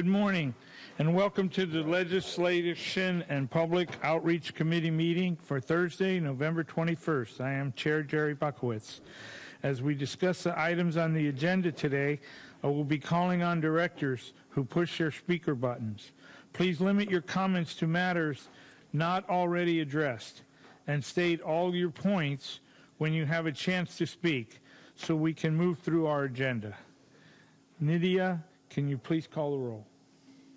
Good morning, and welcome to the Legislation and Public Outreach Committee meeting for Thursday, November 21st. I am Chair Jerry Buckowitz. As we discuss the items on the agenda today, I will be calling on directors who push their speaker buttons. Please limit your comments to matters not already addressed, and state all your points when you have a chance to speak, so we can move through our agenda. Nydia, can you please call the roll?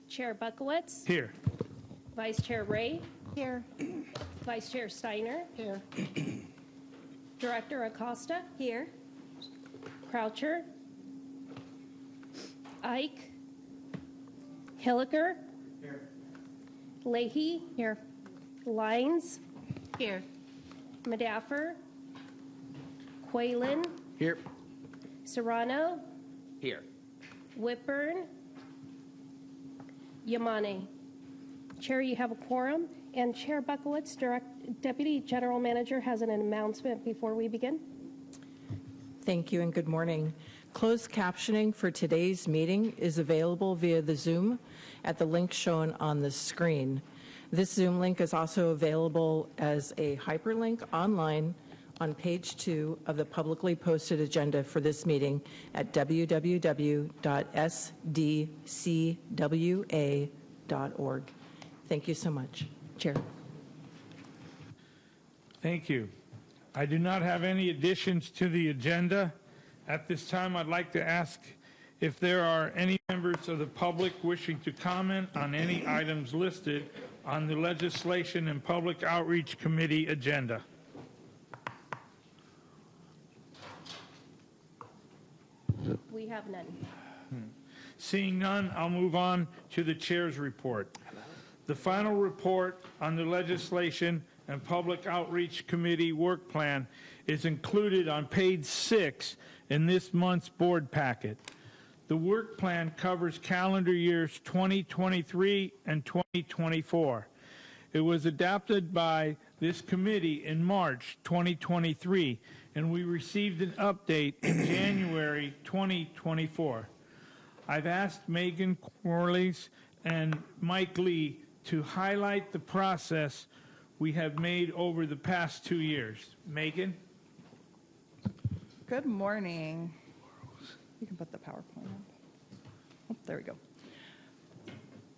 Chair Buckowitz. Here. Vice Chair Ray. Here. Vice Chair Steiner. Here. Director Acosta. Here. Croucher. Ike. Hilliker. Here. Leahy. Here. Lines. Here. Madaffer. Quaylen. Here. Serrano. Here. Whitburn. Yamane. Chair, you have a quorum. And Chair Buckowitz, Deputy General Manager, has an announcement before we begin. Thank you and good morning. Closed captioning for today's meeting is available via the Zoom at the link shown on the screen. This Zoom link is also available as a hyperlink online on page 2 of the publicly posted agenda for this meeting at www.sdcwa.org. Thank you so much. Chair. Thank you. I do not have any additions to the agenda. At this time, I'd like to ask if there are any members of the public wishing to comment on any items listed on the Legislation and Public Outreach Committee agenda. We have none. Seeing none, I'll move on to the chair's report. The final report on the Legislation and Public Outreach Committee work plan is included on page 6 in this month's board packet. The work plan covers calendar years 2023 and 2024. It was adopted by this committee in March 2023, and we received an update in January 2024. I've asked Megan Corliss and Mike Lee to highlight the process we have made over the past 2 years. Megan? Good morning. You can put the PowerPoint up. Oh, there we go.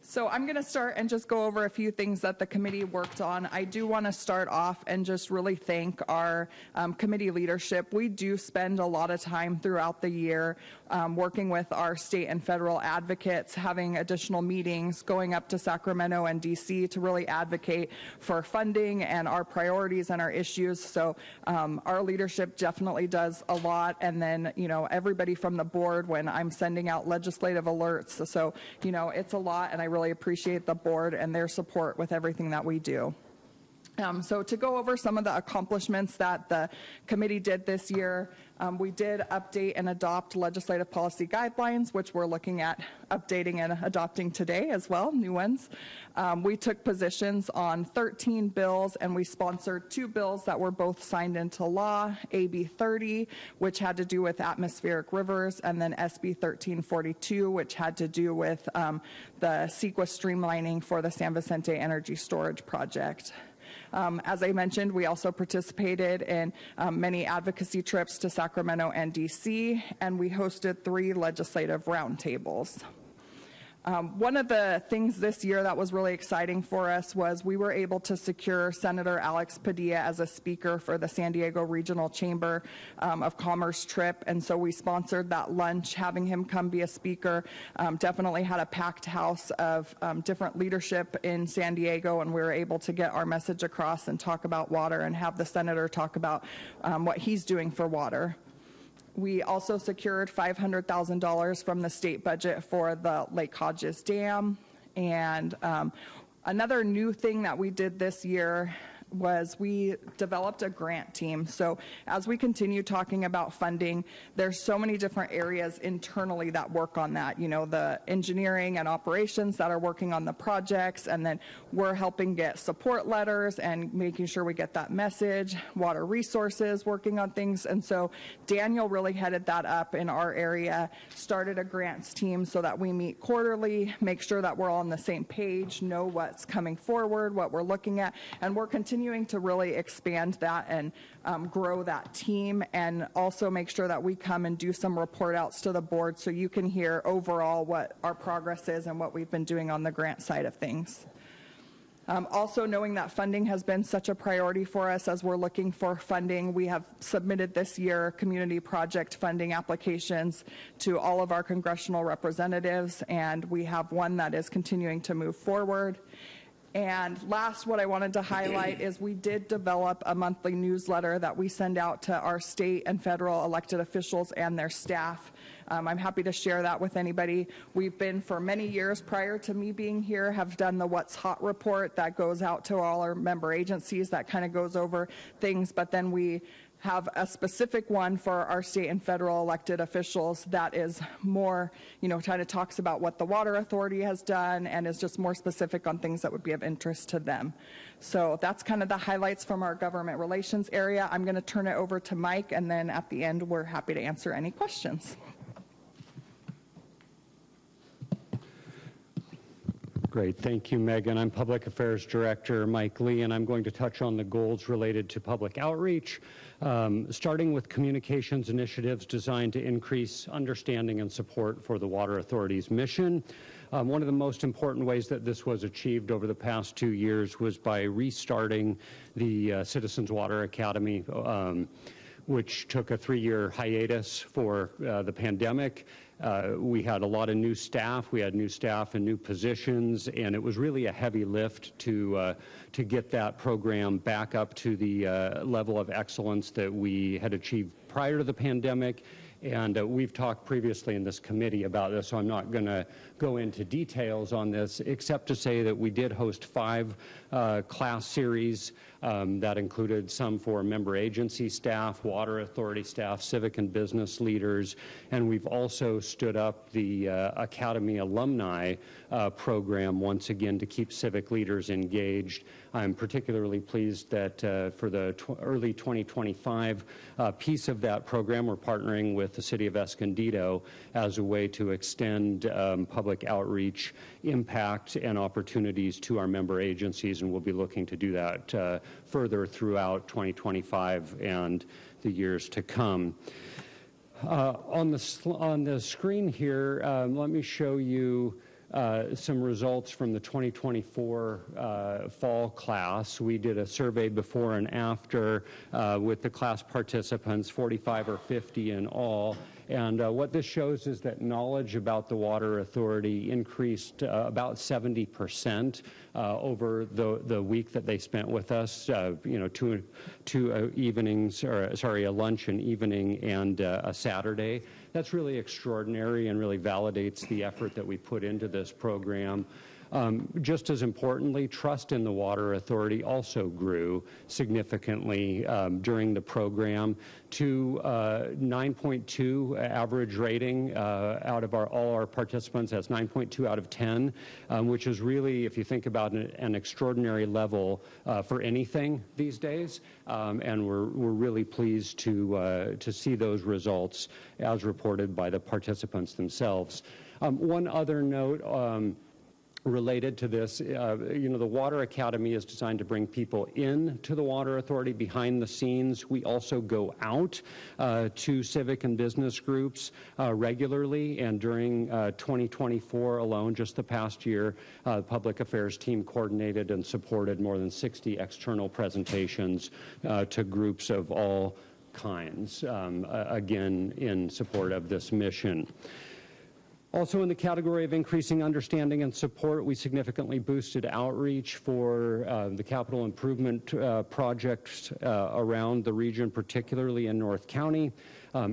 So I'm going to start and just go over a few things that the committee worked on. I do want to start off and just really thank our committee leadership. We do spend a lot of time throughout the year working with our state and federal advocates, having additional meetings, going up to Sacramento and DC to really advocate for funding and our priorities and our issues. So our leadership definitely does a lot. And then, you know, everybody from the board when I'm sending out legislative alerts. So, you know, it's a lot, and I really appreciate the board and their support with everything that we do. So to go over some of the accomplishments that the committee did this year, we did update and adopt legislative policy guidelines, which we're looking at updating and adopting today as well, new ones. We took positions on 13 bills, and we sponsored 2 bills that were both signed into law, AB 30, which had to do with atmospheric rivers, and then SB 1342, which had to do with the CEQA streamlining for the San Vicente Energy Storage Project. As I mentioned, we also participated in many advocacy trips to Sacramento and DC, and we hosted 3 legislative roundtables. One of the things this year that was really exciting for us was we were able to secure Senator Alex Padilla as a speaker for the San Diego Regional Chamber of Commerce trip, and so we sponsored that lunch, having him come be a speaker. Definitely had a packed house of different leadership in San Diego, and we were able to get our message across and talk about water and have the senator talk about what he's doing for water. We also secured $500,000 from the state budget for the Lake Hodges Dam. And another new thing that we did this year was we developed a grant team. So as we continue talking about funding, there's so many different areas internally that work on that. You know, the engineering and operations that are working on the projects, and then we're helping get support letters and making sure we get that message, water resources working on things. And so Daniel really headed that up in our area, started a grants team so that we meet quarterly, make sure that we're all on the same page, know what's coming forward, what we're looking at, and we're continuing to really expand that and grow that team, and also make sure that we come and do some report outs to the board so you can hear overall what our progress is and what we've been doing on the grant side of things. Also, knowing that funding has been such a priority for us as we're looking for funding, we have submitted this year community project funding applications to all of our congressional representatives, and we have one that is continuing to move forward. And last, what I wanted to highlight is we did develop a monthly newsletter that we send out to our state and federal elected officials and their staff. I'm happy to share that with anybody. We've been, for many years prior to me being here, have done the What's Hot report that goes out to all our member agencies that kind of goes over things, but then we have a specific one for our state and federal elected officials that is more, you know, kind of talks about what the Water Authority has done and is just more specific on things that would be of interest to them. So that's kind of the highlights from our government relations area. I'm going to turn it over to Mike, and then at the end, we're happy to answer any questions. Great, thank you, Megan. I'm Public Affairs Director Mike Lee, and I'm going to touch on the goals related to public outreach, starting with communications initiatives designed to increase understanding and support for the Water Authority's mission. One of the most important ways that this was achieved over the past 2 years was by restarting the Citizens Water Academy, which took a 3-year hiatus for the pandemic. We had a lot of new staff. We had new staff and new positions, and it was really a heavy lift to get that program back up to the level of excellence that we had achieved prior to the pandemic. And we've talked previously in this committee about this, so I'm not going to go into details on this, except to say that we did host 5 class series that included some for member agency staff, Water Authority staff, civic and business leaders, and we've also stood up the Academy alumni program once again to keep civic leaders engaged. I'm particularly pleased that for the early 2025 piece of that program, we're partnering with the City of Escondido as a way to extend public outreach impact and opportunities to our member agencies, and we'll be looking to do that further throughout 2025 and the years to come. On the screen here, let me show you some results from the 2024 fall class. We did a survey before and after with the class participants, 45 or 50 in all. And what this shows is that knowledge about the Water Authority increased about 70% over the week that they spent with us. You know, two evenings, or sorry, a lunch, an evening, and a Saturday. That's really extraordinary and really validates the effort that we put into this program. Just as importantly, trust in the Water Authority also grew significantly during the program to 9.2 average rating out of all our participants. That's 9.2 out of 10, which is really, if you think about an extraordinary level for anything these days. And we're really pleased to see those results as reported by the participants themselves. One other note related to this, you know, the Water Academy is designed to bring people in to the Water Authority behind the scenes. We also go out to civic and business groups regularly, and during 2024 alone, just the past year, the Public Affairs team coordinated and supported more than 60 external presentations to groups of all kinds, again, in support of this mission. Also in the category of increasing understanding and support, we significantly boosted outreach for the capital improvement projects around the region, particularly in North County.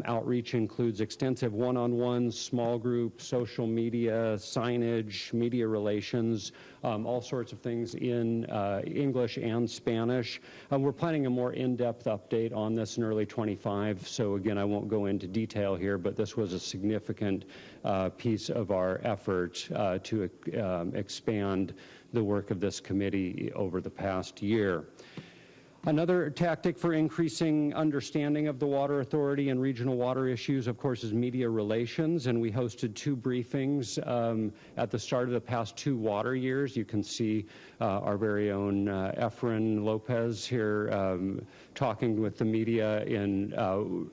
Outreach includes extensive one-on-ones, small groups, social media, signage, media relations, all sorts of things in English and Spanish. We're planning a more in-depth update on this in early 25, so again, I won't go into detail here, but this was a significant piece of our effort to expand the work of this committee over the past year. Another tactic for increasing understanding of the Water Authority and regional water issues, of course, is media relations, and we hosted 2 briefings at the start of the past 2 water years. You can see our very own Efren Lopez here talking with the media in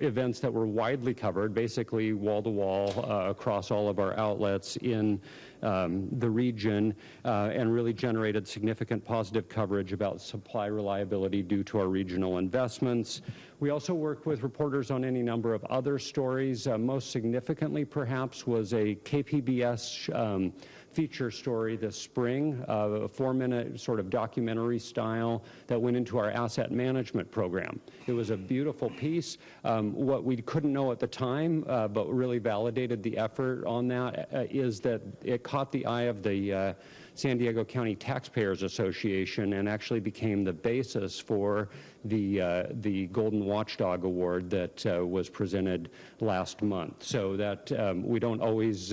events that were widely covered, basically wall-to-wall across all of our outlets in the region, and really generated significant positive coverage about supply reliability due to our regional investments. We also worked with reporters on any number of other stories. Most significantly, perhaps, was a KPBS feature story this spring, a 4-minute sort of documentary style that went into our asset management program. It was a beautiful piece. What we couldn't know at the time, but really validated the effort on that, is that it caught the eye of the San Diego County Taxpayers Association and actually became the basis for the Golden Watchdog Award that was presented last month. So that we don't always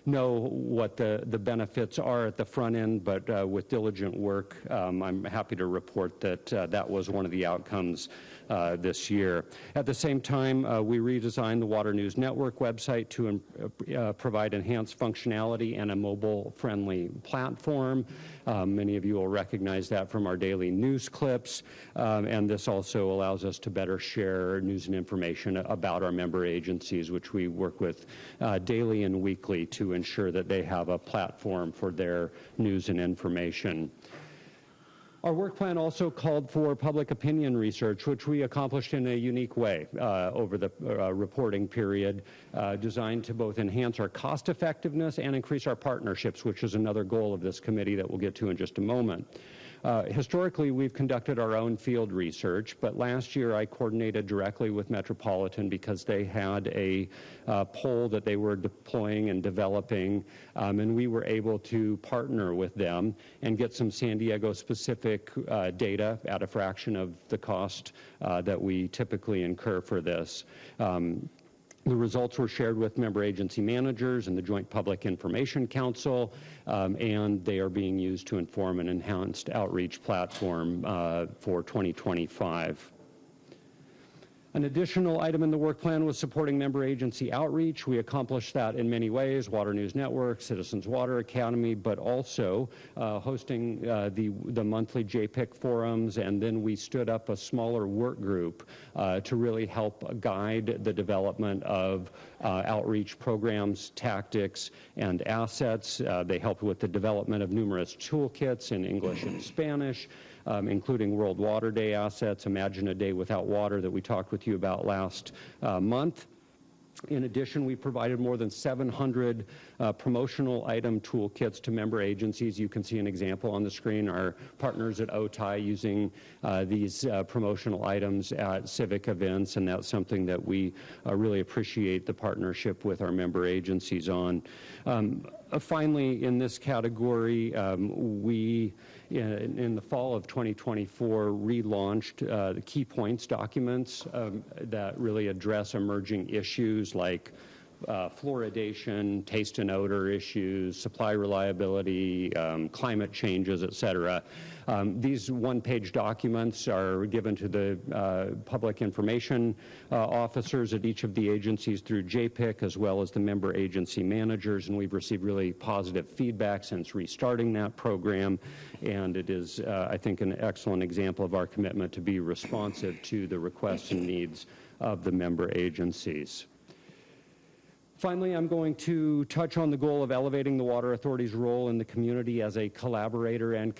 know what the benefits are at the front end, but with diligent work, I'm happy to report that that was one of the outcomes this year. At the same time, we redesigned the Water News Network website to provide enhanced functionality and a mobile-friendly platform. Many of you will recognize that from our daily news clips, and this also allows us to better share news and information about our member agencies, which we work with daily and weekly to ensure that they have a platform for their news and information. Our work plan also called for public opinion research, which we accomplished in a unique way over the reporting period, designed to both enhance our cost effectiveness and increase our partnerships, which is another goal of this committee that we'll get to in just a moment. Historically, we've conducted our own field research, but last year I coordinated directly with Metropolitan because they had a poll that they were deploying and developing, and we were able to partner with them and get some San Diego specific data at a fraction of the cost that we typically incur for this. The results were shared with member agency managers and the Joint Public Information Council, and they are being used to inform an enhanced outreach platform for 2025. An additional item in the work plan was supporting member agency outreach. We accomplished that in many ways: Water News Network, Citizens Water Academy, but also hosting the monthly JPIC forums, and then we stood up a smaller work group to really help guide the development of outreach programs, tactics, and assets. They helped with the development of numerous toolkits in English and Spanish, including World Water Day assets, Imagine a Day Without Water that we talked with you about last month. In addition, we provided more than 700 promotional item toolkits to member agencies. You can see an example on the screen. Our partners at OTI using these promotional items at civic events, and that's something that we really appreciate the partnership with our member agencies on. Finally, in this category, we, in the fall of 2024, relaunched the Key Points documents that really address emerging issues like fluoridation, taste and odor issues, supply reliability, climate changes, et cetera. These one-page documents are given to the public information officers at each of the agencies through JPIC, as well as the member agency managers, and we've received really positive feedback since restarting that program, and it is, I think, an excellent example of our commitment to be responsive to the requests and needs of the member agencies. Finally, I'm going to touch on the goal of elevating the Water Authority's role in the community as a collaborator and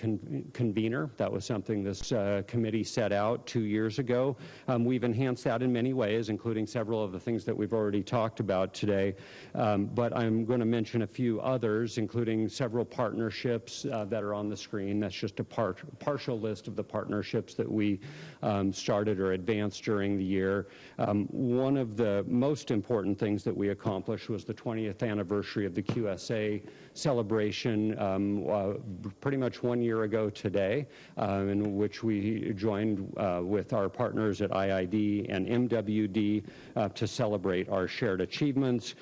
convener. That was something this committee set out 2 years ago. We've enhanced that in many ways, including several of the things that we've already talked about today. But I'm going to mention a few others, including several partnerships that are on the screen. That's just a partial list of the partnerships that we started or advanced during the year. One of the most important things that we accomplished was the 20th anniversary of the QSA celebration pretty much 1 year ago today, in which we joined with our partners at IID and MWD to celebrate our shared achievements.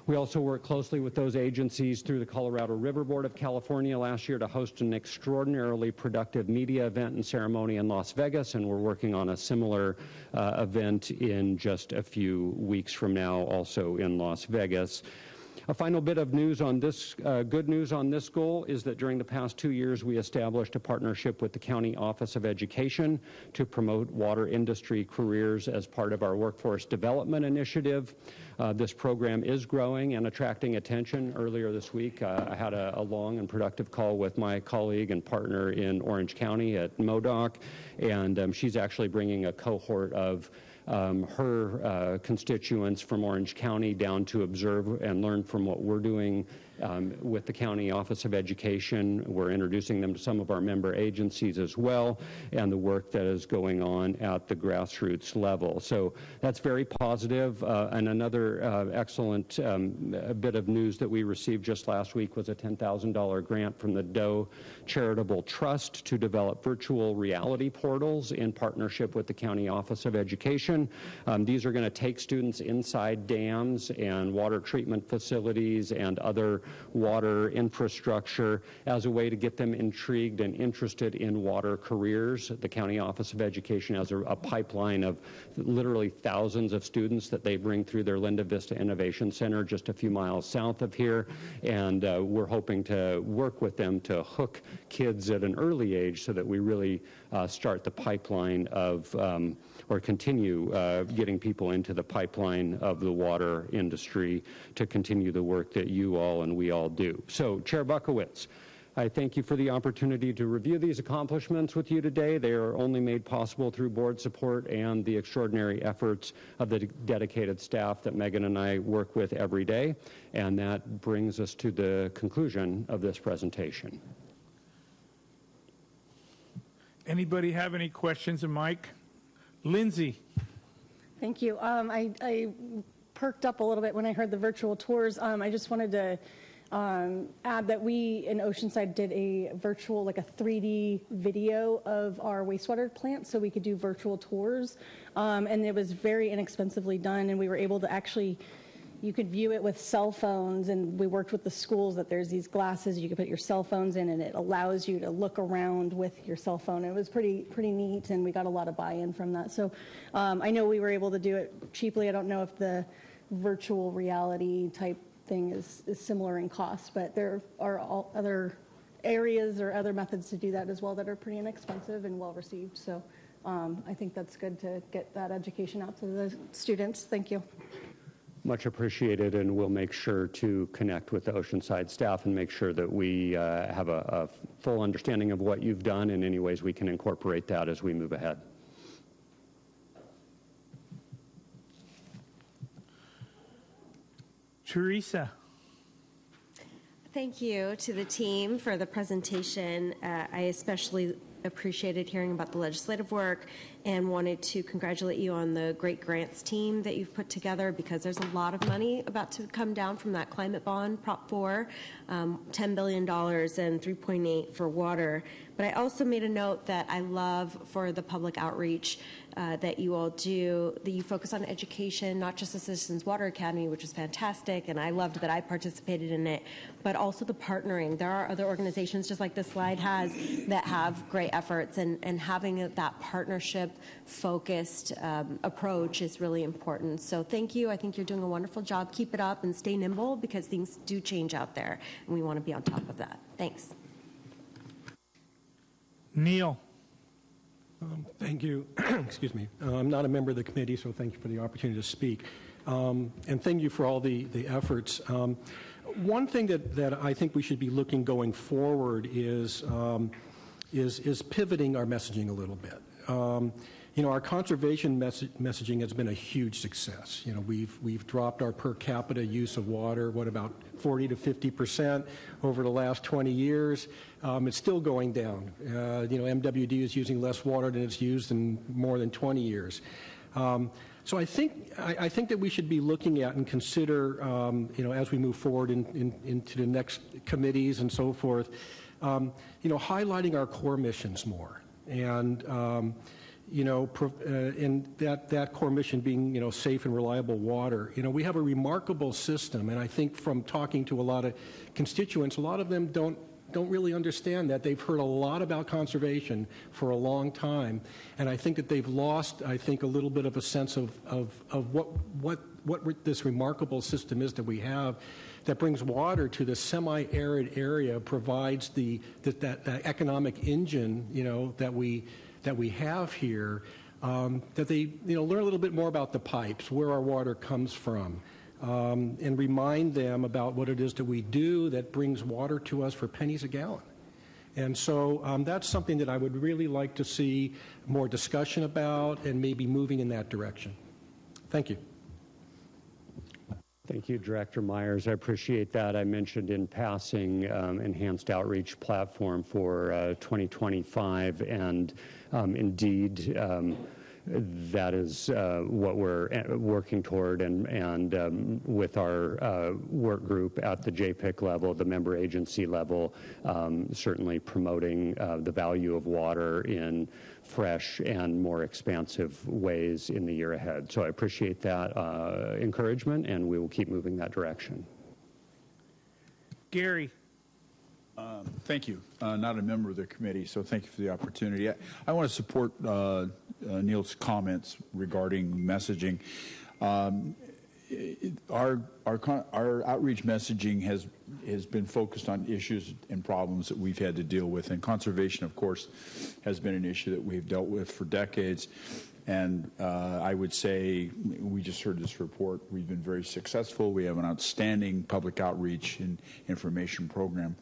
We also worked closely with those agencies through the Colorado River Board of California last year to host an extraordinarily productive media event and ceremony in Las Vegas, and we're working on a similar event in just a few weeks from now, also in Las Vegas. A final bit of news on this, good news on this goal is that during the past 2 years, we established a partnership with the County Office of Education to promote water industry careers as part of our workforce development initiative. This program is growing and attracting attention. Earlier this week, I had a long and productive call with my colleague and partner in Orange County at MoDOC, and she's actually bringing a cohort of her constituents from Orange County down to observe and learn from what we're doing with the County Office of Education. We're introducing them to some of our member agencies as well, and the work that is going on at the grassroots level. So that's very positive. And another excellent bit of news that we received just last week was a $10,000 grant from the Doe Charitable Trust to develop virtual reality portals in partnership with the County Office of Education. These are going to take students inside dams and water treatment facilities and other water infrastructure as a way to get them intrigued and interested in water careers. The County Office of Education has a pipeline of literally thousands of students that they bring through their Linda Vista Innovation Center just a few miles south of here, and we're hoping to work with them to hook kids at an early age so that we really start the pipeline of or continue getting people into the pipeline of the water industry to continue the work that you all and we all do. So, Chair Buckowitz, I thank you for the opportunity to review these accomplishments with you today. They are only made possible through board support and the extraordinary efforts of the dedicated staff that Megan and I work with every day. And that brings us to the conclusion of this presentation. Anybody have any questions of Mike? Lindsay. Thank you. I perked up a little bit when I heard the virtual tours. I just wanted to add that we in Oceanside did a virtual, like a 3D video of our wastewater plant so we could do virtual tours. And it was very inexpensively done, and we were able to actually, you could view it with cell phones, and we worked with the schools that there's these glasses you can put your cell phones in, and it allows you to look around with your cell phone. It was pretty neat, and we got a lot of buy-in from that. So I know we were able to do it cheaply. I don't know if the virtual reality type thing is similar in cost, but there are all other areas or other methods to do that as well that are pretty inexpensive and well received. So I think that's good to get that education out to the students. Thank you. Much appreciated, and we'll make sure to connect with the Oceanside staff and make sure that we have a full understanding of what you've done and any ways we can incorporate that as we move ahead. Teresa. Thank you to the team for the presentation. I especially appreciated hearing about the legislative work and wanted to congratulate you on the great grants team that you've put together, because there's a lot of money about to come down from that climate bond, Prop 4, $10 billion and $3.8 for water. But I also made a note that I love for the public outreach that you all do, that you focus on education, not just the Citizens Water Academy, which is fantastic, and I loved that I participated in it, but also the partnering. There are other organizations, just like this slide has, that have great efforts, and having that partnership-focused approach is really important. So thank you. I think you're doing a wonderful job. Keep it up and stay nimble, because things do change out there, and we want to be on top of that. Thanks. Neil. Thank you. Excuse me. I'm not a member of the committee, so thank you for the opportunity to speak. And thank you for all the efforts. One thing that I think we should be looking going forward is pivoting our messaging a little bit. Our conservation messaging has been a huge success. We've dropped our per capita use of water, about 40 to 50% over the last 20 years. It's still going down. MWD is using less water than it's used in more than 20 years. So I think that we should be looking at and consider, as we move forward into the next committees and so forth, highlighting our core missions more, and and that core mission being, safe and reliable water. We have a remarkable system, and I think from talking to a lot of constituents, a lot of them don't really understand that. They've heard a lot about conservation for a long time, and I think that they've lost, a little bit of a sense of what this remarkable system is that we have, that brings water to the semi-arid area, provides that economic engine, that we have here, that they learn a little bit more about the pipes, where our water comes from, and remind them about what it is that we do that brings water to us for pennies a gallon. And so that's something that I would really like to see more discussion about, and maybe moving in that direction. Thank you. Thank you, Director Myers. I appreciate that. I mentioned in passing enhanced outreach platform for 2025, and indeed, that is what we're working toward, and with our work group at the JPIC level, the member agency level, certainly promoting the value of water in fresh and more expansive ways in the year ahead. So I appreciate that encouragement, and we will keep moving that direction. Gary. Thank you. Not a member of the committee, so thank you for the opportunity. I want to support Neil's comments regarding messaging. Our outreach messaging has been focused on issues and problems that we've had to deal with, and conservation, of course, has been an issue that we've dealt with for decades. And I would say, we just heard this report, we've been very successful. We have an outstanding public outreach and information program.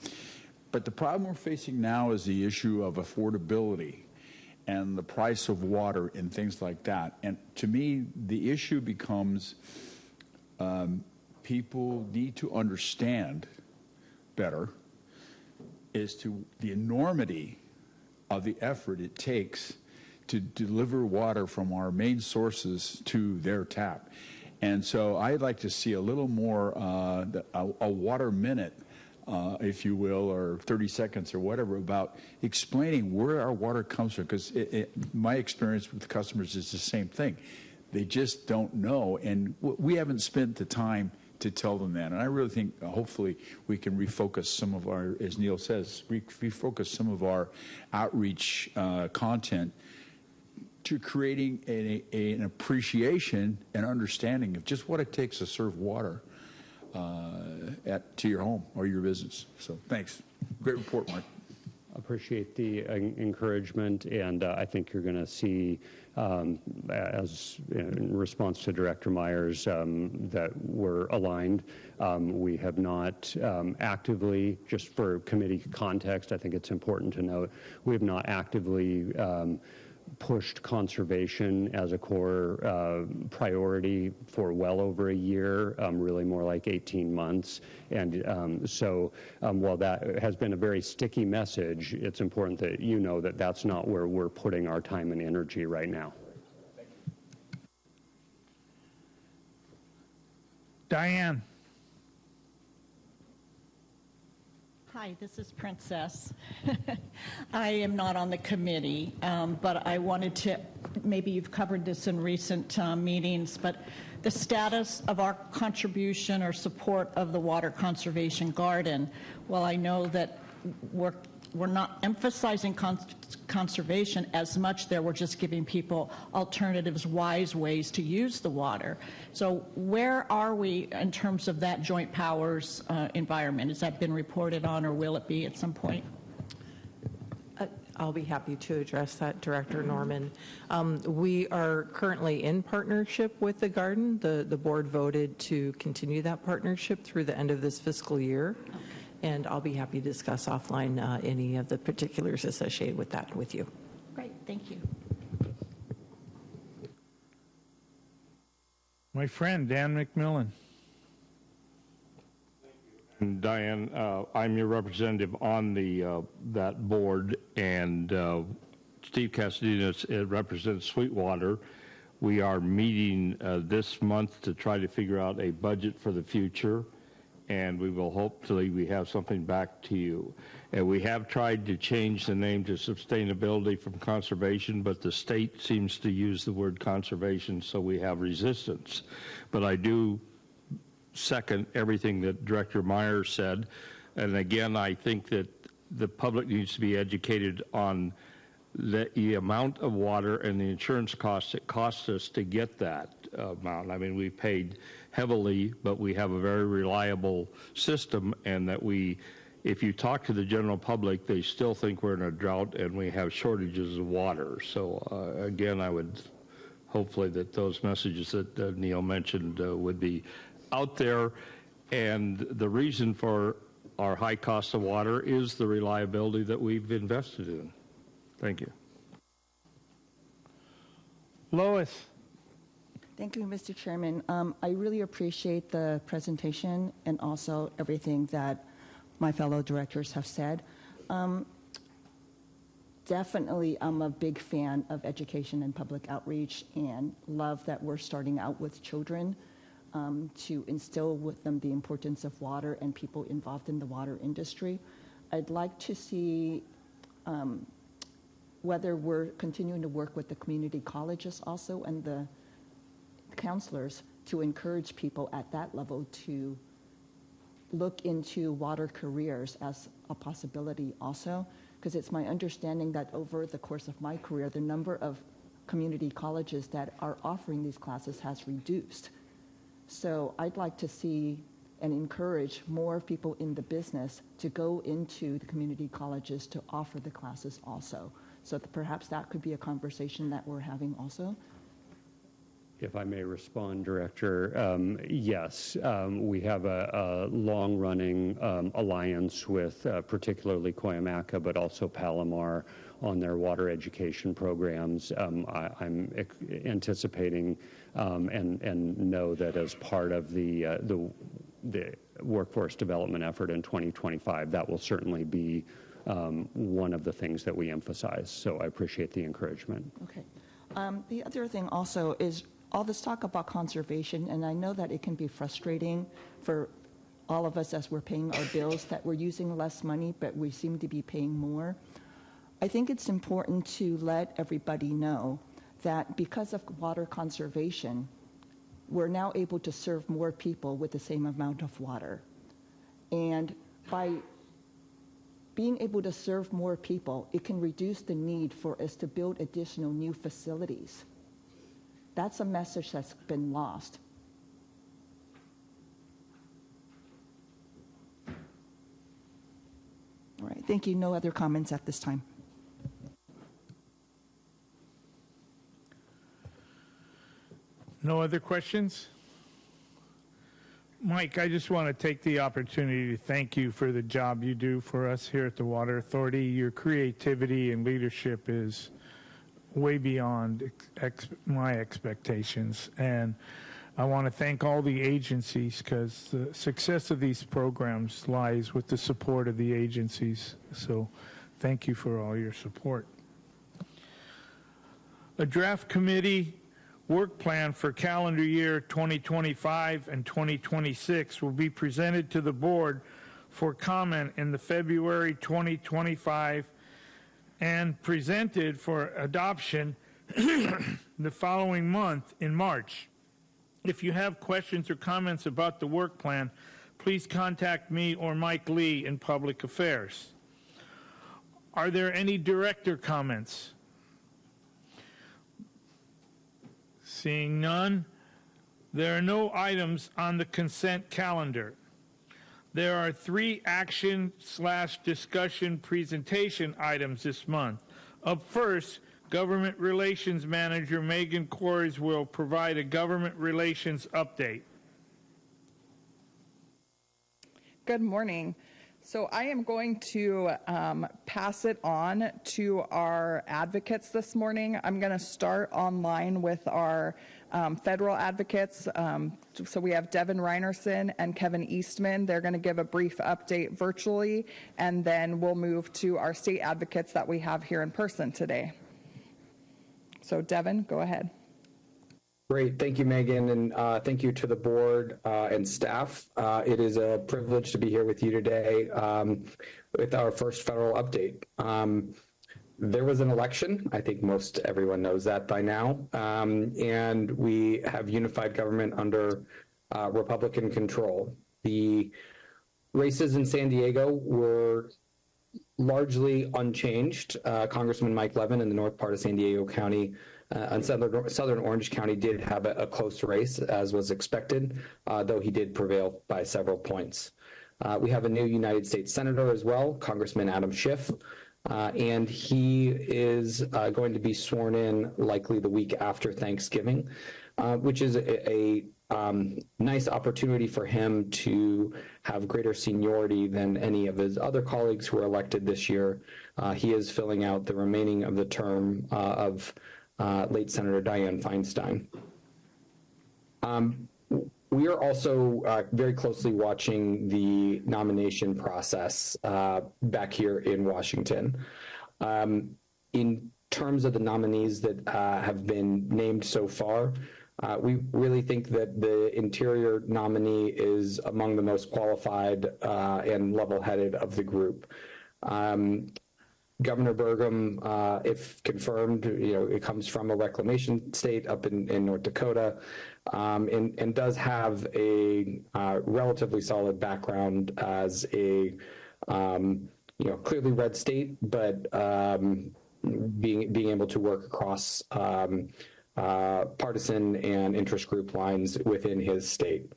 But the problem we're facing now is the issue of affordability and the price of water and things like that. And to me, the issue becomes people need to understand better as to the enormity of the effort it takes to deliver water from our main sources to their tap. And so I'd like to see a little more, a water minute, if you will, or 30 seconds or whatever, about explaining where our water comes from, because my experience with customers is the same thing. They just don't know, and we haven't spent the time to tell them that. And I really think hopefully we can refocus some of our, as Neil says, refocus some of our outreach content to creating an appreciation and understanding of just what it takes to serve water to your home or your business. So thanks. Great report, Mark. Appreciate the encouragement, and I think you're going to see, as in response to Director Myers, that we're aligned. We have not actively, just for committee context, I think it's important to note, we have not actively pushed conservation as a core priority for well over a year, really more like 18 months. And so while that has been a very sticky message, it's important that you know that that's not where we're putting our time and energy right now. Diane. Hi, this is Princess. I am not on the committee, but I wanted to, maybe you've covered this in recent meetings, but the status of our contribution or support of the Water Conservation Garden. Well, I know that we're not emphasizing conservation as much there. We're just giving people alternatives, wise ways to use the water. So where are we in terms of that joint powers environment? Has that been reported on, or will it be at some point? I'll be happy to address that, Director Norman. We are currently in partnership with the garden. The board voted to continue that partnership through the end of this fiscal year, and I'll be happy to discuss offline any of the particulars associated with that with you. Great, thank you. My friend, Dan McMillan. Diane, I'm your representative on that board, and Steve Cassidinas represents Sweetwater. We are meeting this month to try to figure out a budget for the future, and we will hopefully we have something back to you. And we have tried to change the name to sustainability from conservation, but the state seems to use the word conservation, so we have resistance. But I do second everything that Director Meyer said. And again, I think that the public needs to be educated on the amount of water and the insurance costs it costs us to get that amount. I mean, we paid heavily, but we have a very reliable system, and that if you talk to the general public, they still think we're in a drought and we have shortages of water. So again, I would hopefully that those messages that Neil mentioned would be out there. And the reason for our high cost of water is the reliability that we've invested in. Thank you. Lois. Thank you, Mr. Chairman. I really appreciate the presentation and also everything that my fellow directors have said. Definitely, I'm a big fan of education and public outreach, and love that we're starting out with children to instill with them the importance of water and people involved in the water industry. I'd like to see whether we're continuing to work with the community colleges also and the counselors to encourage people at that level to look into water careers as a possibility also, because it's my understanding that over the course of my career, the number of community colleges that are offering these classes has reduced. So I'd like to see and encourage more people in the business to go into the community colleges to offer the classes also. So perhaps that could be a conversation that we're having also. If I may respond, Director, yes, we have a long-running alliance with particularly Cuyamaca, but also Palomar on their water education programs. I'm anticipating and know that as part of the workforce development effort in 2025, that will certainly be one of the things that we emphasize. So I appreciate the encouragement. Okay. The other thing also is all this talk about conservation, and I know that it can be frustrating for all of us as we're paying our bills that we're using less money, but we seem to be paying more. I think it's important to let everybody know that because of water conservation, we're now able to serve more people with the same amount of water. And by being able to serve more people, it can reduce the need for us to build additional new facilities. That's a message that's been lost. All right, thank you. No other comments at this time. No other questions? Mike, I just want to take the opportunity to thank you for the job you do for us here at the Water Authority. Your creativity and leadership is way beyond my expectations. And I want to thank all the agencies, because the success of these programs lies with the support of the agencies. So thank you for all your support. A draft committee work plan for calendar year 2025 and 2026 will be presented to the board for comment in the February 2025 and presented for adoption the following month in March. If you have questions or comments about the work plan, please contact me or Mike Lee in Public Affairs. Are there any director comments? Seeing none, there are no items on the consent calendar. There are 3 action/discussion presentation items this month. Up first, Government Relations Manager Megan Quarries will provide a government relations update. Good morning. So I am going to pass it on to our advocates this morning. I'm going to start online with our federal advocates. So we have Devin Reinerson and Kevin Eastman. They're going to give a brief update virtually, and then we'll move to our state advocates that we have here in person today. So Devin, go ahead. Great. Thank you, Megan, and thank you to the board and staff. It is a privilege to be here with you today with our first federal update. There was an election. I think most everyone knows that by now. And we have unified government under Republican control. The races in San Diego were largely unchanged. Congressman Mike Levin in the north part of San Diego County and Southern Orange County did have a close race, as was expected, though he did prevail by several points. We have a new United States Senator as well, Congressman Adam Schiff, and he is going to be sworn in likely the week after Thanksgiving, which is a nice opportunity for him to have greater seniority than any of his other colleagues who were elected this year. He is filling out the remaining of the term of late Senator Dianne Feinstein. We are also very closely watching the nomination process back here in Washington. In terms of the nominees that have been named so far, we really think that the Interior nominee is among the most qualified and level-headed of the group. Governor Burgum, if confirmed, it comes from a reclamation state up in North Dakota, and does have a relatively solid background as a clearly red state, but being able to work across partisan and interest group lines within his state.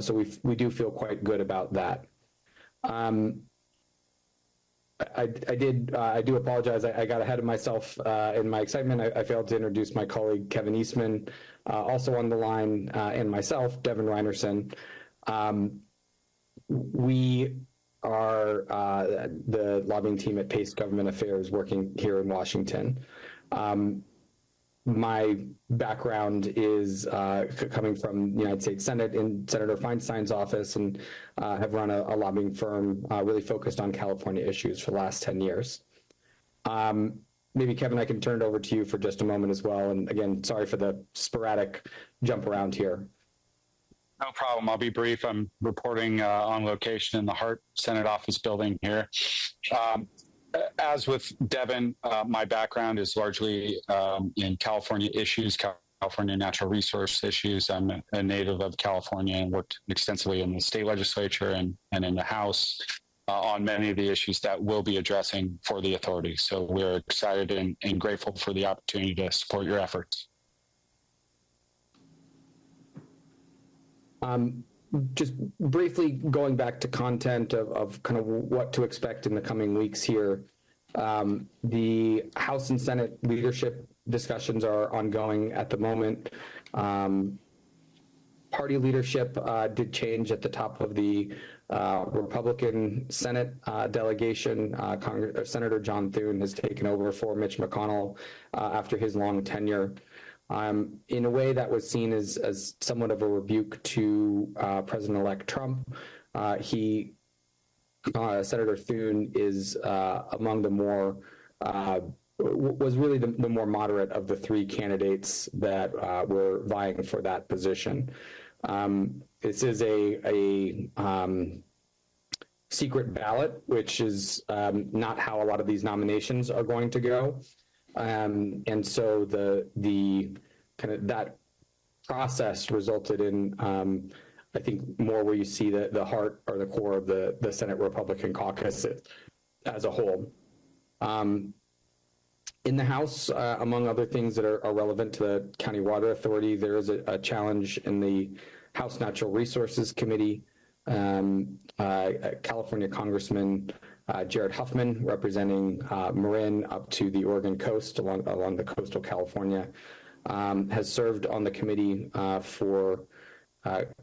So we do feel quite good about that. I do apologize. I got ahead of myself in my excitement. I failed to introduce my colleague, Kevin Eastman, also on the line, and myself, Devin Reinerson. We are the lobbying team at Pace Government Affairs working here in Washington. My background is coming from the United States Senate in Senator Feinstein's office, and have run a lobbying firm really focused on California issues for the last 10 years. Maybe, Kevin, I can turn it over to you for just a moment as well. And again, sorry for the sporadic jump around here. No problem. I'll be brief. I'm reporting on location in the Hart Senate office building here. As with Devin, my background is largely in California issues, California natural resource issues. I'm a native of California and worked extensively in the state legislature and in the House on many of the issues that we'll be addressing for the authority. So we're excited and grateful for the opportunity to support your efforts. Just briefly going back to content of kind of what to expect in the coming weeks here. The House and Senate leadership discussions are ongoing at the moment. Party leadership did change at the top of the Republican Senate delegation. Senator John Thune has taken over for Mitch McConnell after his long tenure. In a way that was seen as somewhat of a rebuke to President-elect Trump. Senator Thune is among the more, was really the more moderate of the 3 candidates that were vying for that position. This is a secret ballot, which is not how a lot of these nominations are going to go. And so the kind of that process resulted in, I think, more where you see the heart or the core of the Senate Republican caucus as a whole. In the House, among other things that are relevant to the County Water Authority, there is a challenge in the House Natural Resources Committee California Congressman Jared Huffman, representing Marin up to the Oregon coast along the coastal California, has served on the committee for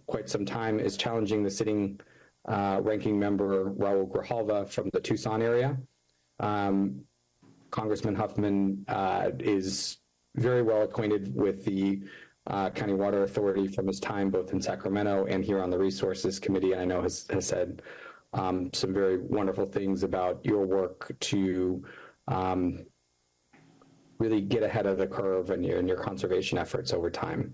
quite some time, is challenging the sitting ranking member Raul Grijalva from the Tucson area. Congressman Huffman is very well acquainted with the County Water Authority from his time both in Sacramento and here on the Resources Committee. I know has said some very wonderful things about your work to really get ahead of the curve in your conservation efforts over time.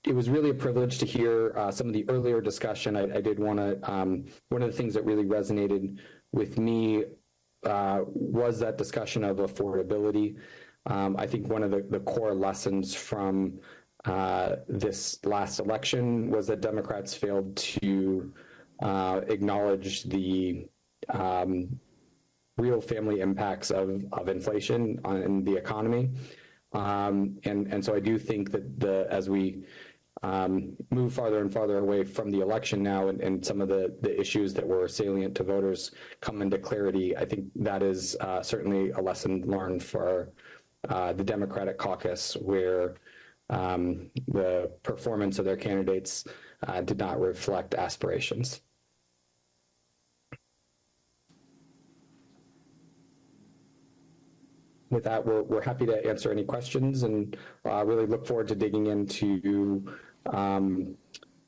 It was really a privilege to hear some of the earlier discussion. I did want to, one of the things that really resonated with me was that discussion of affordability. I think one of the core lessons from this last election was that Democrats failed to acknowledge the real family impacts of inflation in the economy. And so I do think that as we move farther and farther away from the election now, and some of the issues that were salient to voters come into clarity, I think that is certainly a lesson learned for the Democratic caucus, where the performance of their candidates did not reflect aspirations. With that, we're happy to answer any questions, and really look forward to digging into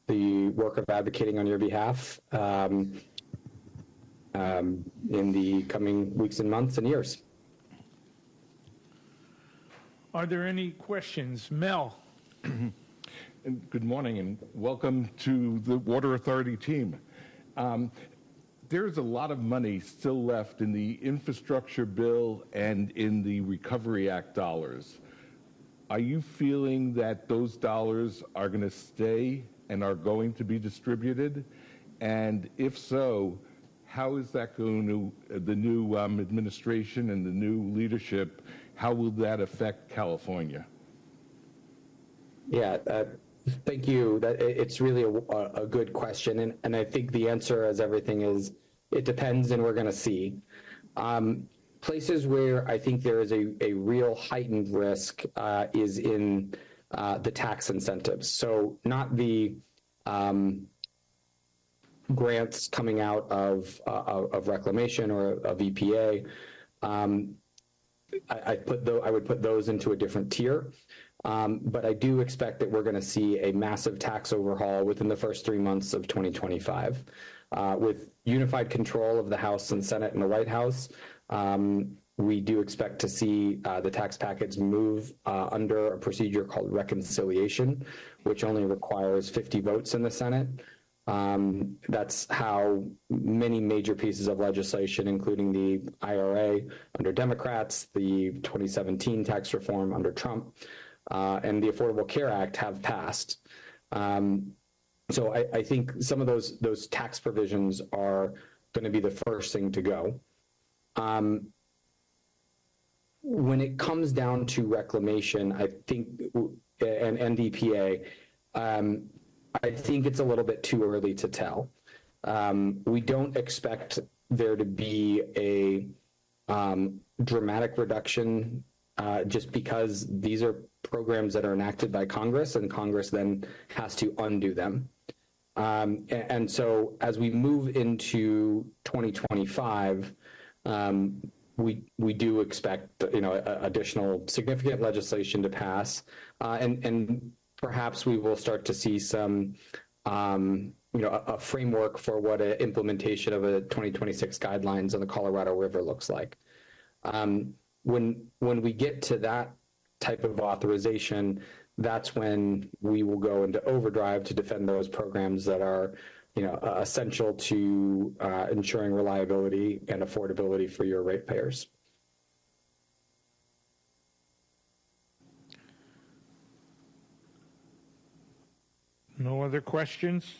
the work of advocating on your behalf in the coming weeks and months and years. Are there any questions? Mel? And good morning and welcome to the Water Authority team. There's a lot of money still left in the infrastructure bill and in the Recovery Act dollars. Are you feeling that those dollars are going to stay and are going to be distributed? And if so, how is that going to, the new administration and the new leadership, how will that affect California? Yeah, thank you. It's really a good question. And I think the answer, as everything is, it depends, and we're going to see. Places where I think there is a real heightened risk is in the tax incentives. So not the grants coming out of reclamation or of EPA. I would put those into a different tier. But I do expect that we're going to see a massive tax overhaul within the first 3 months of 2025. With unified control of the House and Senate and the White House, we do expect to see the tax package move under a procedure called reconciliation, which only requires 50 votes in the Senate. That's how many major pieces of legislation, including the IRA under Democrats, the 2017 tax reform under Trump, and the Affordable Care Act have passed. So I think some of those tax provisions are going to be the first thing to go. When it comes down to reclamation, I think, and NDPA, I think it's a little bit too early to tell. We don't expect there to be a dramatic reduction just because these are programs that are enacted by Congress, and Congress then has to undo them. And so as we move into 2025, we do expect, additional significant legislation to pass, and perhaps we will start to see some, a framework for what an implementation of a 2026 guidelines on the Colorado River looks like. When we get to that type of authorization, that's when we will go into overdrive to defend those programs that are, essential to ensuring reliability and affordability for your ratepayers. No other questions?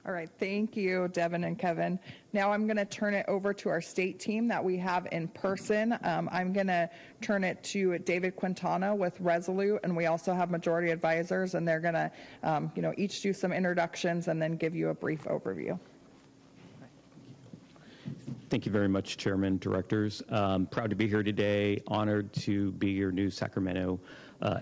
All right, thank you, Devin and Kevin. Now I'm going to turn it over to our state team that we have in person. I'm going to turn it to David Quintana with Resolute, and we also have majority advisors, and they're going to, each do some introductions and then give you a brief overview. Thank you very much, Chairman, Directors. Proud to be here today, honored to be your new Sacramento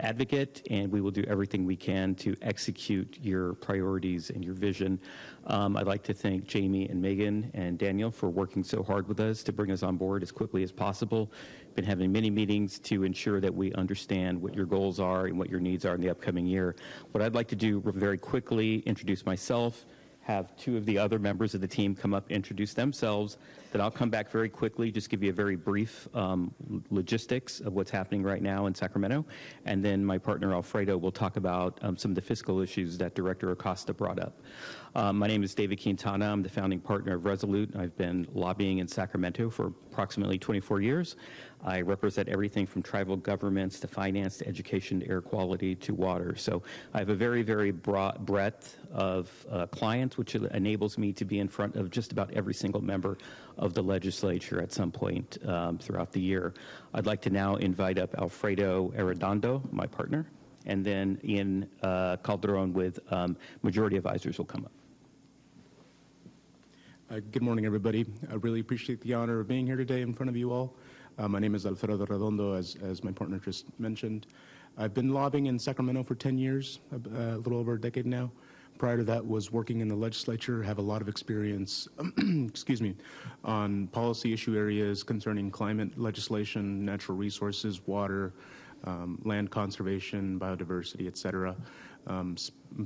advocate, and we will do everything we can to execute your priorities and your vision. I'd like to thank Jamie and Megan and Daniel for working so hard with us to bring us on board as quickly as possible. Been having many meetings to ensure that we understand what your goals are and what your needs are in the upcoming year. What I'd like to do very quickly, introduce myself, have two of the other members of the team come up, introduce themselves, then I'll come back very quickly, just give you a very brief logistics of what's happening right now in Sacramento, and then my partner Alfredo will talk about some of the fiscal issues that Director Acosta brought up. My name is David Quintana. I'm the founding partner of Resolute. I've been lobbying in Sacramento for approximately 24 years. I represent everything from tribal governments to finance to education to air quality to water. So I have a very, very broad breadth of clients, which enables me to be in front of just about every single member of the legislature at some point throughout the year. I'd like to now invite up Alfredo Arredondo, my partner, and then Ian Calderon with majority advisors will come up. Good morning, everybody. I really appreciate the honor of being here today in front of you all. My name is Alfredo Redondo, as my partner just mentioned. I've been lobbying in Sacramento for 10 years, a little over a decade now. Prior to that was working in the legislature, have a lot of experience, excuse me, on policy issue areas concerning climate legislation, natural resources, water, land conservation, biodiversity, et cetera.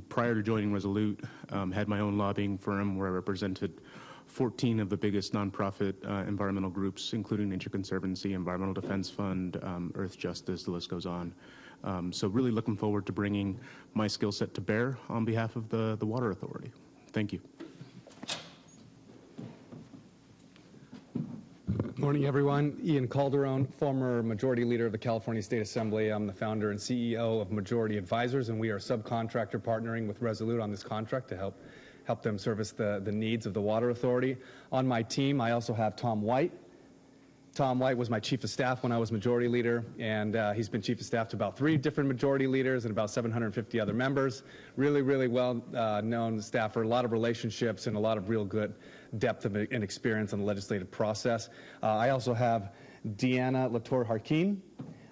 Prior to joining Resolute, had my own lobbying firm where I represented 14 of the biggest nonprofit environmental groups, including Nature Conservancy, Environmental Defense Fund, Earth Justice, the list goes on. So really looking forward to bringing my skill set to bear on behalf of the Water Authority. Thank you. Good morning, everyone. Ian Calderon, former Majority Leader of the California State Assembly. I'm the founder and CEO of Majority Advisors, and we are subcontractor partnering with Resolute on this contract to help them service the needs of the Water Authority. On my team, I also have Tom White. Tom White was my chief of staff when I was majority leader, and he's been chief of staff to about 3 different majority leaders and about 750 other members. Really, really well known staffer, a lot of relationships and a lot of real good depth and experience on the legislative process. I also have Deanna Latour-Harkin.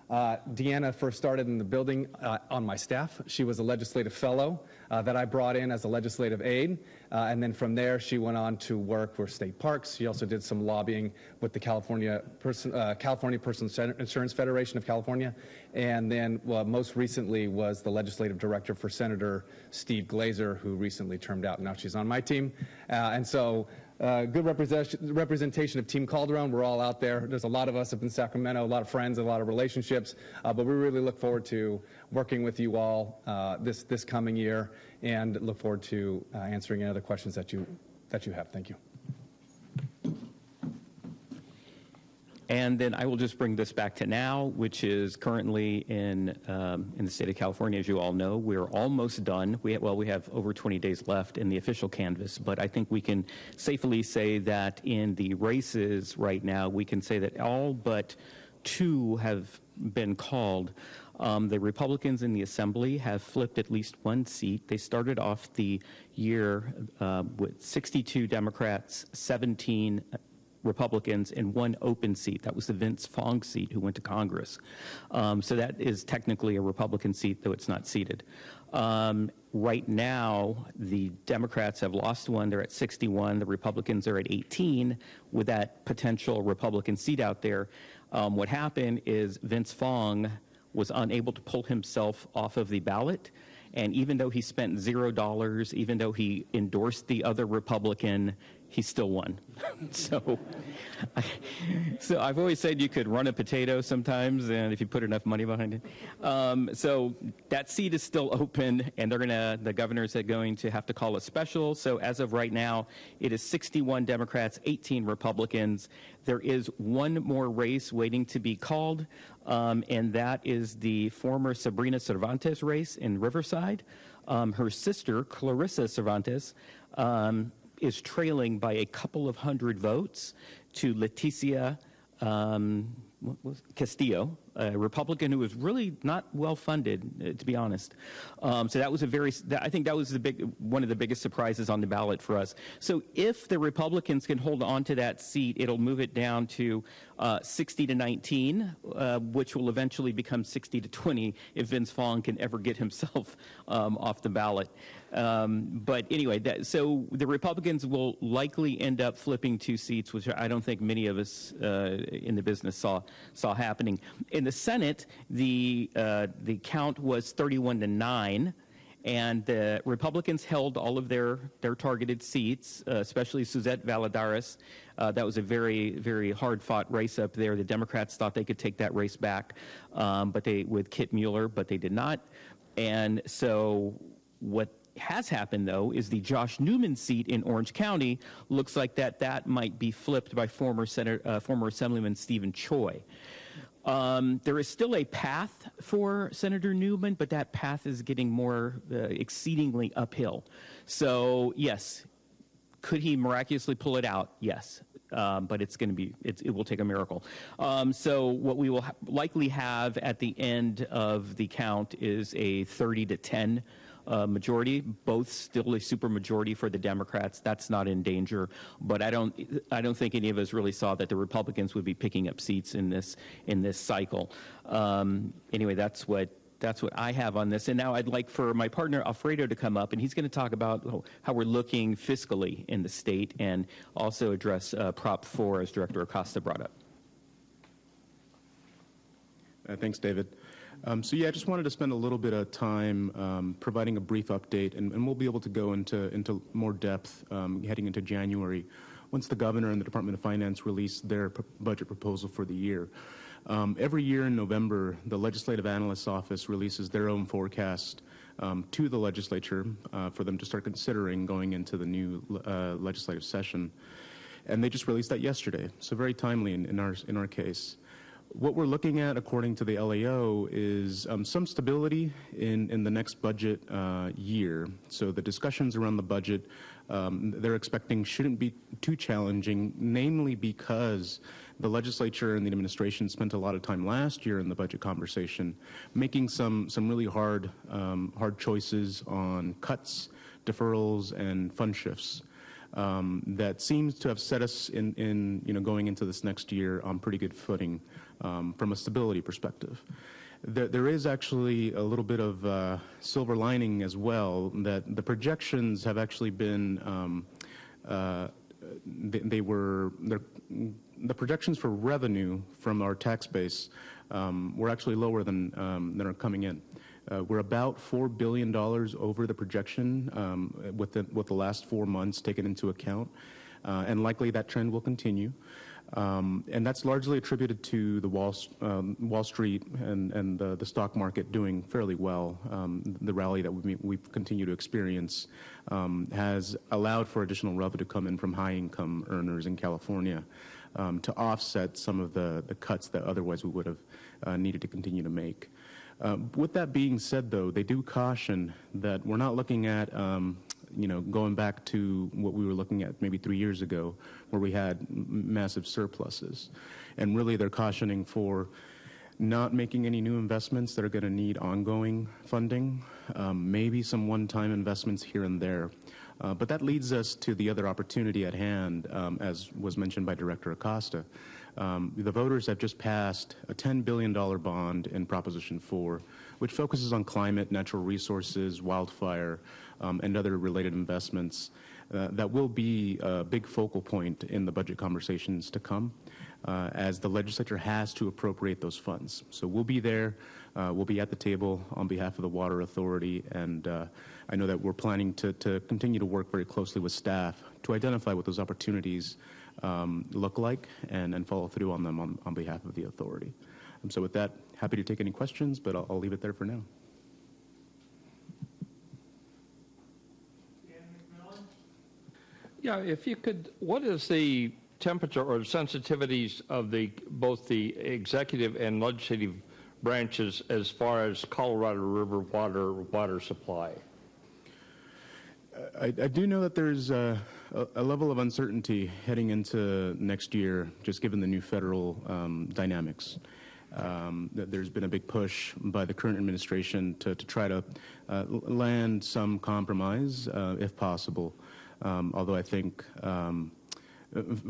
Deanna first started in the building on my staff. She was a legislative fellow that I brought in as a legislative aide, and then from there she went on to work for state parks. She also did some lobbying with the California Personal Insurance Federation of California, and then most recently was the legislative director for Senator Steve Glazer, who recently termed out. Now she's on my team, and so good representation of Team Calderon. We're all out there. There's a lot of us up in Sacramento, a lot of friends, a lot of relationships, but we really look forward to working with you all this coming year, and look forward to answering any other questions that you have. Thank you. And then I will just bring this back to now, which is currently in the state of California. As you all know, we're almost done. We have over 20 days left in the official canvass, but I think we can safely say that in the races right now, we can say that all but 2 have been called. The Republicans in the Assembly have flipped at least 1 seat. They started off the year with 62 Democrats, 17 Republicans, and 1 open seat. That was the Vince Fong seat, who went to Congress. So that is technically a Republican seat, though it's not seated. Right now, the Democrats have lost 1. They're at 61. The Republicans are at 18 with that potential Republican seat out there. What happened is Vince Fong was unable to pull himself off of the ballot. And even though he spent $0, even though he endorsed the other Republican, he still won. So I've always said you could run a potato sometimes, and if you put enough money behind it. So that seat is still open, and the governors are going to have to call a special. So as of right now, it is 61 Democrats, 18 Republicans. There is 1 more race waiting to be called, and that is the former Sabrina Cervantes race in Riverside. Her sister, Clarissa Cervantes, is trailing by a couple of hundred votes to Leticia Castillo, a Republican who was really not well funded, to be honest. So that was I think that was one of the biggest surprises on the ballot for us. So if the Republicans can hold on to that seat, it'll move it down to 60 to 19, which will eventually become 60 to 20 if Vince Vaughn can ever get himself off the ballot. But anyway, so the Republicans will likely end up flipping 2 seats, which I don't think many of us in the business saw happening. In the Senate, the count was 31-9, and the Republicans held all of their targeted seats, especially Suzette Valladares. That was a very, very hard-fought race up there. The Democrats thought they could take that race back, with Kit Mueller, but they did not. And so what has happened, though, is the Josh Newman seat in Orange County looks like that might be flipped by former Assemblyman Stephen Choi. There is still a path for Senator Newman, but that path is getting more exceedingly uphill. So, yes, could he miraculously pull it out? Yes. But it will take a miracle. So what we will likely have at the end of the count is a 30-10 majority, both still a super majority for the Democrats. That's not in danger, but I don't think any of us really saw that the Republicans would be picking up seats in this cycle. Anyway, that's what I have on this. And now I'd like for my partner Alfredo to come up, and he's going to talk about how we're looking fiscally in the state and also address Prop 4, as Director Acosta brought up. Thanks, David. So yeah, I just wanted to spend a little bit of time providing a brief update, and we'll be able to go into more depth heading into January once the governor and the Department of Finance release their budget proposal for the year. Every year in November, the Legislative Analyst's Office releases their own forecast to the legislature for them to start considering going into the new legislative session. And they just released that yesterday, so very timely in our case. What we're looking at, according to the LAO, is some stability in the next budget year. So the discussions around the budget, they're expecting shouldn't be too challenging, namely because the legislature and the administration spent a lot of time last year in the budget conversation making some really hard choices on cuts, deferrals, and fund shifts. That seems to have set us in going into this next year on pretty good footing from a stability perspective. There is actually a little bit of silver lining as well, that the projections have actually been the projections for revenue from our tax base were actually lower than are coming in. We're about $4 billion over the projection with the last 4 months taken into account, and likely that trend will continue. And that's largely attributed to the Wall Street and the stock market doing fairly well. The rally that we've continued to experience has allowed for additional revenue to come in from high-income earners in California to offset some of the cuts that otherwise we would have needed to continue to make. With that being said, though, they do caution that we're not looking at going back to what we were looking at maybe 3 years ago, where we had massive surpluses. And really, they're cautioning for not making any new investments that are going to need ongoing funding, maybe some one-time investments here and there. But that leads us to the other opportunity at hand, as was mentioned by Director Acosta. The voters have just passed a $10 billion bond in Proposition 4, which focuses on climate, natural resources, wildfire, and other related investments that will be a big focal point in the budget conversations to come, as the legislature has to appropriate those funds. So we'll be there. We'll be at the table on behalf of the Water Authority, and I know that we're planning to continue to work very closely with staff to identify what those opportunities look like and follow through on them on behalf of the authority. So with that, happy to take any questions, but I'll leave it there for now. Yeah, if you could, what is the temperature or sensitivities of both the executive and legislative branches as far as Colorado River water supply? I do know that there's a level of uncertainty heading into next year, just given the new federal dynamics. That there's been a big push by the current administration to try to land some compromise, if possible. Although I think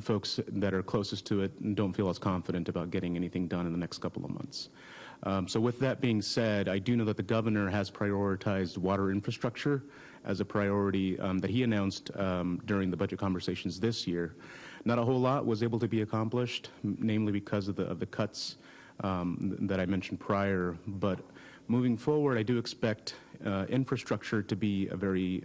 folks that are closest to it don't feel as confident about getting anything done in the next couple of months. So with that being said, I do know that the governor has prioritized water infrastructure as a priority that he announced during the budget conversations this year. Not a whole lot was able to be accomplished, namely because of the cuts that I mentioned prior. But moving forward, I do expect infrastructure to be a very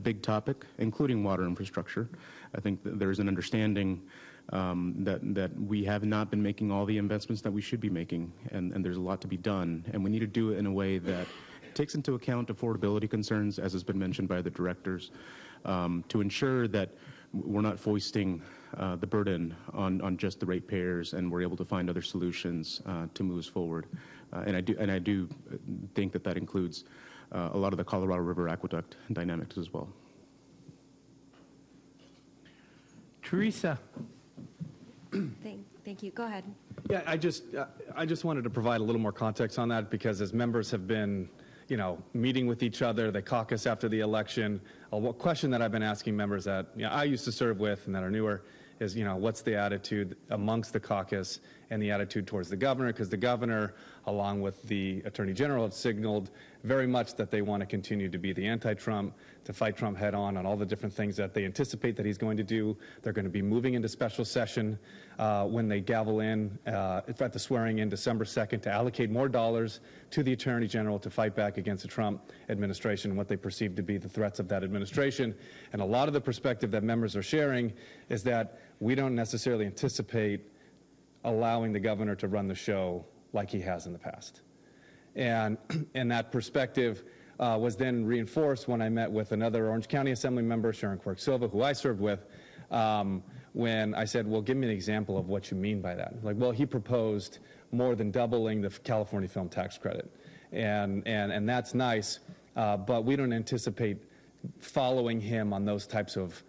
big topic, including water infrastructure. I think that there's an understanding that we have not been making all the investments that we should be making, and there's a lot to be done. And we need to do it in a way that takes into account affordability concerns, as has been mentioned by the directors, to ensure that we're not foisting the burden on just the ratepayers, and we're able to find other solutions to move us forward. And I do think that includes a lot of the Colorado River Aqueduct dynamics as well. Teresa. Thank you. Go ahead. Yeah, I just wanted to provide a little more context on that, because as members have been, meeting with each other, they caucus after the election. A question that I've been asking members that I used to serve with and that are newer is, what's the attitude amongst the caucus and the attitude towards the governor? Because the governor, along with the attorney general, have signaled very much that they want to continue to be the anti-Trump, to fight Trump head on all the different things that they anticipate that he's going to do. They're going to be moving into special session when they gavel in at the swearing in December 2nd to allocate more dollars to the attorney general to fight back against the Trump administration and what they perceive to be the threats of that administration. And a lot of the perspective that members are sharing is that we don't necessarily anticipate allowing the governor to run the show like he has in the past. And that perspective was then reinforced when I met with another Orange County Assembly member, Sharon Quirk Silva, who I served with, when I said, well, give me an example of what you mean by that. Like, well, he proposed more than doubling the California film tax credit. And that's nice, but we don't anticipate following him on those types of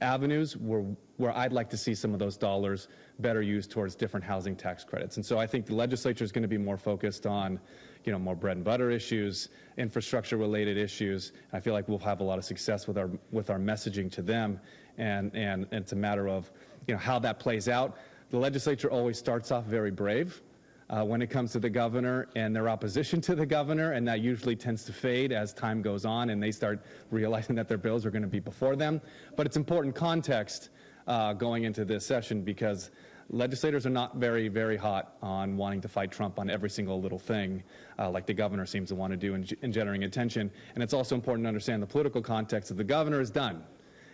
avenues where I'd like to see some of those dollars better used towards different housing tax credits. And so I think the legislature is going to be more focused on, more bread and butter issues, infrastructure related issues. I feel like we'll have a lot of success with our messaging to them, and it's a matter of, how that plays out. The legislature always starts off very brave when it comes to the governor and their opposition to the governor, and that usually tends to fade as time goes on and they start realizing that their bills are going to be before them. But it's important context going into this session, because legislators are not very, very hot on wanting to fight Trump on every single little thing like the governor seems to want to do in generating attention. And it's also important to understand the political context that the governor is done.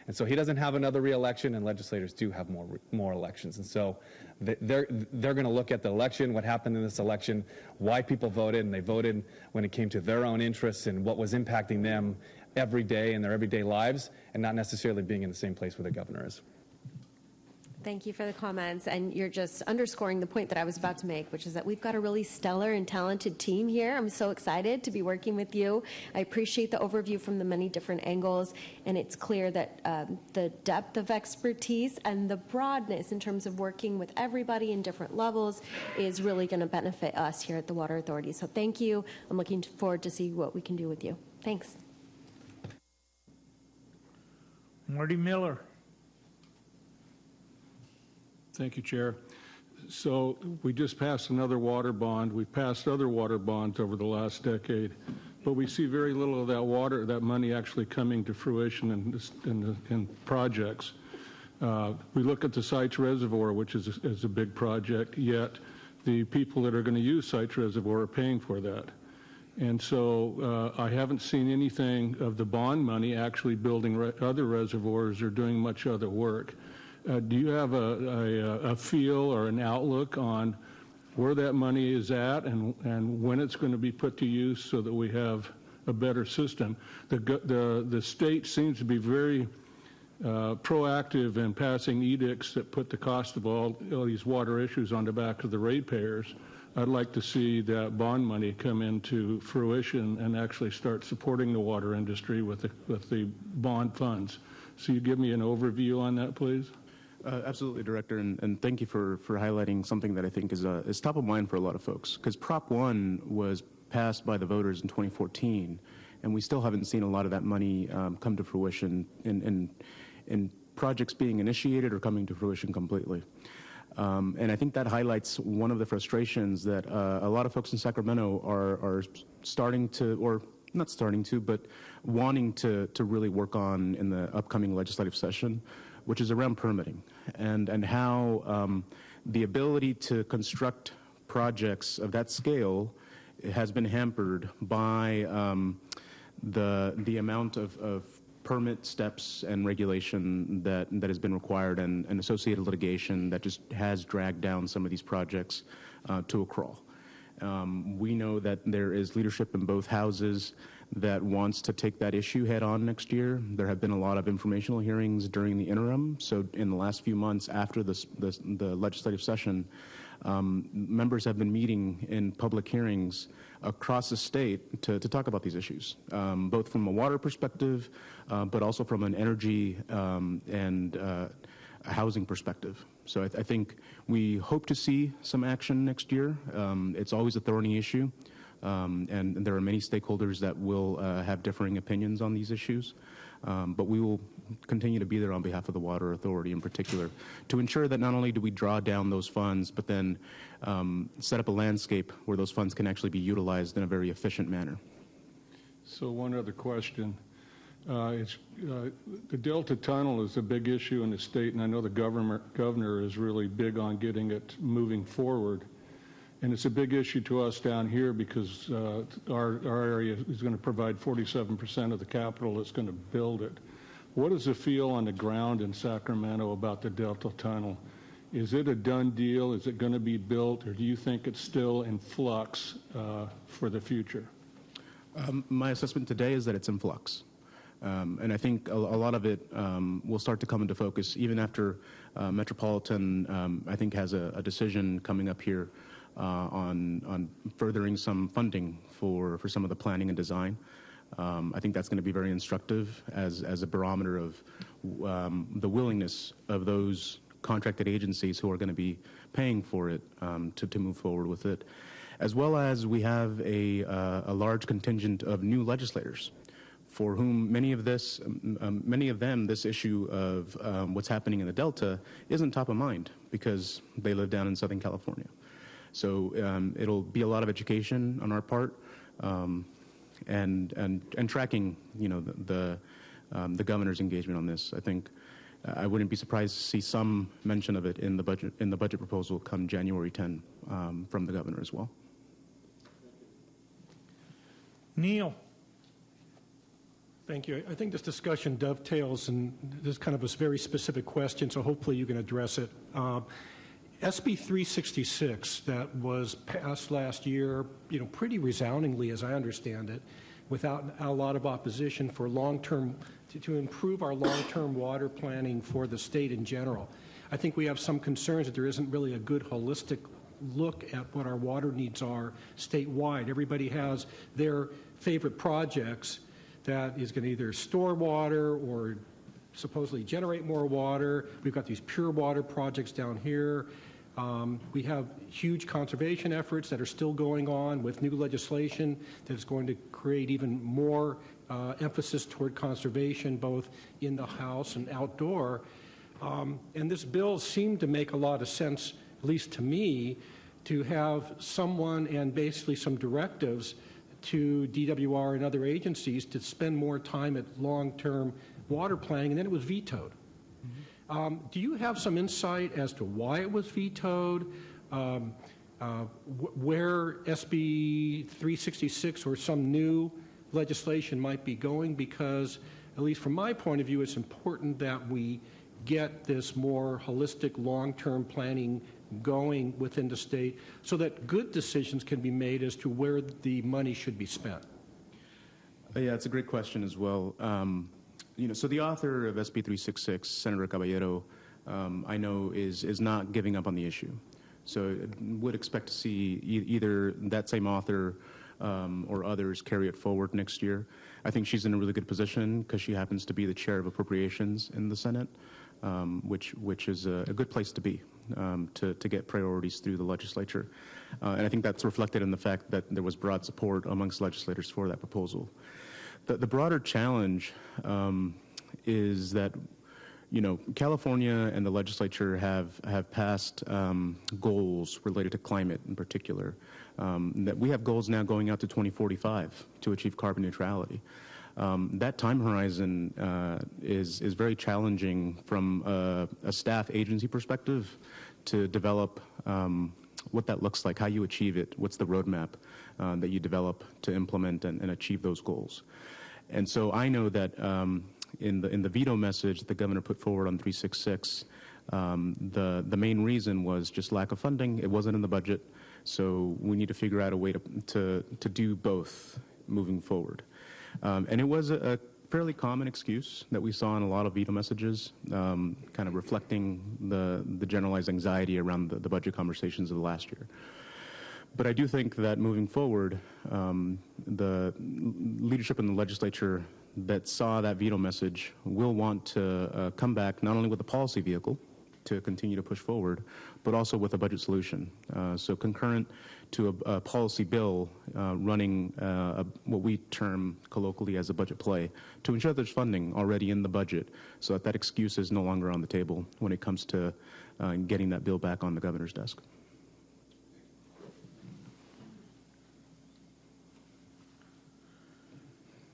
And so he doesn't have another re-election, and legislators do have more elections. And so they're going to look at the election, what happened in this election, why people voted, and they voted when it came to their own interests and what was impacting them every day in their everyday lives, and not necessarily being in the same place where the governor is. Thank you for the comments, and you're just underscoring the point that I was about to make, which is that we've got a really stellar and talented team here. I'm so excited to be working with you. I appreciate the overview from the many different angles, and it's clear that the depth of expertise and the broadness in terms of working with everybody in different levels is really going to benefit us here at the Water Authority. So thank you. I'm looking forward to see what we can do with you. Thanks. Marty Miller. Thank you, Chair. So we just passed another water bond. We've passed other water bonds over the last decade, but we see very little of that money actually coming to fruition in projects. We look at the Sites Reservoir, which is a big project, yet the people that are going to use Sites Reservoir are paying for that. And so I haven't seen anything of the bond money actually building other reservoirs or doing much other work. Do you have a feel or an outlook on where that money is at and when it's going to be put to use so that we have a better system? The state seems to be very proactive in passing edicts that put the cost of all these water issues on the back of the ratepayers. I'd like to see that bond money come into fruition and actually start supporting the water industry with the bond funds. So you give me an overview on that, please? Absolutely, Director, and thank you for highlighting something that I think is top of mind for a lot of folks, because Prop 1 was passed by the voters in 2014, and we still haven't seen a lot of that money come to fruition in projects being initiated or coming to fruition completely. And I think that highlights one of the frustrations that a lot of folks in Sacramento are starting to, or not starting to, but wanting to really work on in the upcoming legislative session, which is around permitting and how the ability to construct projects of that scale has been hampered by the amount of permit steps and regulation that has been required and associated litigation that just has dragged down some of these projects to a crawl. We know that there is leadership in both houses that wants to take that issue head on next year. There have been a lot of informational hearings during the interim. So in the last few months after the legislative session, members have been meeting in public hearings across the state to talk about these issues, both from a water perspective, but also from an energy and a housing perspective. So I think we hope to see some action next year. It's always a thorny issue. And there are many stakeholders that will have differing opinions on these issues. But we will continue to be there on behalf of the Water Authority in particular to ensure that not only do we draw down those funds, but then set up a landscape where those funds can actually be utilized in a very efficient manner. So one other question. The Delta Tunnel is a big issue in the state, and I know the governor is really big on getting it moving forward. And it's a big issue to us down here because our area is going to provide 47% of the capital that's going to build it. What is the feel on the ground in Sacramento about the Delta Tunnel? Is it a done deal? Is it going to be built? Or do you think it's still in flux for the future? My assessment today is that it's in flux. And I think a lot of it will start to come into focus even after Metropolitan, I think, has a decision coming up here on furthering some funding for some of the planning and design. I think that's going to be very instructive as a barometer of the willingness of those contracted agencies who are going to be paying for it to move forward with it, as well as we have a large contingent of new legislators for whom many of them, this issue of what's happening in the Delta isn't top of mind because they live down in Southern California. So it'll be a lot of education on our part, and tracking, the governor's engagement on this. I think I wouldn't be surprised to see some mention of it in the budget proposal come January 10 from the governor as well. Neil. Thank you. I think this discussion dovetails, and this is kind of a very specific question, so hopefully you can address it. SB 366 that was passed last year, pretty resoundingly, as I understand it, without a lot of opposition for long-term, to improve our long-term water planning for the state in general. I think we have some concerns that there isn't really a good holistic look at what our water needs are statewide. Everybody has their favorite projects that is going to either store water or supposedly generate more water. We've got these pure water projects down here. We have huge conservation efforts that are still going on with new legislation that is going to create even more emphasis toward conservation, both in the house and outdoor. And this bill seemed to make a lot of sense, at least to me, to have someone and basically some directives to DWR and other agencies to spend more time at long-term water planning, and then it was vetoed. Do you have some insight as to why it was vetoed, where SB 366 or some new legislation might be going? Because, at least from my point of view, it's important that we get this more holistic long-term planning going within the state so that good decisions can be made as to where the money should be spent. Yeah, it's a great question as well. So the author of SB 366, Senator Caballero, I know is not giving up on the issue. So would expect to see either that same author or others carry it forward next year. I think she's in a really good position because she happens to be the chair of appropriations in the Senate, which is a good place to be to get priorities through the legislature. And I think that's reflected in the fact that there was broad support amongst legislators for that proposal. The broader challenge is that, you know, California and the legislature have passed goals related to climate in particular. That we have goals now going out to 2045 to achieve carbon neutrality. That time horizon is very challenging from a staff agency perspective to develop what that looks like, how you achieve it, what's the roadmap that you develop to implement and achieve those goals. And so I know that in the veto message the governor put forward on 366, the main reason was just lack of funding. It wasn't in the budget, so we need to figure out a way to do both moving forward. And it was a fairly common excuse that we saw in a lot of veto messages, kind of reflecting the generalized anxiety around the budget conversations of the last year. But I do think that moving forward, the leadership in the legislature that saw that veto message will want to come back not only with a policy vehicle to continue to push forward, but also with a budget solution. So concurrent to a policy bill running what we term colloquially as a budget play to ensure there's funding already in the budget so that that excuse is no longer on the table when it comes to getting that bill back on the governor's desk.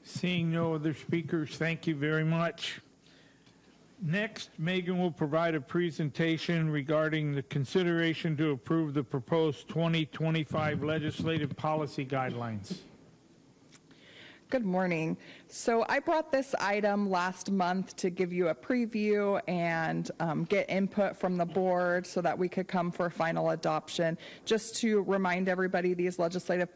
Seeing no other speakers, thank you very much. Next, Megan will provide a presentation regarding the consideration to approve the proposed 2025 legislative policy guidelines. Good morning. So I brought this item last month to give you a preview and get input from the board so that we could come for final adoption. Just to remind everybody, these legislative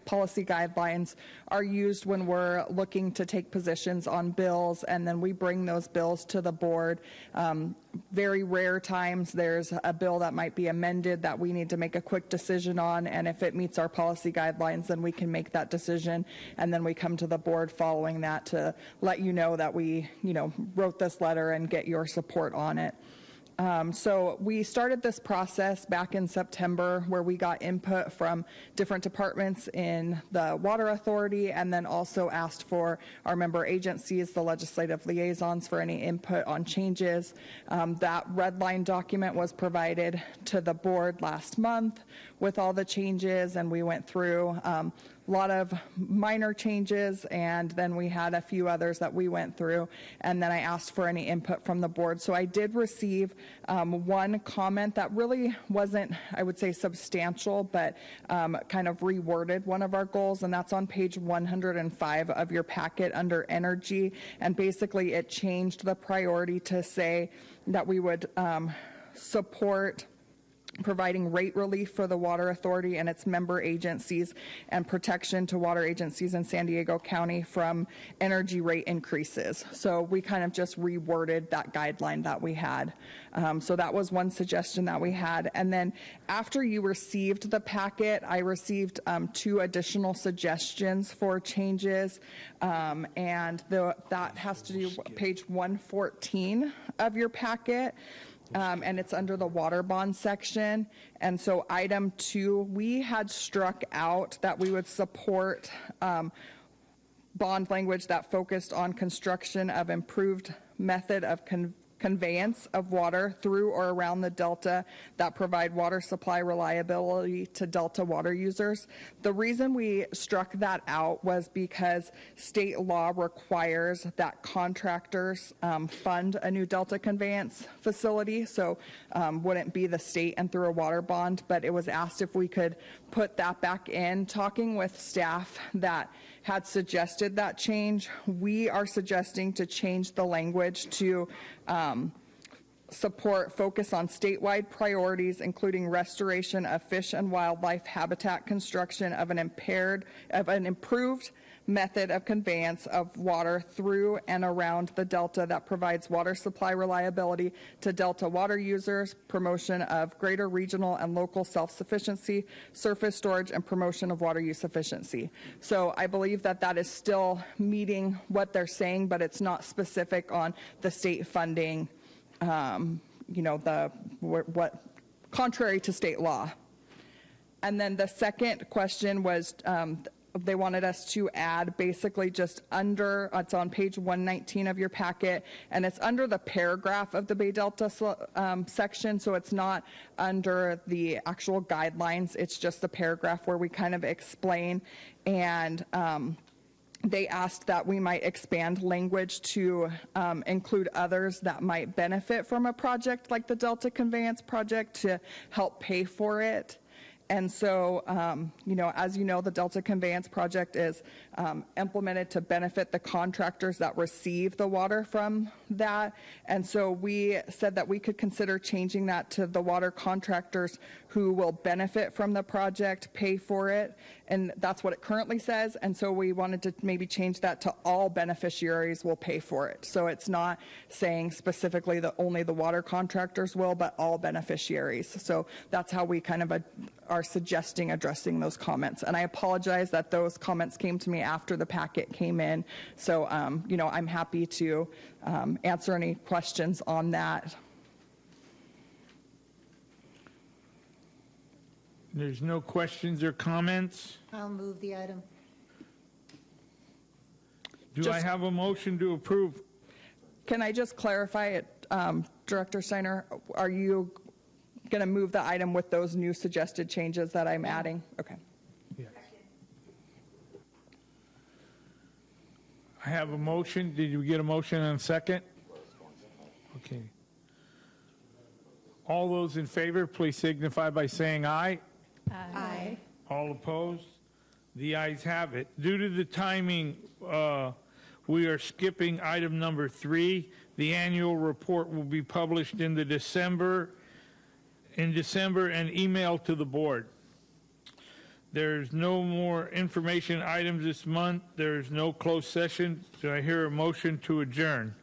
policy guidelines are used when we're looking to take positions on bills, and then we bring those bills to the board. Very rare times there's a bill that might be amended that we need to make a quick decision on, and if it meets our policy guidelines, then we can make that decision, and then we come to the board following that to let you know that we, wrote this letter and get your support on it. So we started this process back in September where we got input from different departments in the Water Authority, and then also asked for our member agencies, the legislative liaisons, for any input on changes. That red line document was provided to the board last month with all the changes, and we went through a lot of minor changes, and then we had a few others that we went through, and then I asked for any input from the board. So I did receive one comment that really wasn't, I would say, substantial, but kind of reworded one of our goals, and that's on page 105 of your packet under energy. And basically it changed the priority to say that we would support providing rate relief for the Water Authority and its member agencies and protection to water agencies in San Diego County from energy rate increases. So we kind of just reworded that guideline that we had. So that was one suggestion that we had. And then after you received the packet, I received 2 additional suggestions for changes. And that has to do page 114 of your packet. And it's under the water bond section. And so item 2, we had struck out that we would support bond language that focused on construction of improved method of conveyance of water through or around the Delta that provide water supply reliability to Delta water users. The reason we struck that out was because state law requires that contractors fund a new Delta conveyance facility, so wouldn't be the state and through a water bond, but it was asked if we could put that back in. Talking with staff that had suggested that change, we are suggesting to change the language to support focus on statewide priorities, including restoration of fish and wildlife habitat, construction of an improved method of conveyance of water through and around the Delta that provides water supply reliability to Delta water users, promotion of greater regional and local self-sufficiency, surface storage, and promotion of water use efficiency. So I believe that that is still meeting what they're saying, but it's not specific on the state funding, you know, what contrary to state law. And then the second question was they wanted us to add basically just under, it's on page 119 of your packet, and it's under the paragraph of the Bay Delta section, so it's not under the actual guidelines, it's just the paragraph where we kind of explain. And they asked that we might expand language to include others that might benefit from a project like the Delta Conveyance Project to help pay for it. And so, you know, as you know, the Delta Conveyance Project is implemented to benefit the contractors that receive the water from that. And so we said that we could consider changing that to the water contractors who will benefit from the project, pay for it. And that's what it currently says. And so we wanted to maybe change that to all beneficiaries will pay for it. So it's not saying specifically that only the water contractors will, but all beneficiaries. So that's how we kind of are suggesting addressing those comments. And I apologize that those comments came to me after the packet came in. So, you know, I'm happy to answer any questions on that. There's no questions or comments. I'll move the item. Do I have a motion to approve? Can I just clarify it, Director Steiner? Are you going to move the item with those new suggested changes that I'm adding? Okay. Yes. I have a motion. Did you get a motion and a second? Okay. All those in favor, please signify by saying aye. Aye. All opposed? The ayes have it. Due to the timing, we are skipping item number 3. The annual report will be published in December and emailed to the board. There's no more information items this month. There's no closed session. Do I hear a motion to adjourn?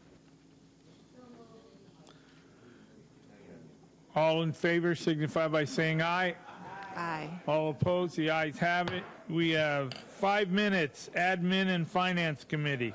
All in favor signify by saying aye. Aye. All opposed? The ayes have it. We have 5 minutes, Admin and Finance Committee.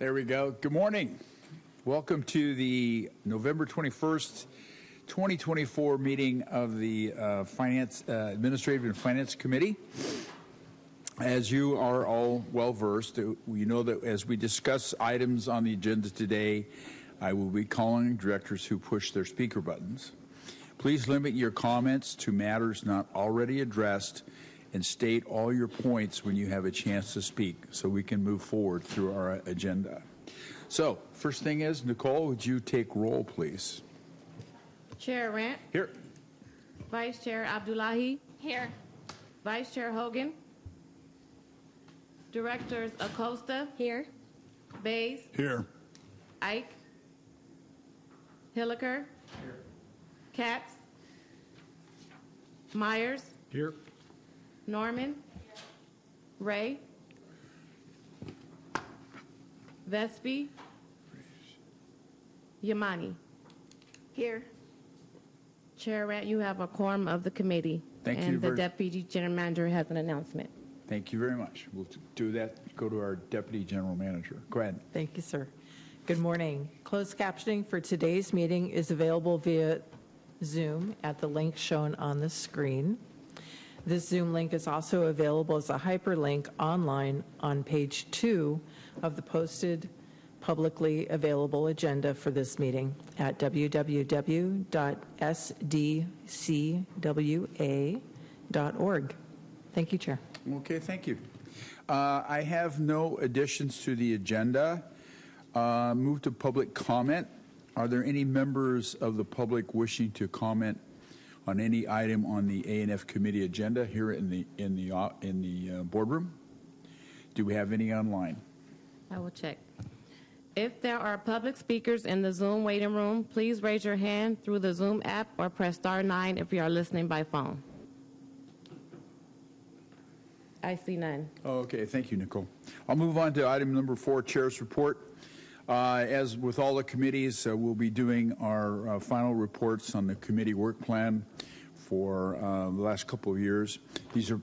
There we go. Good morning. Welcome to the November 21st, 2024 meeting of the Administrative and Finance Committee. As you are all well versed, you know that as we discuss items on the agenda today, I will be calling directors who push their speaker buttons. Please limit your comments to matters not already addressed and state all your points when you have a chance to speak so we can move forward through our agenda. So, first thing is, Nicole, would you take roll, please? Chair Rant. Here. Vice Chair Abdullahi. Here. Vice Chair Hogan. Directors Acosta. Here. Bays. Here. Ike. Hilliker. Here. Katz. Myers. Here. Norman. Ray. Vespi. Yamani. Here. Chair Rat, you have a quorum of the committee. Thank you And the very- Deputy General Manager has an announcement. Thank you very much. We'll do that. Go to our Deputy General Manager. Go ahead. Thank you, sir. Good morning. Closed captioning for today's meeting is available via Zoom at the link shown on the screen. This Zoom link is also available as a hyperlink online on page 2 of the posted publicly available agenda for this meeting at www.sdcwa.org. Thank you, Chair. Okay, thank you. I have no additions to the agenda. Move to public comment. Are there any members of the public wishing to comment on any item on the A&F committee agenda here in the boardroom? Do we have any online? I will check. If there are public speakers in the Zoom waiting room, please raise your hand through the Zoom app or press *9 if you are listening by phone. I see none. Okay, thank you, Nicole. I'll move on to item number 4, Chair's Report. As with all the committees, we'll be doing our final reports on the committee work plan for the last couple of years. These are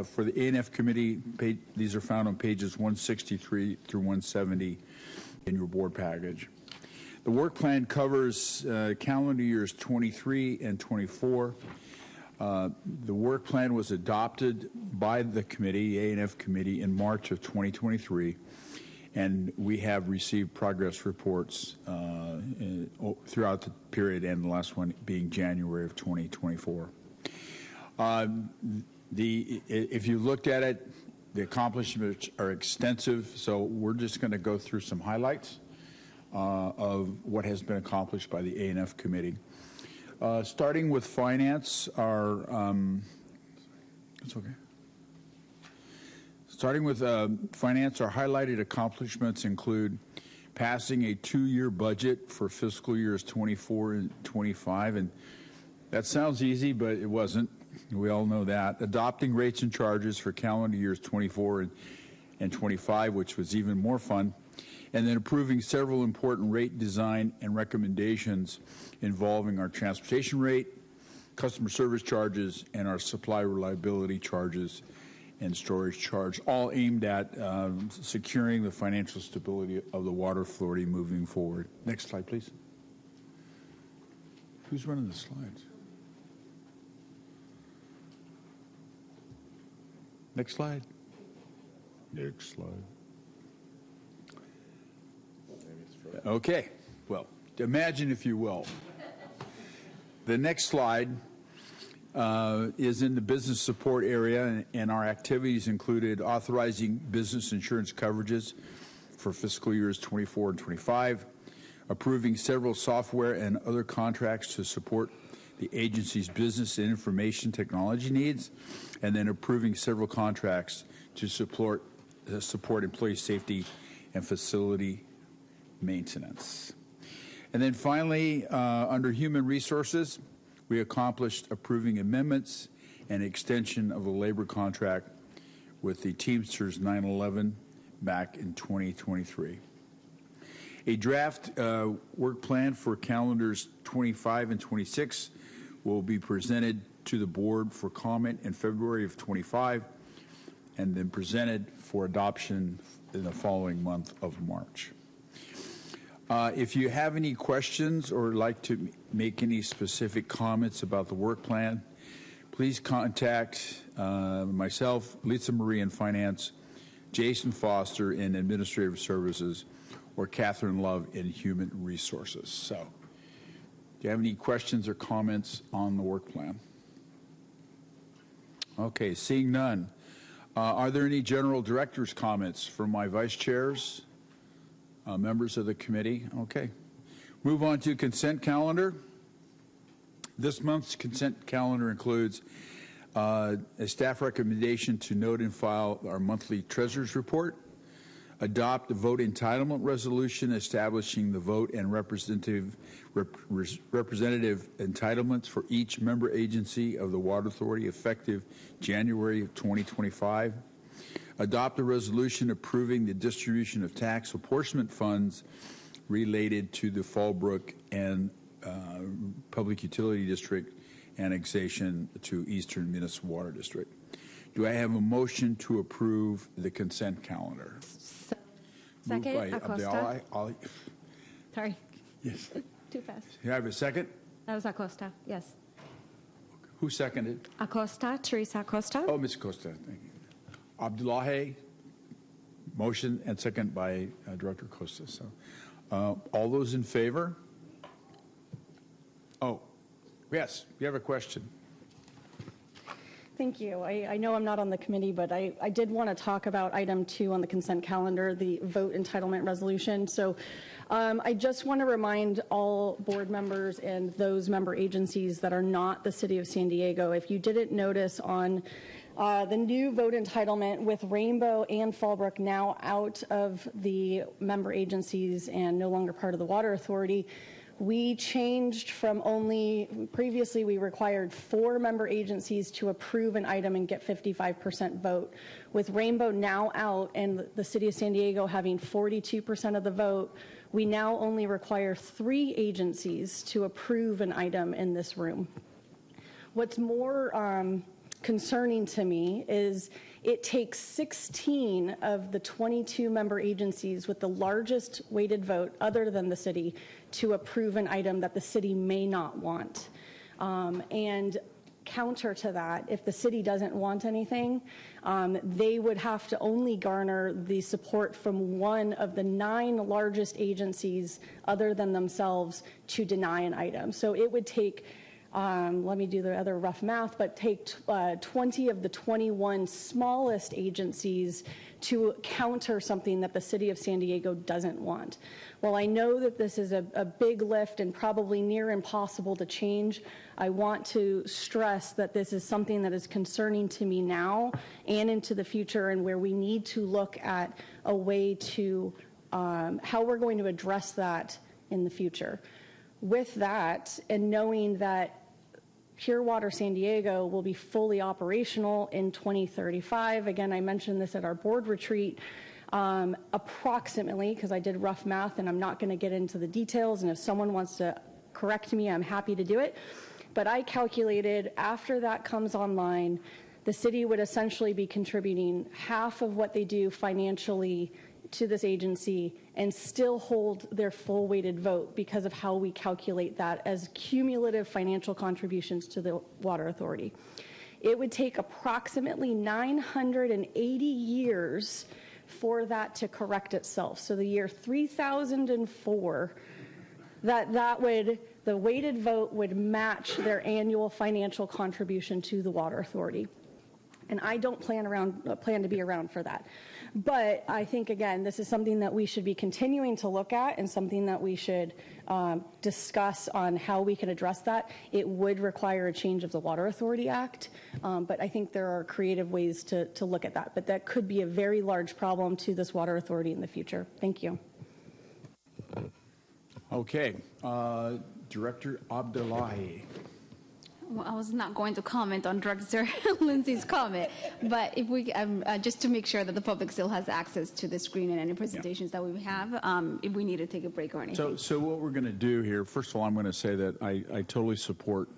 for the A&F committee. These are found on pages 163 through 170 in your board package. The work plan covers calendar years 23 and 24. The work plan was adopted by the committee, A&F committee, in March of 2023. And we have received progress reports throughout the period, and the last one being January of 2024. If you looked at it, the accomplishments are extensive, so we're just going to go through some highlights of what has been accomplished by the A&F committee. Starting with finance, it's okay. Starting with finance, our highlighted accomplishments include passing a 2-year budget for fiscal years 24 and 25, and that sounds easy, but it wasn't. We all know that. Adopting rates and charges for calendar years 24 and 25, which was even more fun, and then approving several important rate design and recommendations involving our transportation rate, customer service charges, and our supply reliability charges and storage charge, all aimed at securing the financial stability of the Water Authority moving forward. Next slide, please. Who's running the slides? Next slide. Next slide. Okay, well, imagine if you will. The next slide is in the business support area, and our activities included authorizing business insurance coverages for fiscal years 24 and 25, approving several software and other contracts to support the agency's business and information technology needs, and then approving several contracts to support employee safety and facility maintenance. And then finally, under human resources, we accomplished approving amendments and extension of a labor contract with the Teamsters 911 back in 2023. A draft work plan for calendars 25 and 26 will be presented to the board for comment in February of 25. and then presented for adoption in the following month of March. If you have any questions or like to make any specific comments about the work plan, please contact myself, Lisa Marie in Finance, Jason Foster in Administrative Services, or Catherine Love in Human Resources. So, do you have any questions or comments on the work plan? Okay, seeing none. Are there any general director's comments from my vice chairs? Members of the committee? Okay. Move on to consent calendar. This month's consent calendar includes a staff recommendation to note and file our monthly treasurer's report, adopt the vote entitlement resolution establishing the vote and representative entitlements for each member agency of the Water Authority effective January of 2025, adopt a resolution approving the distribution of tax apportionment funds related to the Fallbrook and Public Utility District annexation to Eastern Municipal Water District. Do I have a motion to approve the consent calendar? Second, Moved by Acosta. Ali. Sorry. Yes. Too fast. Do I have a second? That was Acosta, yes. Who seconded? Acosta, Teresa Acosta. Oh, Ms. Acosta, thank you. Abdullahi, motion and second by Director Acosta. So, all those in favor? Oh, yes, we have a question. Thank you. I know I'm not on the committee, but I did want to talk about item 2 on the consent calendar, the vote entitlement resolution. So I just want to remind all board members and those member agencies that are not the City of San Diego, if you didn't notice on the new vote entitlement with Rainbow and Fallbrook now out of the member agencies and no longer part of the Water Authority, we changed from previously we required 4 member agencies to approve an item and get 55% vote. With Rainbow now out and the City of San Diego having 42% of the vote, we now only require 3 agencies to approve an item in this room. What's more concerning to me is it takes 16 of the 22 member agencies with the largest weighted vote other than the city to approve an item that the city may not want. And counter to that, if the city doesn't want anything, they would have to only garner the support from one of the 9 largest agencies other than themselves to deny an item. So it would take let me do the other rough math, but take 20 of the 21 smallest agencies to counter something that the City of San Diego doesn't want. While I know that this is a big lift and probably near impossible to change, I want to stress that this is something that is concerning to me now and into the future, and where we need to look at a way to how we're going to address that in the future. With that, and knowing that Pure Water San Diego will be fully operational in 2035. Again, I mentioned this at our board retreat. Approximately, because I did rough math and I'm not going to get into the details, and if someone wants to correct me, I'm happy to do it. But I calculated after that comes online, the city would essentially be contributing half of what they do financially to this agency and still hold their full weighted vote because of how we calculate that as cumulative financial contributions to the Water Authority. It would take approximately 980 years for that to correct itself. So the year 3004, the weighted vote would match their annual financial contribution to the Water Authority. And I don't plan to be around for that. But I think, again, this is something that we should be continuing to look at and something that we should discuss on how we can address that. It would require a change of the Water Authority Act, but I think there are creative ways to look at that. But that could be a very large problem to this Water Authority in the future. Thank you. Okay. Director Abdullahi. Well, I was not going to comment on Director Lindsay's comment, but if we, just to make sure that the public still has access to the screen and any presentations that we have, if we need to take a break or anything. So what we're going to do here, first of all, I'm going to say that I totally support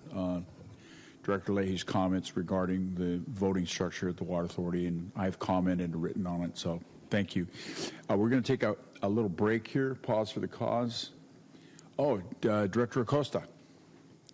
Director Leahy's comments regarding the voting structure at the Water Authority, and I've commented and written on it, so thank you. We're going to take a little break here, pause for the cause. Oh, Director Acosta.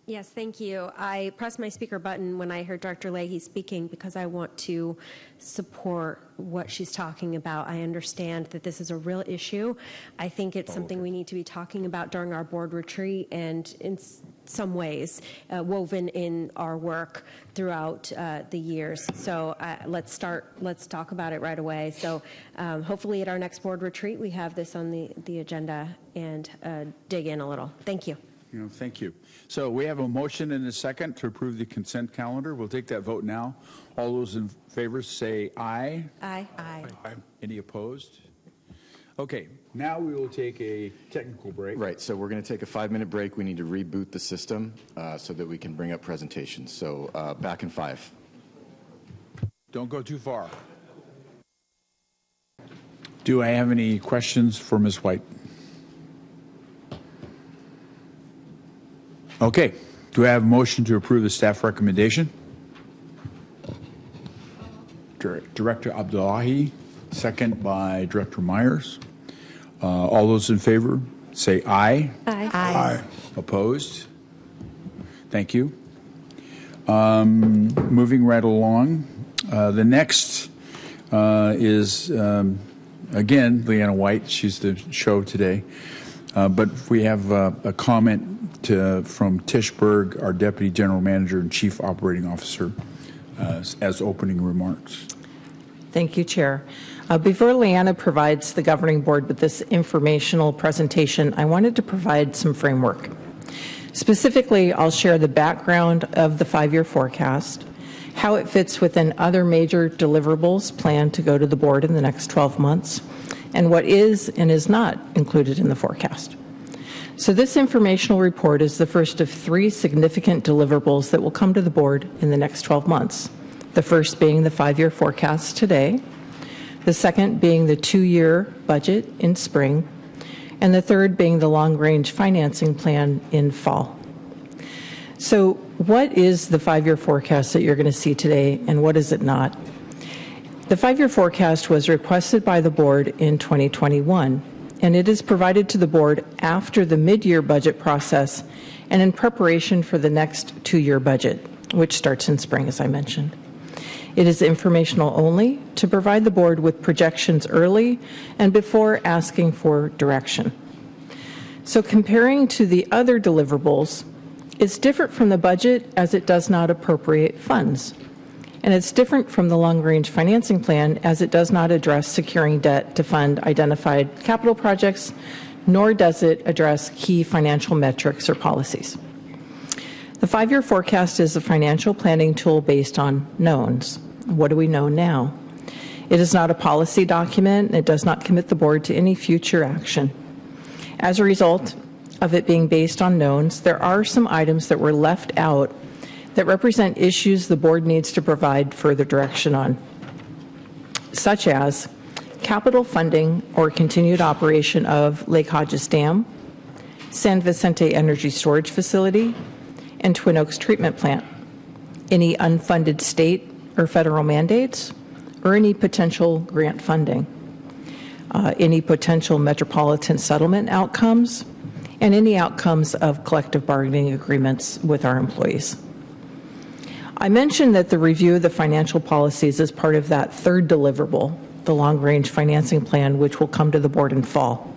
Yes, thank you. I pressed my speaker button when I heard Director Leahy speaking because I want to support what she's talking about. I understand that this is a real issue. I think it's something we need to be talking about during our board retreat and in some ways woven in our work throughout the years. So let's talk about it right away. So hopefully at our next board retreat, we have this on the agenda and dig in a little. Thank you. Thank you. So we have a motion and a second to approve the consent calendar. We'll take that vote now. All those in favor say aye. Aye. Aye. Any opposed? Okay, now we will take a technical break. Right, so we're going to take a 5-minute break. We need to reboot the system so that we can bring up presentations. So back in 5. Don't go too far. Do I have any questions for Ms. White? Okay, do I have a motion to approve the staff recommendation? Director Abdullahi, second by Director Myers. All those in favor say aye. Aye. Aye. Opposed? Thank you. Moving right along. The next is, again, Leanna White. She's the show today. But we have a comment from Tish Berg, our Deputy General Manager and Chief Operating Officer, as opening remarks. Thank you, Chair. Before Leanna provides the governing board with this informational presentation, I wanted to provide some framework. Specifically, I'll share the background of the 5-year forecast, how it fits within other major deliverables planned to go to the board in the next 12 months, and what is and is not included in the forecast. So this informational report is the first of 3 significant deliverables that will come to the board in the next 12 months. The first being the 5-year forecast today, the second being the 2-year budget in spring, and the third being the long-range financing plan in fall. So what is the 5-year forecast that you're going to see today, and what is it not? The 5-year forecast was requested by the board in 2021, and it is provided to the board after the mid-year budget process and in preparation for the next 2-year budget, which starts in spring, as I mentioned. It is informational only to provide the board with projections early and before asking for direction. So comparing to the other deliverables, it's different from the budget as it does not appropriate funds. And it's different from the long-range financing plan as it does not address securing debt to fund identified capital projects, nor does it address key financial metrics or policies. The 5-year forecast is a financial planning tool based on knowns. What do we know now? It is not a policy document. It does not commit the board to any future action. As a result of it being based on knowns, there are some items that were left out that represent issues the board needs to provide further direction on, such as capital funding or continued operation of Lake Hodges Dam, San Vicente Energy Storage Facility, and Twin Oaks Treatment Plant, any unfunded state or federal mandates, or any potential grant funding, any potential metropolitan settlement outcomes, and any outcomes of collective bargaining agreements with our employees. I mentioned that the review of the financial policies is part of that third deliverable, the long-range financing plan, which will come to the board in fall.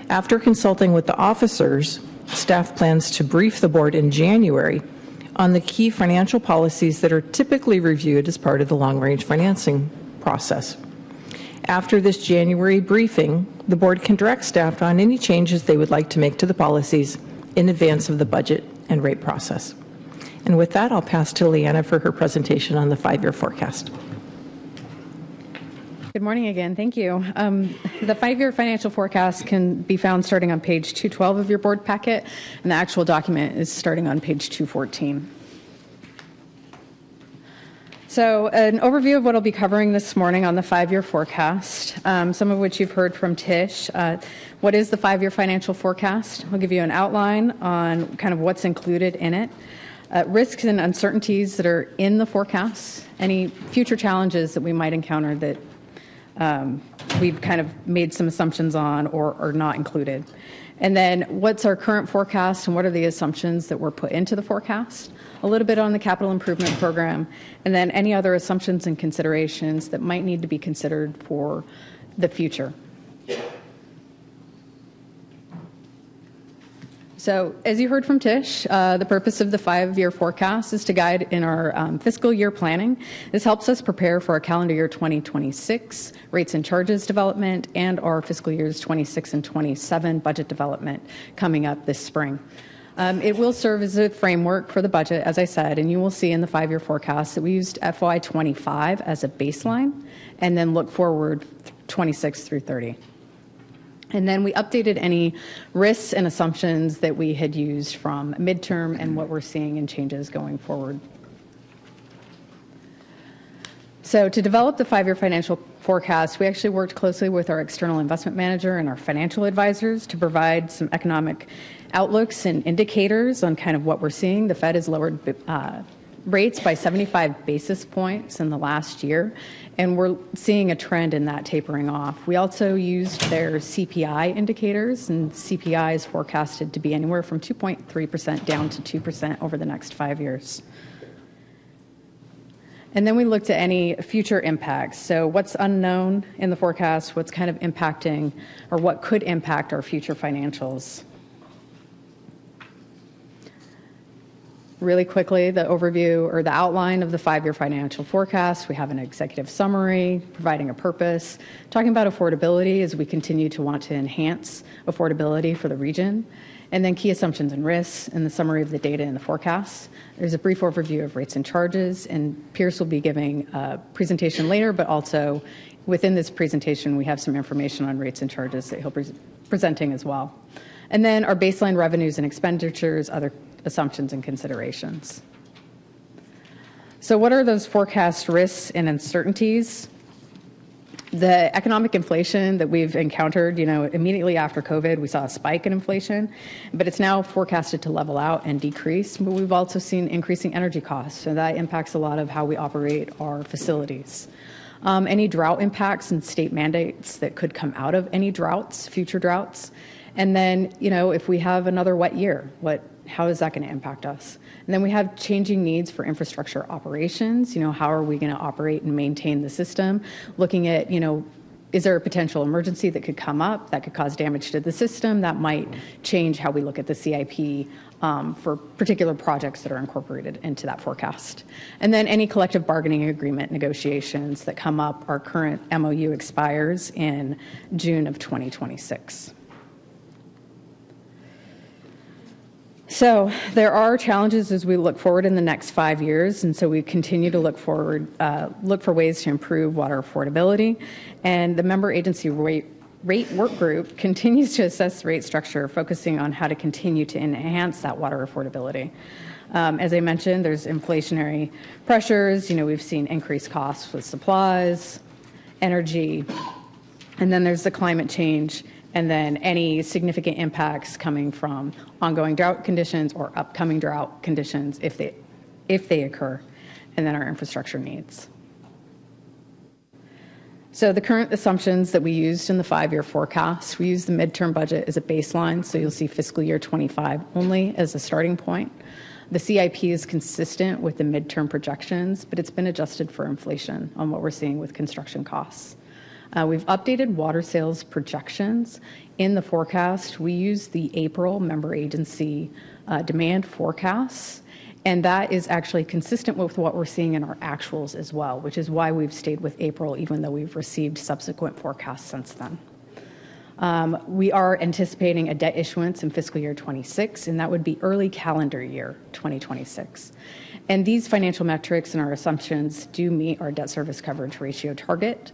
After consulting with the officers, staff plans to brief the board in January on the key financial policies that are typically reviewed as part of the long-range financing process. After this January briefing, the board can direct staff on any changes they would like to make to the policies in advance of the budget and rate process. And with that, I'll pass to Leanna for her presentation on the 5-year forecast. Good morning again. Thank you. The 5-year financial forecast can be found starting on page 212 of your board packet, and the actual document is starting on page 214. So an overview of what I'll be covering this morning on the 5-year forecast, some of which you've heard from Tish. What is the 5-year financial forecast? I'll give you an outline on kind of what's included in it. Risks and uncertainties that are in the forecast, any future challenges that we might encounter that we've kind of made some assumptions on or are not included. And then what's our current forecast and what are the assumptions that were put into the forecast? A little bit on the capital improvement program, and then any other assumptions and considerations that might need to be considered for the future. So as you heard from Tish, the purpose of the 5-year forecast is to guide in our fiscal year planning. This helps us prepare for our calendar year 2026 rates and charges development and our fiscal years 26 and 27 budget development coming up this spring. It will serve as a framework for the budget, as I said, and you will see in the 5-year forecast that we used FY25 as a baseline and then look forward 26 through 30. And then we updated any risks and assumptions that we had used from midterm and what we're seeing in changes going forward. So to develop the 5-year financial forecast, we actually worked closely with our external investment manager and our financial advisors to provide some economic outlooks and indicators on kind of what we're seeing. The Fed has lowered rates by 75 basis points in the last year, and we're seeing a trend in that tapering off. We also used their CPI indicators, and CPI is forecasted to be anywhere from 2.3% down to 2% over the next 5 years. And then we looked at any future impacts. So what's unknown in the forecast, what's kind of impacting, or what could impact our future financials. Really quickly, the overview or the outline of the 5-year financial forecast. We have an executive summary providing a purpose, talking about affordability as we continue to want to enhance affordability for the region, and then key assumptions and risks and the summary of the data in the forecast. There's a brief overview of rates and charges, and Pierce will be giving a presentation later, but also within this presentation, we have some information on rates and charges that he'll be presenting as well. And then our baseline revenues and expenditures, other assumptions and considerations. So what are those forecast risks and uncertainties? The economic inflation that we've encountered, immediately after COVID, we saw a spike in inflation, but it's now forecasted to level out and decrease. But we've also seen increasing energy costs, so that impacts a lot of how we operate our facilities. Any drought impacts and state mandates that could come out of any droughts, future droughts. And then, if we have another wet year, how is that going to impact us? And then we have changing needs for infrastructure operations. How are we going to operate and maintain the system? Looking at, is there a potential emergency that could come up that could cause damage to the system? That might change how we look at the CIP for particular projects that are incorporated into that forecast. And then any collective bargaining agreement negotiations that come up, our current MOU expires in June of 2026. So there are challenges as we look forward in the next 5 years, and so we continue to look forward, look for ways to improve water affordability. And the member agency rate work group continues to assess rate structure, focusing on how to continue to enhance that water affordability. As I mentioned, there's inflationary pressures. We've seen increased costs with supplies, energy, and then there's the climate change, and then any significant impacts coming from ongoing drought conditions or upcoming drought conditions if they occur, and then our infrastructure needs. So the current assumptions that we used in the 5-year forecast, we used the midterm budget as a baseline, so you'll see fiscal year 25 only as a starting point. The CIP is consistent with the midterm projections, but it's been adjusted for inflation on what we're seeing with construction costs. We've updated water sales projections. In the forecast, we use the April member agency demand forecasts, and that is actually consistent with what we're seeing in our actuals as well, which is why we've stayed with April, even though we've received subsequent forecasts since then. We are anticipating a debt issuance in fiscal year 26, and that would be early calendar year 2026. And these financial metrics and our assumptions do meet our debt service coverage ratio target.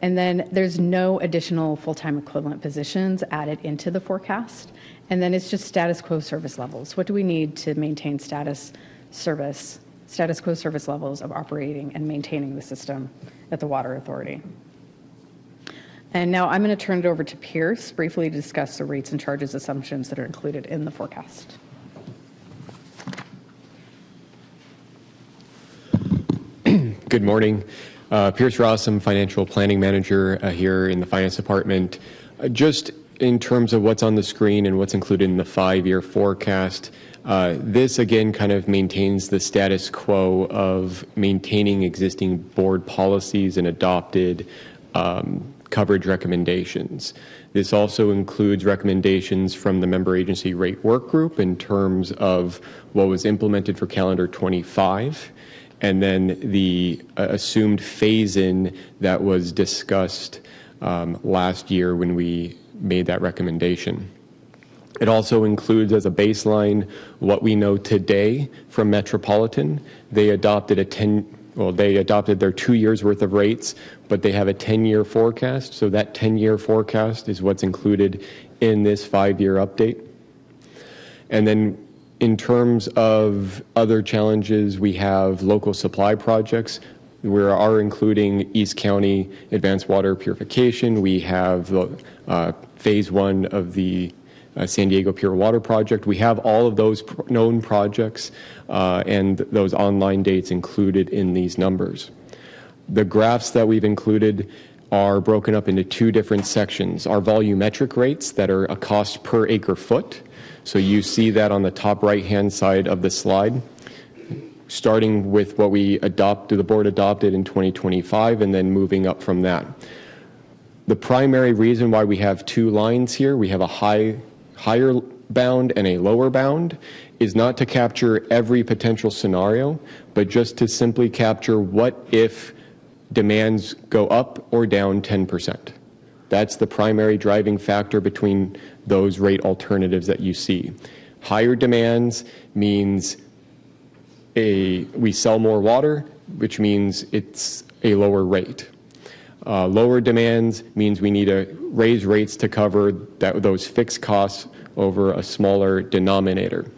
And then there's no additional full-time equivalent positions added into the forecast. And then it's just status quo service levels. What do we need to maintain status quo service levels of operating and maintaining the system at the Water Authority? And now I'm going to turn it over to Pierce briefly to discuss the rates and charges assumptions that are included in the forecast. Good morning. Pierce Ross, I'm Financial Planning Manager here in the Finance Department. Just in terms of what's on the screen and what's included in the 5-year forecast, this again kind of maintains the status quo of maintaining existing board policies and adopted coverage recommendations. This also includes recommendations from the member agency rate work group in terms of what was implemented for calendar 25, and then the assumed phase-in that was discussed last year when we made that recommendation. It also includes as a baseline what we know today from Metropolitan. They adopted they adopted their 2 years worth of rates, but they have a 10-year forecast. So that 10-year forecast is what's included in this 5-year update. And then in terms of other challenges, we have local supply projects. We are including East County Advanced Water Purification. We have the phase 1 of the San Diego Pure Water Project. We have all of those known projects and those online dates included in these numbers. The graphs that we've included are broken up into 2 different sections. Our volumetric rates that are a cost per acre foot. So you see that on the top right-hand side of the slide, starting with what the board adopted in 2025 and then moving up from that. The primary reason why we have 2 lines here, we have a higher bound and a lower bound, is not to capture every potential scenario, but just to simply capture what if demands go up or down 10%. That's the primary driving factor between those rate alternatives that you see. Higher demands means we sell more water, which means it's a lower rate. Lower demands means we need to raise rates to cover those fixed costs over a smaller denominator.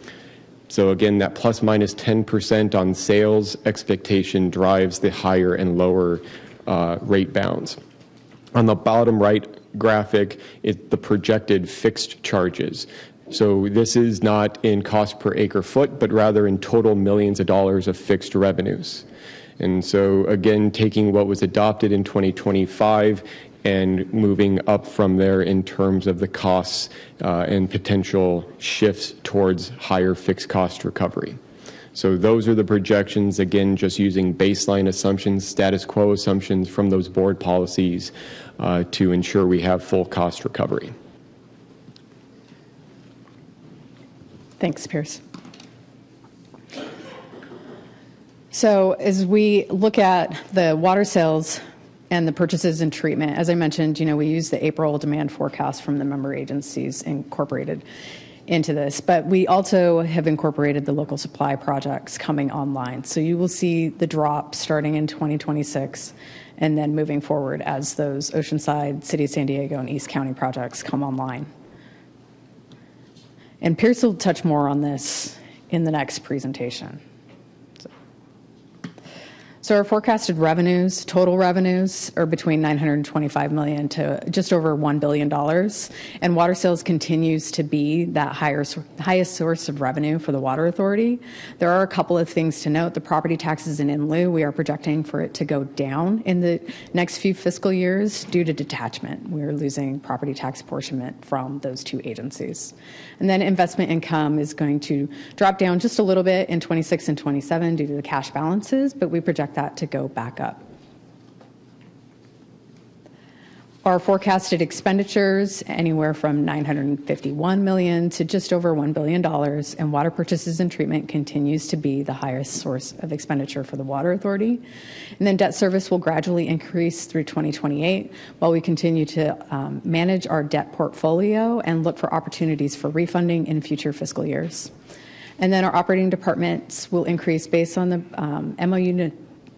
So again, that plus minus 10% on sales expectation drives the higher and lower rate bounds. On the bottom right graphic is the projected fixed charges. So this is not in cost per acre foot, but rather in total millions of dollars of fixed revenues. And so again, taking what was adopted in 2025 and moving up from there in terms of the costs and potential shifts towards higher fixed cost recovery. So those are the projections, again, just using baseline assumptions, status quo assumptions from those board policies to ensure we have full cost recovery. Thanks, Pierce. So as we look at the water sales and the purchases and treatment, as I mentioned, we use the April demand forecast from the member agencies incorporated into this, but we also have incorporated the local supply projects coming online. So you will see the drop starting in 2026 and then moving forward as those Oceanside, City of San Diego, and East County projects come online. And Pierce will touch more on this in the next presentation. So our forecasted revenues, total revenues, are between $925 million to just over $1 billion. And water sales continues to be that highest source of revenue for the Water Authority. There are a couple of things to note. The property taxes and in lieu, we are projecting for it to go down in the next few fiscal years due to detachment. We're losing property tax apportionment from those 2 agencies. And then investment income is going to drop down just a little bit in 26 and 27 due to the cash balances, but we project that to go back up. Our forecasted expenditures anywhere from $951 million to just over $1 billion, and water purchases and treatment continues to be the highest source of expenditure for the Water Authority. And then debt service will gradually increase through 2028 while we continue to manage our debt portfolio and look for opportunities for refunding in future fiscal years. And then our operating departments will increase based on the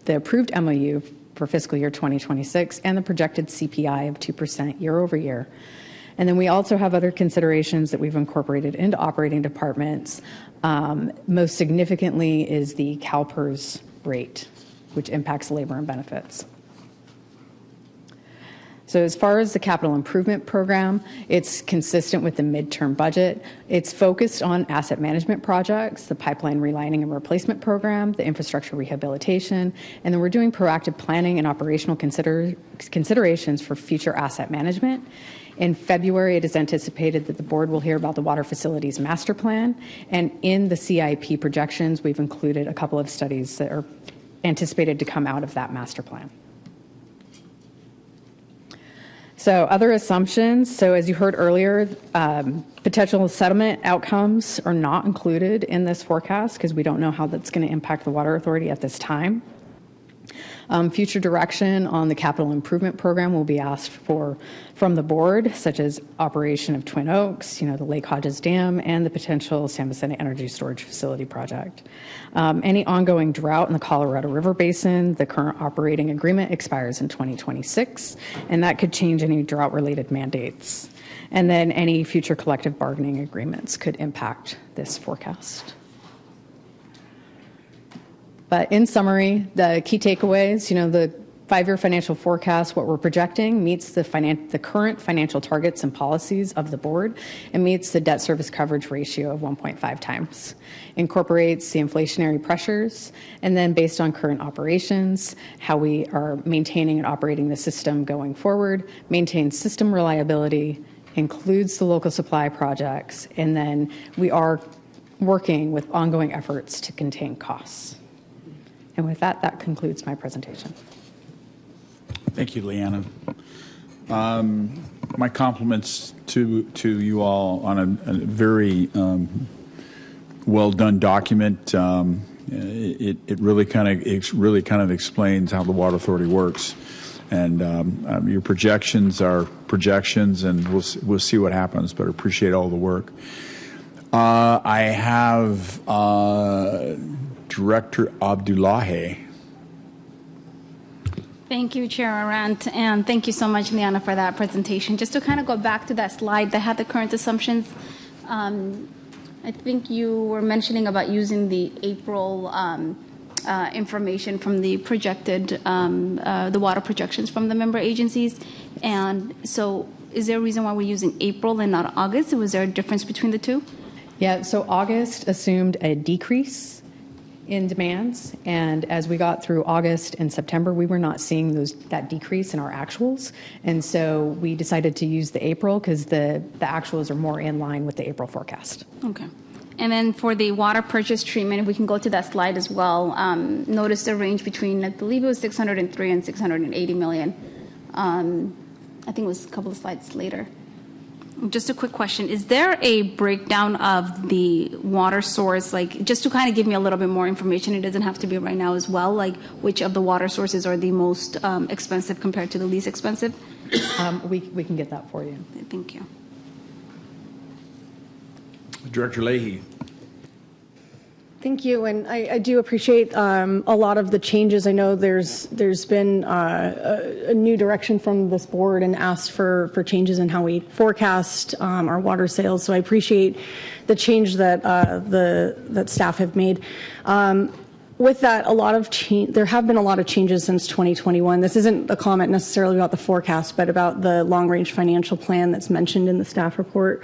approved MOU for fiscal year 2026 and the projected CPI of 2% year over year. And then we also have other considerations that we've incorporated into operating departments. Most significantly is the CalPERS rate, which impacts labor and benefits. So as far as the capital improvement program, it's consistent with the midterm budget. It's focused on asset management projects, the pipeline relining and replacement program, the infrastructure rehabilitation, and then we're doing proactive planning and operational considerations for future asset management. In February, it is anticipated that the board will hear about the water facilities master plan, and in the CIP projections, we've included a couple of studies that are anticipated to come out of that master plan. So other assumptions, so as you heard earlier, potential settlement outcomes are not included in this forecast because we don't know how that's going to impact the Water Authority at this time. Future direction on the capital improvement program will be asked for from the board, such as operation of Twin Oaks, the Lake Hodges Dam, and the potential San Vicente Energy Storage Facility project. Any ongoing drought in the Colorado River Basin, the current operating agreement expires in 2026, and that could change any drought-related mandates. And then any future collective bargaining agreements could impact this forecast. But in summary, the key takeaways, the 5-year financial forecast, what we're projecting, meets the current financial targets and policies of the board and meets the debt service coverage ratio of 1.5 times. Incorporates the inflationary pressures, and then based on current operations, how we are maintaining and operating the system going forward, maintains system reliability, includes the local supply projects, and then we are working with ongoing efforts to contain costs. And with that, that concludes my presentation. Thank you, Leanna. My compliments to you all on a very well-done document. It really kind of explains how the Water Authority works, and your projections are projections, and we'll see what happens. But I appreciate all the work. I have Director Abdullahi. Thank you, Chair Arendt, and thank you so much, Liana, for that presentation. Just to kind of go back to that slide that had the current assumptions, I think you were mentioning about using the April information from the projected, the water projections from the member agencies. And so is there a reason why we're using April and not August? Was there a difference between the two? Yeah, so August assumed a decrease in demands, and as we got through August and September, we were not seeing that decrease in our actuals, and so we decided to use the April because the actuals are more in line with the April forecast. Okay. And then for the water purchase treatment, if we can go to that slide as well, notice the range between, I believe it was 603 and 680 million. I think it was a couple of slides later. Just a quick question. Is there a breakdown of the water source, like just to kind of give me a little bit more information, it doesn't have to be right now as well, like which of the water sources are the most expensive compared to the least expensive? We can get that for you. Thank you. Director Leahy. Thank you, and I do appreciate a lot of the changes. I know there's been a new direction from this board and asked for changes in how we forecast our water sales. So I appreciate the change that that staff have made. With that, there have been a lot of changes since 2021. This isn't a comment necessarily about the forecast, but about the long-range financial plan that's mentioned in the staff report.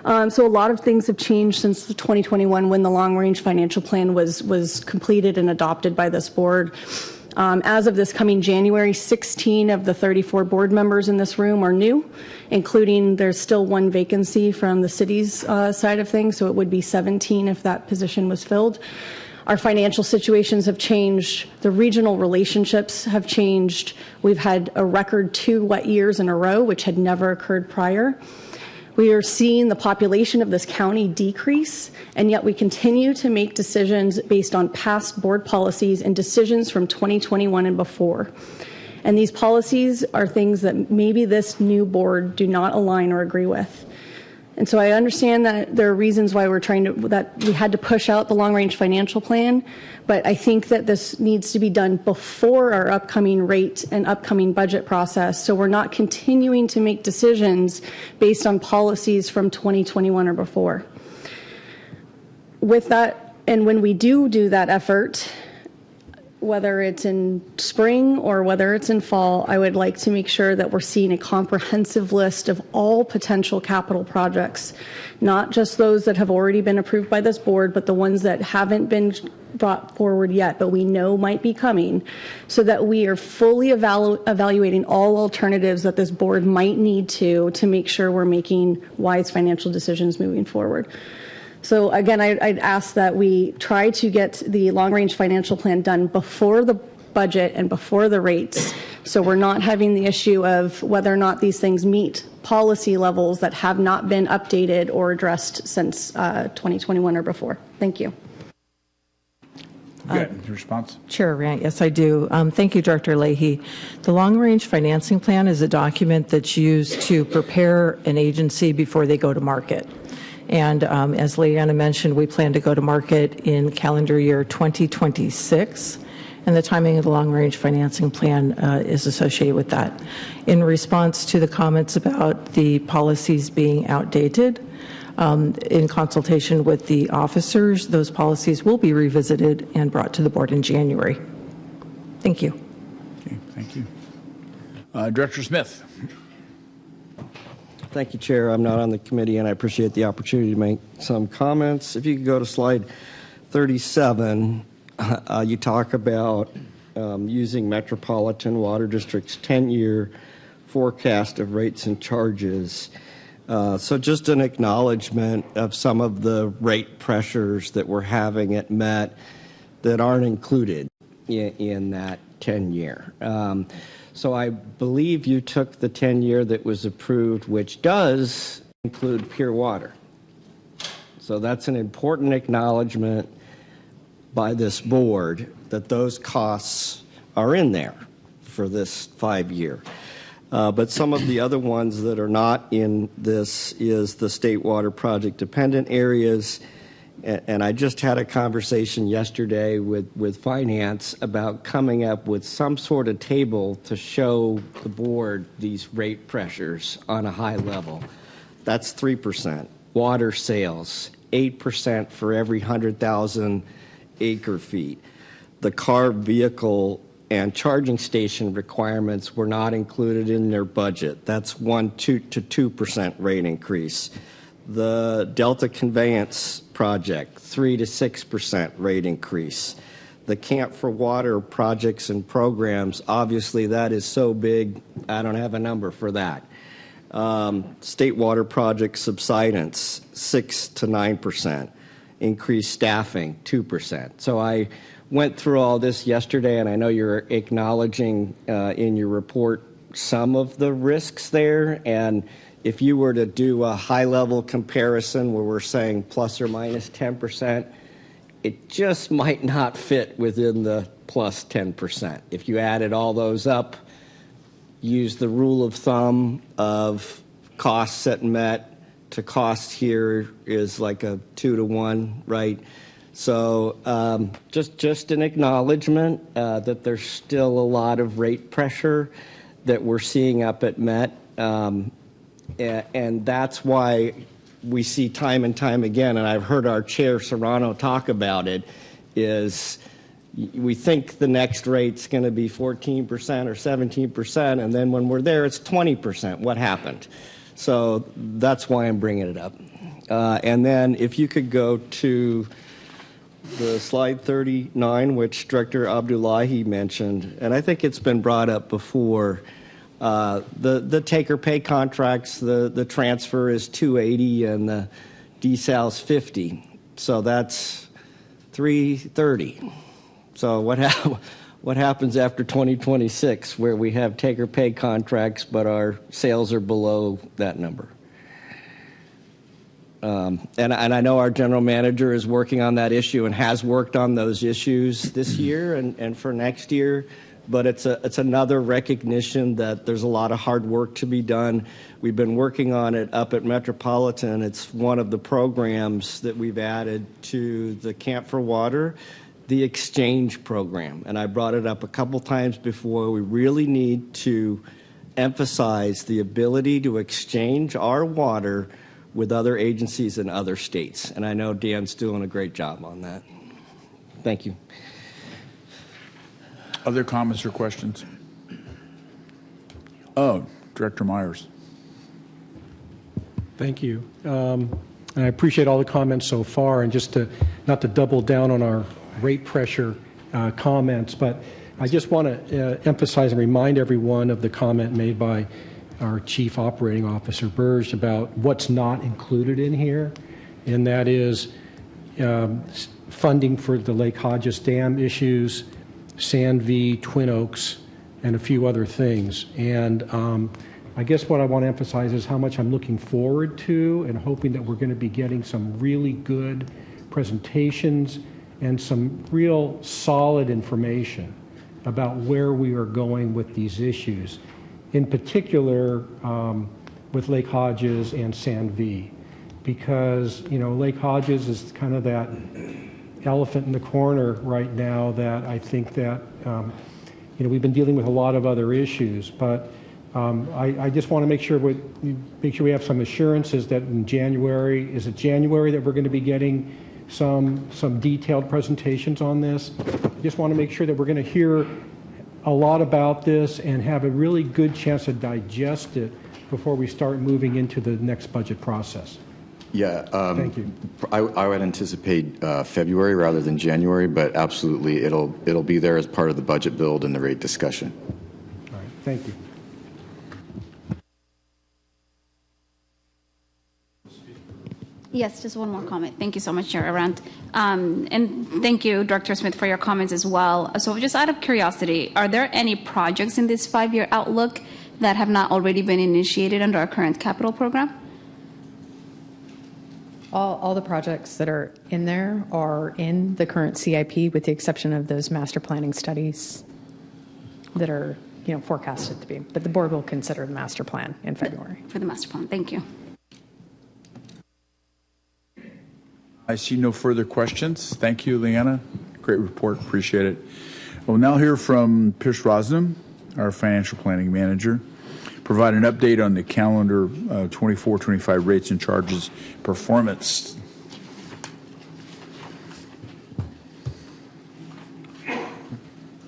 So a lot of things have changed since 2021 when the long-range financial plan was completed and adopted by this board. As of this coming January, 16 of the 34 board members in this room are new, including there's still one vacancy from the city's side of things, so it would be 17 if that position was filled. Our financial situations have changed. The regional relationships have changed. We've had a record 2 wet years in a row, which had never occurred prior. We are seeing the population of this county decrease, and yet we continue to make decisions based on past board policies and decisions from 2021 and before. And these policies are things that maybe this new board do not align or agree with. And so I understand that there are reasons why that we had to push out the long-range financial plan, but I think that this needs to be done before our upcoming rate and upcoming budget process, so we're not continuing to make decisions based on policies from 2021 or before. With that, and when we do that effort, whether it's in spring or whether it's in fall, I would like to make sure that we're seeing a comprehensive list of all potential capital projects, not just those that have already been approved by this board, but the ones that haven't been brought forward yet, but we know might be coming, so that we are fully evaluating all alternatives that this board might need to make sure we're making wise financial decisions moving forward. So again, I'd ask that we try to get the long-range financial plan done before the budget and before the rates, so we're not having the issue of whether or not these things meet policy levels that have not been updated or addressed since 2021 or before. Thank you. Good. Response? Chair Rant, yes, I do. Thank you, Director Leahy. The long-range financing plan is a document that's used to prepare an agency before they go to market. And as Leanna mentioned, we plan to go to market in calendar year 2026, and the timing of the long-range financing plan is associated with that. In response to the comments about the policies being outdated, in consultation with the officers, those policies will be revisited and brought to the board in January. Thank you. Okay, thank you. Director Smith. Thank you, Chair. I'm not on the committee, and I appreciate the opportunity to make some comments. If you could go to slide 37, you talk about using Metropolitan Water District's 10-year forecast of rates and charges. So just an acknowledgement of some of the rate pressures that we're having at Met that aren't included in that 10-year. So I believe you took the 10-year that was approved, which does include Pure Water. So that's an important acknowledgement by this board that those costs are in there for this 5-year. But some of the other ones that are not in this is the state water project dependent areas. And I just had a conversation yesterday with finance about coming up with some sort of table to show the board these rate pressures on a high level. That's 3%. Water sales, 8% for every 100,000 acre feet. The car, vehicle, and charging station requirements were not included in their budget. That's 1 to 2% rate increase. The Delta Conveyance Project, 3 to 6% rate increase. The Camp for Water projects and programs, obviously that is so big, I don't have a number for that. State water project subsidence, 6 to 9%. Increased staffing, 2%. So I went through all this yesterday, and I know you're acknowledging in your report some of the risks there. And if you were to do a high-level comparison where we're saying plus or minus 10%, it just might not fit within the plus 10%. If you added all those up, use the rule of thumb of costs at Met to cost here is like a 2 to 1, right? So just an acknowledgement that there's still a lot of rate pressure that we're seeing up at Met. And that's why we see time and time again, and I've heard our chair Serrano talk about it, is we think the next rate's going to be 14% or 17%, and then when we're there, it's 20%. What happened? So that's why I'm bringing it up. And then if you could go to the slide 39, which Director Abdullahi mentioned, and I think it's been brought up before, the take-or-pay contracts, the transfer is $280 and the desal's $50. So that's $330. So what happens after 2026 where we have take-or-pay contracts but our sales are below that number? And I know our general manager is working on that issue and has worked on those issues this year and for next year. But it's another recognition that there's a lot of hard work to be done. We've been working on it up at Metropolitan. It's one of the programs that we've added to the Camp for Water, the exchange program. And I brought it up a couple times before. We really need to emphasize the ability to exchange our water with other agencies in other states. And I know Dan's doing a great job on that. Thank you. Other comments or questions? Oh, Director Myers. Thank you. And I appreciate all the comments so far, and just to, not to double down on our rate pressure comments, but I just want to emphasize and remind everyone of the comment made by our Chief Operating Officer, Burge, about what's not included in here, and that is funding for the Lake Hodges Dam issues, Sand V, Twin Oaks, and a few other things. And I guess what I want to emphasize is how much I'm looking forward to and hoping that we're going to be getting some really good presentations and some real solid information about where we are going with these issues, in particular with Lake Hodges and Sand V, because, you know, Lake Hodges is kind of that elephant in the corner right now that I think that, you know, we've been dealing with a lot of other issues, but I just want to make sure we have some assurances that in January, is it January that we're going to be getting some detailed presentations on this? I just want to make sure that we're going to hear a lot about this and have a really good chance to digest it before we start moving into the next budget process. Yeah. Thank you. I would anticipate February rather than January, but absolutely it'll be there as part of the budget build and the rate discussion. All right. Thank you. Yes, just one more comment. Thank you so much, Chair Arendt. And thank you, Director Smith, for your comments as well. So just out of curiosity, are there any projects in this 5-year outlook that have not already been initiated under our current capital program? All the projects that are in there are in the current CIP, with the exception of those master planning studies that are, you know, forecasted to be. But the board will consider the master plan in February. For the master plan, thank you. I see no further questions. Thank you, Leanna. Great report. Appreciate it. We'll now hear from Pierce Rosnum, our financial planning manager, provide an update on the calendar 24-25 rates and charges performance.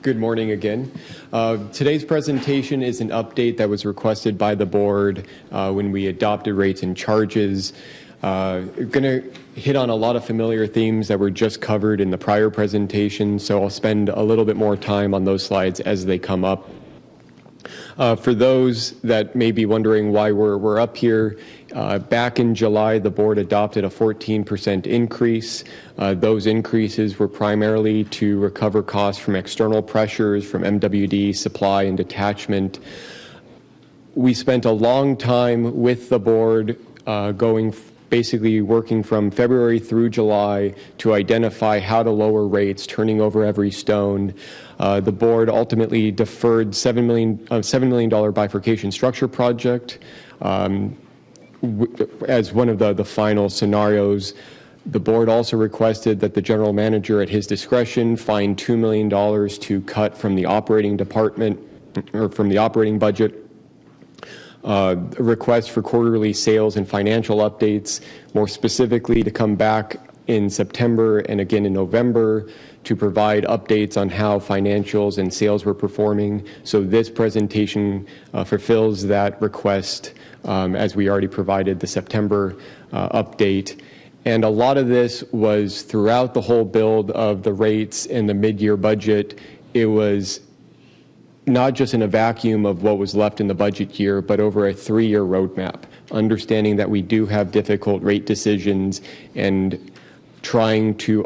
Good morning again. Today's presentation is an update that was requested by the board when we adopted rates and charges. Going to hit on a lot of familiar themes that were just covered in the prior presentation, so I'll spend a little bit more time on those slides as they come up. For those that may be wondering why we're up here, back in July, the board adopted a 14% increase. Those increases were primarily to recover costs from external pressures, from MWD, supply, and detachment. We spent a long time with the board basically working from February through July to identify how to lower rates, turning over every stone. The board ultimately deferred $7 million bifurcation structure project as one of the final scenarios. The board also requested that the general manager at his discretion find $2 million to cut from the operating department or from the operating budget. A request for quarterly sales and financial updates, more specifically to come back in September and again in November to provide updates on how financials and sales were performing. So this presentation fulfills that request as we already provided the September update. And a lot of this was throughout the whole build of the rates and the mid-year budget. It was not just in a vacuum of what was left in the budget year, but over a 3-year roadmap, understanding that we do have difficult rate decisions and trying to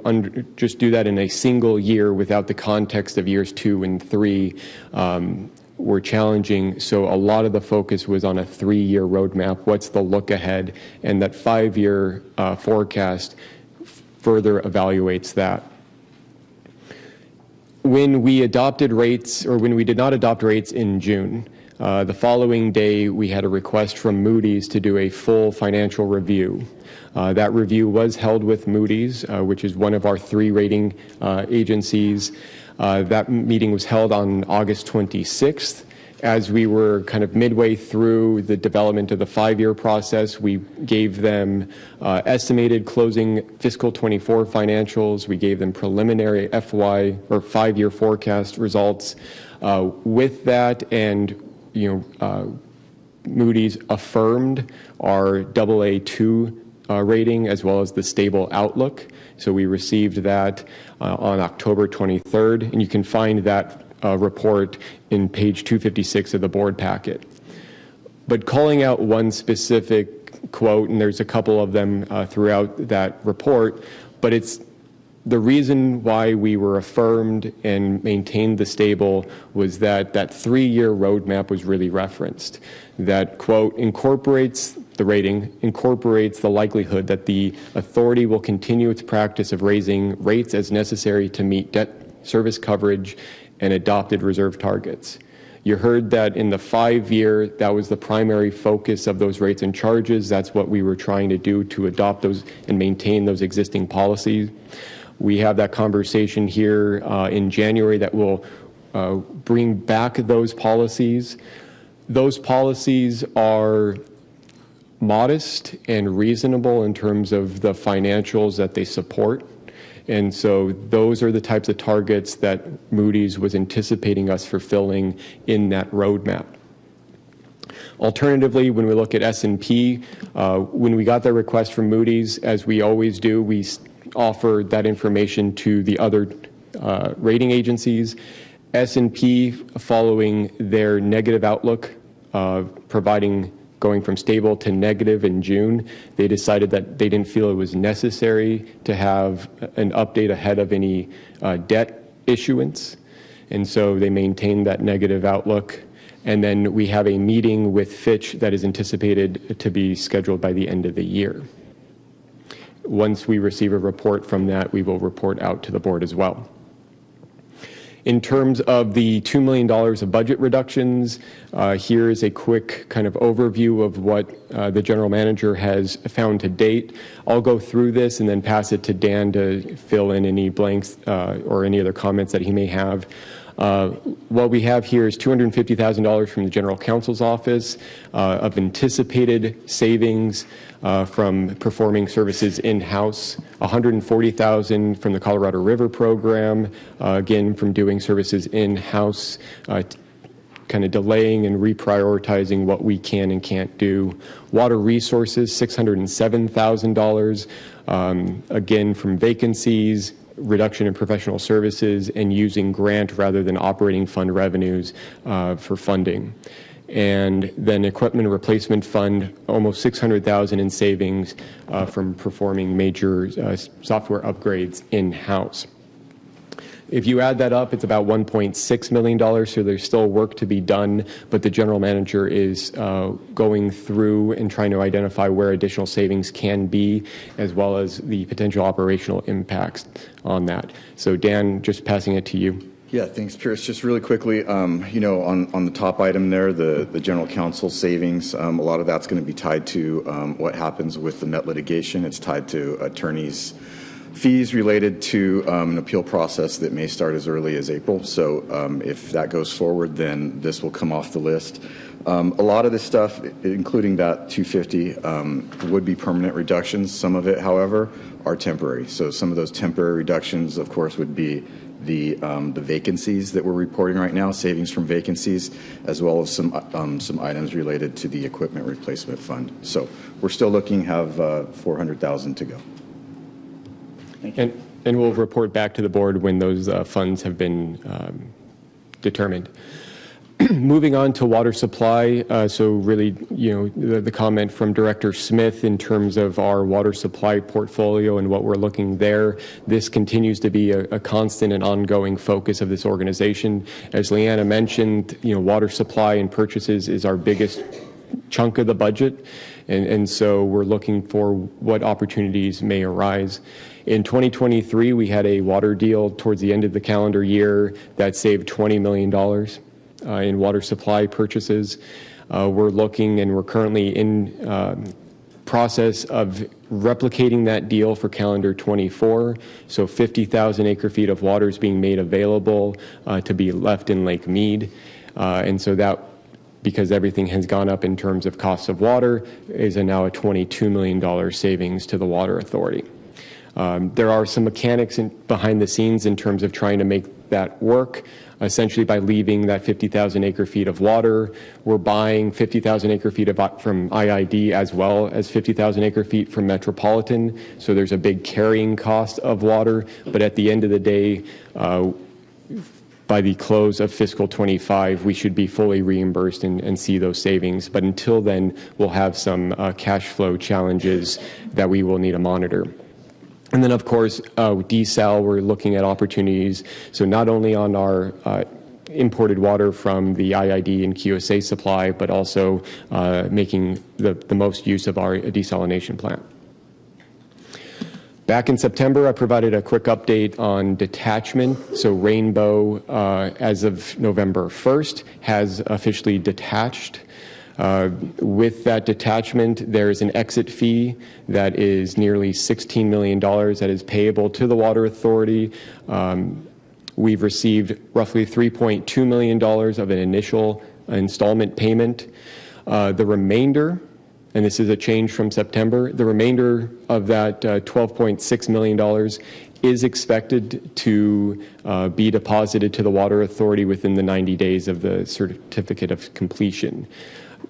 just do that in a single year without the context of years 2 and 3 were challenging. So a lot of the focus was on a 3-year roadmap, what's the look ahead, and that 5-year forecast further evaluates that. When we adopted rates, or when we did not adopt rates in June, the following day we had a request from Moody's to do a full financial review. That review was held with Moody's, which is one of our 3 rating agencies. That meeting was held on August 26th. As we were kind of midway through the development of the 5-year process, we gave them estimated closing fiscal 24 financials. We gave them preliminary FY or 5-year forecast results. With that, and Moody's affirmed our AA2 rating as well as the stable outlook. So we received that on October 23rd, and you can find that report in page 256 of the board packet. But calling out one specific quote, and there's a couple of them throughout that report, but it's the reason why we were affirmed and maintained the stable was that that 3-year roadmap was really referenced. That quote incorporates the rating, incorporates the likelihood that the authority will continue its practice of raising rates as necessary to meet debt service coverage and adopted reserve targets. You heard that in the 5-year, that was the primary focus of those rates and charges. That's what we were trying to do to adopt those and maintain those existing policies. We have that conversation here in January that will bring back those policies. Those policies are modest and reasonable in terms of the financials that they support. And so those are the types of targets that Moody's was anticipating us fulfilling in that roadmap. Alternatively, when we look at S&P, when we got the request from Moody's, as we always do, we offered that information to the other rating agencies. S&P, following their negative outlook, going from stable to negative in June, they decided that they didn't feel it was necessary to have an update ahead of any debt issuance. And so they maintained that negative outlook. And then we have a meeting with Fitch that is anticipated to be scheduled by the end of the year. Once we receive a report from that, we will report out to the board as well. In terms of the $2 million of budget reductions, here is a quick kind of overview of what the general manager has found to date. I'll go through this and then pass it to Dan to fill in any blanks or any other comments that he may have. What we have here is $250,000 from the general counsel's office of anticipated savings from performing services in-house, $140,000 from the Colorado River program, again from doing services in-house, kind of delaying and reprioritizing what we can and can't do. Water resources, $607,000, again from vacancies, reduction in professional services, and using grant rather than operating fund revenues for funding. And then equipment replacement fund, almost $600,000 in savings from performing major software upgrades in-house. If you add that up, it's about $1.6 million, so there's still work to be done, but the general manager is going through and trying to identify where additional savings can be, as well as the potential operational impacts on that. So Dan, just passing it to you. Yeah, thanks, Pierce. Just really quickly, on the top item there, the general counsel savings, a lot of that's going to be tied to what happens with the Met litigation. It's tied to attorneys' fees related to an appeal process that may start as early as April. So if that goes forward, then this will come off the list. A lot of this stuff, including that 250, would be permanent reductions. Some of it, however, are temporary. So some of those temporary reductions, of course, would be the vacancies that we're reporting right now, savings from vacancies, as well as some items related to the equipment replacement fund. So we're still looking to have $400,000 to go. And we'll report back to the board when those funds have been determined. Moving on to water supply, so really, the comment from Director Smith in terms of our water supply portfolio and what we're looking there, this continues to be a constant and ongoing focus of this organization. As Leanna mentioned, water supply and purchases is our biggest chunk of the budget, and so we're looking for what opportunities may arise. In 2023, we had a water deal towards the end of the calendar year that saved $20 million. In water supply purchases. We're looking and we're currently in process of replicating that deal for calendar 24. So 50,000 acre feet of water is being made available to be left in Lake Mead. And so that, because everything has gone up in terms of cost of water, is now a $22 million savings to the Water Authority. There are some mechanics behind the scenes in terms of trying to make that work. Essentially, by leaving that 50,000 acre feet of water, we're buying 50,000 acre feet from IID as well as 50,000 acre feet from Metropolitan. So there's a big carrying cost of water. But at the end of the day, by the close of fiscal 25, we should be fully reimbursed and see those savings. But until then, we'll have some cash flow challenges that we will need to monitor. And then, of course, desal, we're looking at opportunities. So not only on our imported water from the IID and QSA supply, but also making the most use of our desalination plant. Back in September, I provided a quick update on detachment. So Rainbow, as of November 1st, has officially detached. With that detachment, there is an exit fee that is nearly $16 million that is payable to the Water Authority. We've received roughly $3.2 million of an initial installment payment. The remainder, and this is a change from September, the remainder of that $12.6 million is expected to be deposited to the Water Authority within the 90 days of the certificate of completion.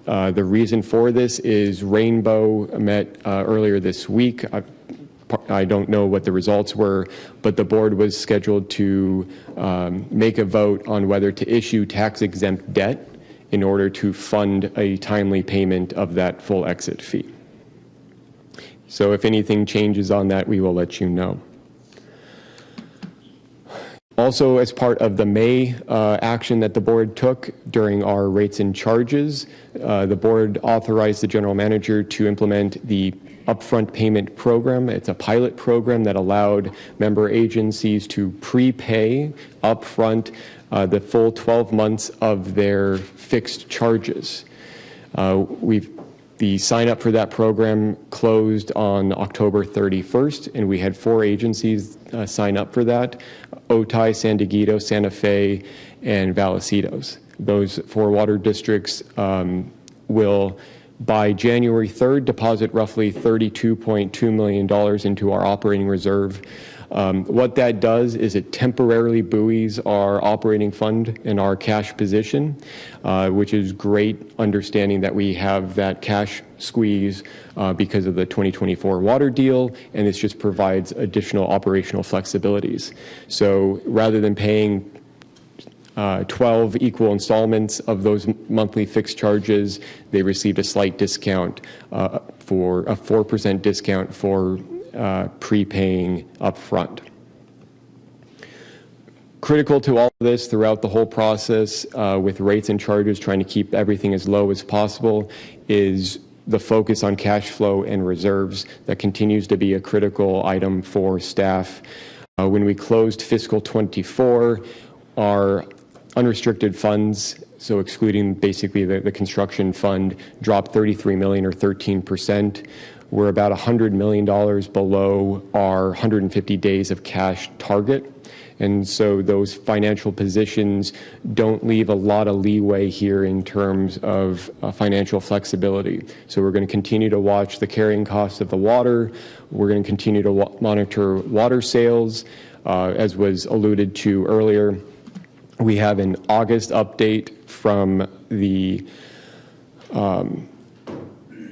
The reason for this is Rainbow met earlier this week. I don't know what the results were, but the board was scheduled to make a vote on whether to issue tax-exempt debt in order to fund a timely payment of that full exit fee. So if anything changes on that, we will let you know. Also, as part of the May action that the board took during our rates and charges, the board authorized the general manager to implement the upfront payment program. It's a pilot program that allowed member agencies to prepay upfront the full 12 months of their fixed charges. The sign up for that program closed on October 31st, and we had 4 agencies sign up for that: Otay, San Dieguito, Santa Fe, and Vallecillos. Those 4 water districts will, by January 3rd, deposit roughly $32.2 million into our operating reserve. What that does is it temporarily buoys our operating fund and our cash position, which is great, understanding that we have that cash squeeze because of the 2024 water deal, and this just provides additional operational flexibilities. So rather than paying 12 equal installments of those monthly fixed charges, they received a slight discount for a 4% discount for prepaying upfront. Critical to all of this throughout the whole process, with rates and charges trying to keep everything as low as possible, is the focus on cash flow and reserves. That continues to be a critical item for staff. When we closed fiscal 24, our unrestricted funds, so excluding basically the construction fund, dropped $33 million or 13%. We're about $100 million below our 150 days of cash target. And so those financial positions don't leave a lot of leeway here in terms of financial flexibility. So we're going to continue to watch the carrying costs of the water. We're going to continue to monitor water sales. As was alluded to earlier, we have an August update from the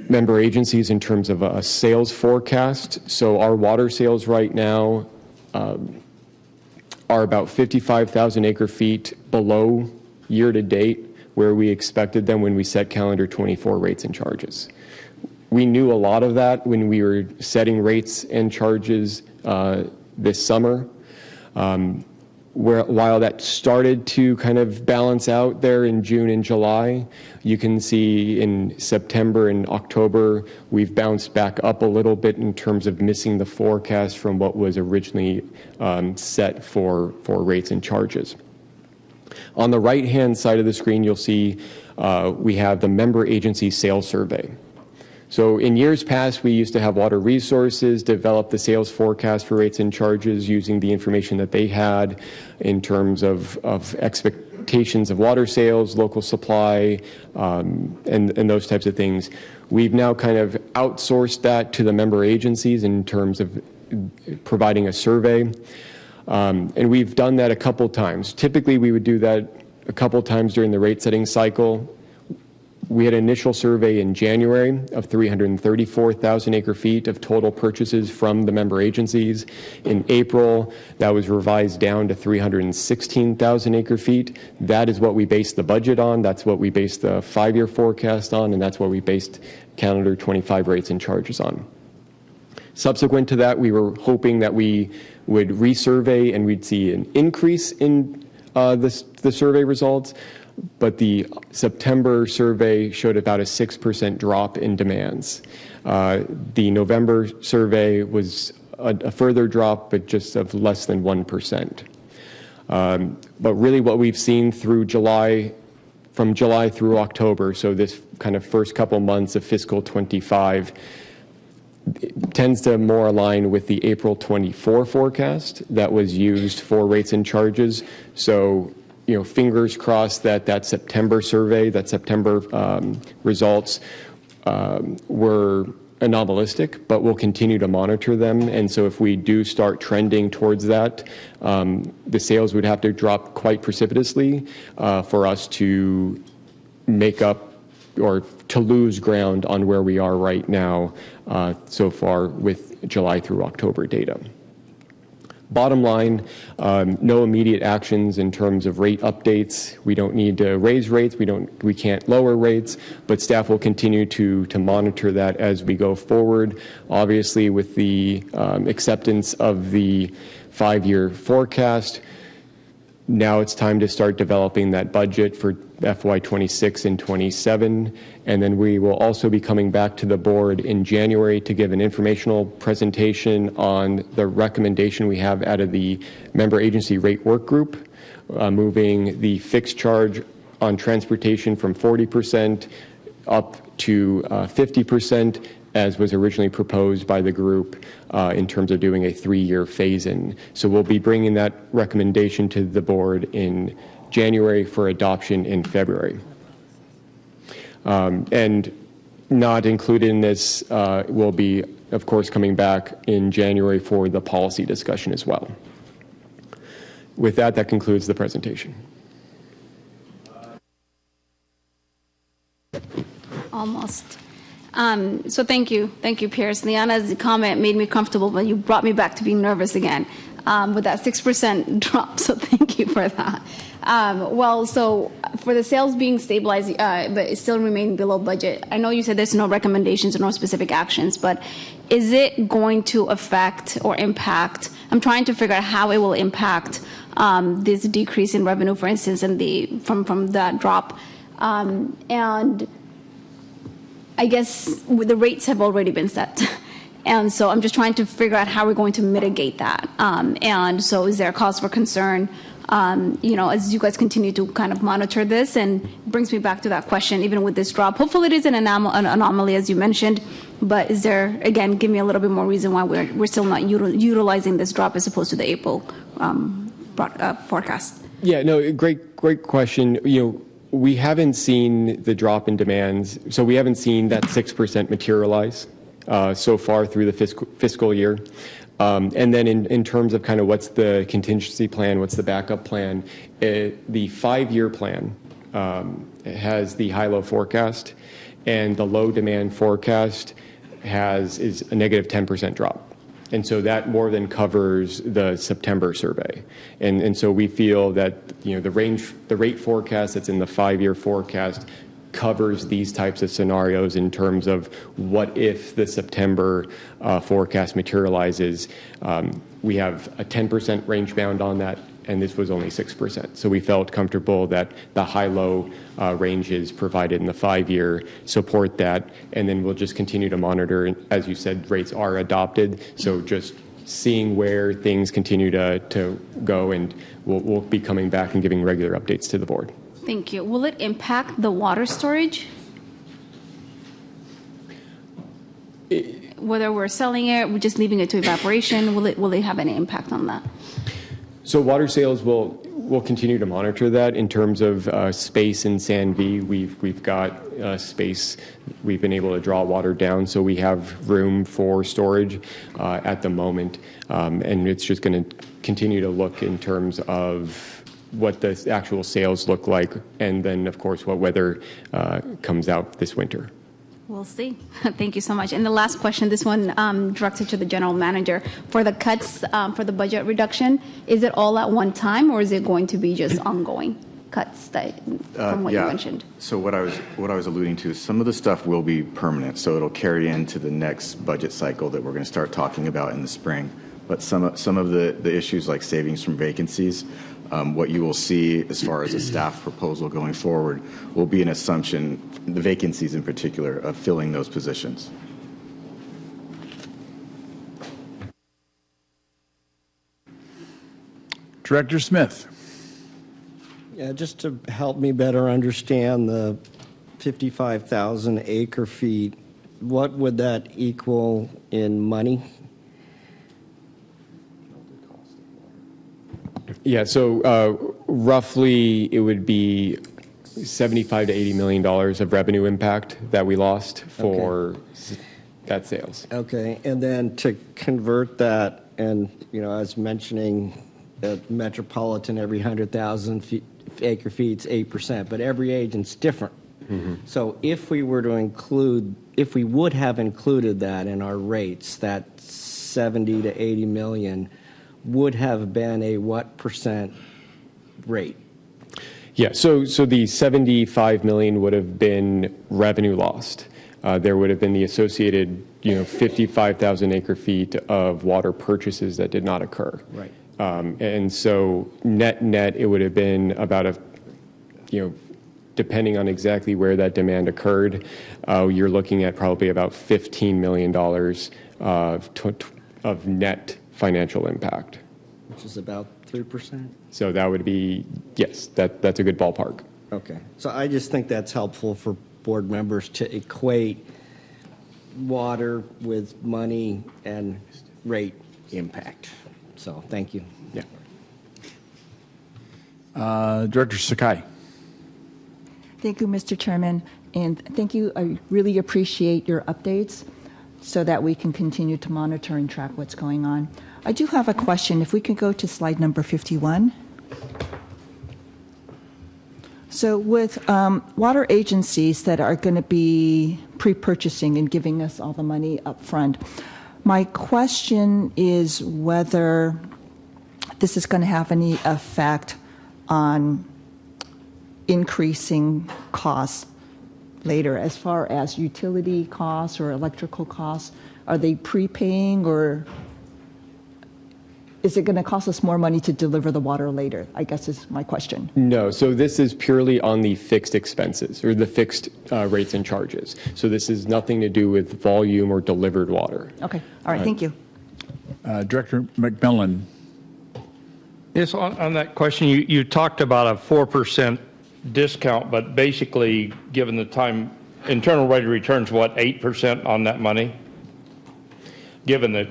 member agencies in terms of a sales forecast. So our water sales right now are about 55,000 acre feet below year to date where we expected them when we set calendar 24 rates and charges. We knew a lot of that when we were setting rates and charges this summer. While that started to kind of balance out there in June and July, you can see in September and October, we've bounced back up a little bit in terms of missing the forecast from what was originally set for rates and charges. On the right-hand side of the screen, you'll see we have the member agency sales survey. So in years past, we used to have Water Resources develop the sales forecast for rates and charges using the information that they had in terms of expectations of water sales, local supply, and those types of things. We've now kind of outsourced that to the member agencies in terms of providing a survey. And we've done that a couple times. Typically, we would do that a couple times during the rate setting cycle. We had an initial survey in January of 334,000 acre feet of total purchases from the member agencies. In April, that was revised down to 316,000 acre feet. That is what we based the budget on. That's what we based the 5-year forecast on, and that's what we based calendar 25 rates and charges on. Subsequent to that, we were hoping that we would resurvey and we'd see an increase in the survey results. But the September survey showed about a 6% drop in demands. The November survey was a further drop, but just of less than 1%. But really what we've seen through July, from July through October, so this kind of first couple months of fiscal 25, tends to more align with the April 24 forecast that was used for rates and charges. So, fingers crossed that September survey, that September results were anomalistic, but we'll continue to monitor them. And so if we do start trending towards that, the sales would have to drop quite precipitously for us to make up or to lose ground on where we are right now so far with July through October data. Bottom line, no immediate actions in terms of rate updates. We don't need to raise rates. We can't lower rates, but staff will continue to monitor that as we go forward. Obviously, with the acceptance of the 5-year forecast, now it's time to start developing that budget for FY26 and 27, and then we will also be coming back to the board in January to give an informational presentation on the recommendation we have out of the member agency rate work group, moving the fixed charge on transportation from 40% up to 50%, as was originally proposed by the group in terms of doing a 3-year phase-in. So we'll be bringing that recommendation to the board in January for adoption in February. And not included in this will be, of course, coming back in January for the policy discussion as well. With that, that concludes the presentation. Almost. So thank you, Pierce. Liana's comment made me comfortable, but you brought me back to being nervous again with that 6% drop. So thank you for that. So for the sales being stabilized, but it still remaining below budget, I know you said there's no recommendations or no specific actions, but is it going to affect or impact? I'm trying to figure out how it will impact this decrease in revenue, for instance, and from that drop, and I guess the rates have already been set. And so I'm just trying to figure out how we're going to mitigate that. And so is there a cause for concern, as you guys continue to kind of monitor this? And it brings me back to that question, even with this drop. Hopefully it is an anomaly, as you mentioned, but is there, again, give me a little bit more reason why we're still not utilizing this drop as opposed to the April forecast? Yeah, no, great question. We haven't seen the drop in demands, so we haven't seen that 6% materialize so far through the fiscal year. And then in terms of kind of what's the contingency plan, what's the backup plan, the 5-year plan has the high-low forecast, and the low demand forecast is a negative 10% drop. And so that more than covers the September survey. And so we feel that, the rate forecast that's in the 5-year forecast covers these types of scenarios in terms of what if the September forecast materializes. We have a 10% range bound on that, and this was only 6%. So we felt comfortable that the high-low ranges provided in the 5-year support that, and then we'll just continue to monitor. As you said, rates are adopted, so just seeing where things continue to go, and we'll be coming back and giving regular updates to the board. Thank you. Will it impact the water storage? Whether we're selling it, we're just leaving it to evaporation, will it have any impact on that? So water sales will we'll continue to monitor that in terms of space in San V. We've got space. We've been able to draw water down, so we have room for storage at the moment. And it's just going to continue to look in terms of what the actual sales look like, and then, of course, what weather comes out this winter. We'll see. Thank you so much. And the last question, this one directed to the general manager. For the cuts, for the budget reduction, is it all at one time, or is it going to be just ongoing cuts from what you mentioned? So what I was alluding to, some of the stuff will be permanent, so it'll carry into the next budget cycle that we're going to start talking about in the spring. But some of the issues like savings from vacancies, what you will see as far as a staff proposal going forward will be an assumption, the vacancies in particular, of filling those positions. Director Smith. Yeah, just to help me better understand the 55,000 acre feet, what would that equal in money? Yeah, so roughly it would be $75 to $80 million of revenue impact that we lost for that sales. Okay, and then to convert that, and I was mentioning that Metropolitan, every 100,000 acre feet is 8%, but every agent's different. So if we would have included that in our rates, that 70 to 80 million would have been a what % rate? Yeah, so the 75 million would have been revenue lost. There would have been the associated, 55,000 acre feet of water purchases that did not occur. Right. And so net, it would have been about depending on exactly where that demand occurred, you're looking at probably about $15 million of net financial impact. Which is about 3%? So that would be, yes, that's a good ballpark. Okay. So I just think that's helpful for board members to equate water with money and rate impact. So thank you. Yeah. Director Sakai. Thank you, Mr. Chairman, and thank you. I really appreciate your updates so that we can continue to monitor and track what's going on. I do have a question. If we could go to slide number 51. So with water agencies that are going to be pre-purchasing and giving us all the money up front, my question is whether this is going to have any effect on increasing costs later as far as utility costs or electrical costs. Are they prepaying, or is it going to cost us more money to deliver the water later, I guess is my question. No, so this is purely on the fixed expenses or the fixed rates and charges. So this is nothing to do with volume or delivered water. Okay, all right, thank you. Director McMillan. Yes, on that question, you talked about a 4% discount, but basically, given the time, internal rate of return's what, 8% on that money? Given that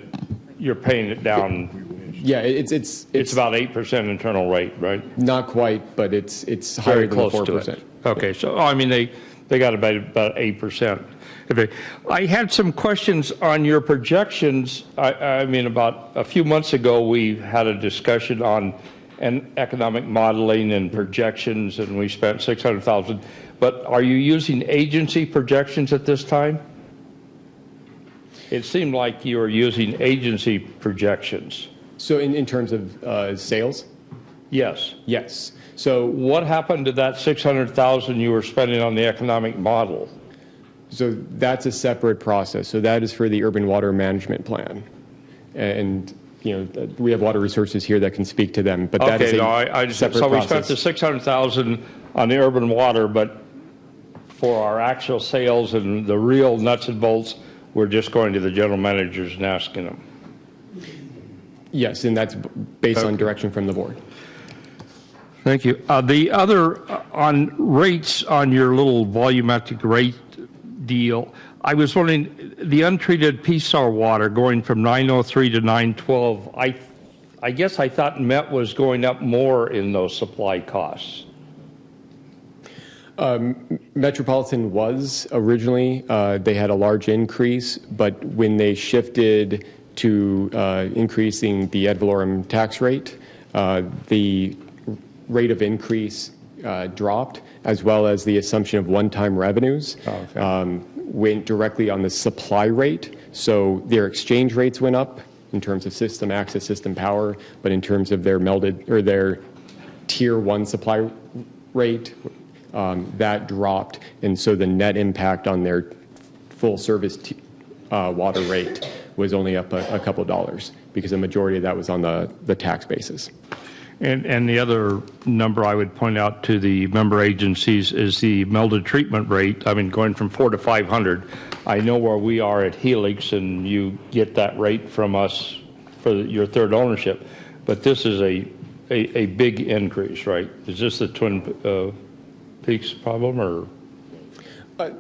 you're paying it down. Yeah, it's about 8% internal rate, right? Not quite, but it's higher than the 4%. Okay, so I mean they got about 8%. Okay. I had some questions on your projections. I mean, about a few months ago, we had a discussion on economic modeling and projections, and we spent $600,000. But are you using agency projections at this time? It seemed like you were using agency projections. So in terms of sales? Yes. Yes. So what happened to that $600,000 you were spending on the economic model? So that's a separate process. So that is for the urban water management plan. And, we have water resources here that can speak to them, but that is a separate so process. We spent the $600,000 on the urban water, but for our actual sales and the real nuts and bolts, we're just going to the general managers and asking them. Yes, and that's based on direction from the board. Thank you. The other, on rates on your little volumetric rate deal, I was wondering, the untreated PSAR water going from 903 to 912, I I guess I thought Met was going up more in those supply costs. Metropolitan was originally, they had a large increase, but when they shifted to increasing the ad valorem tax rate, the rate of increase dropped, as well as the assumption of one-time revenues went directly on the supply rate. So their exchange rates went up in terms of system access, system power, but in terms of their melded or their tier 1 supply rate, that dropped, and so the net impact on their full service water rate was only up a couple dollars, because the majority of that was on the tax basis. And the other number I would point out to the member agencies is the melded treatment rate. I mean, going from 400 to 500. I know where we are at Helix, and you get that rate from us for your third ownership, but this is a big increase, right? Is this the Twin Peaks problem, or?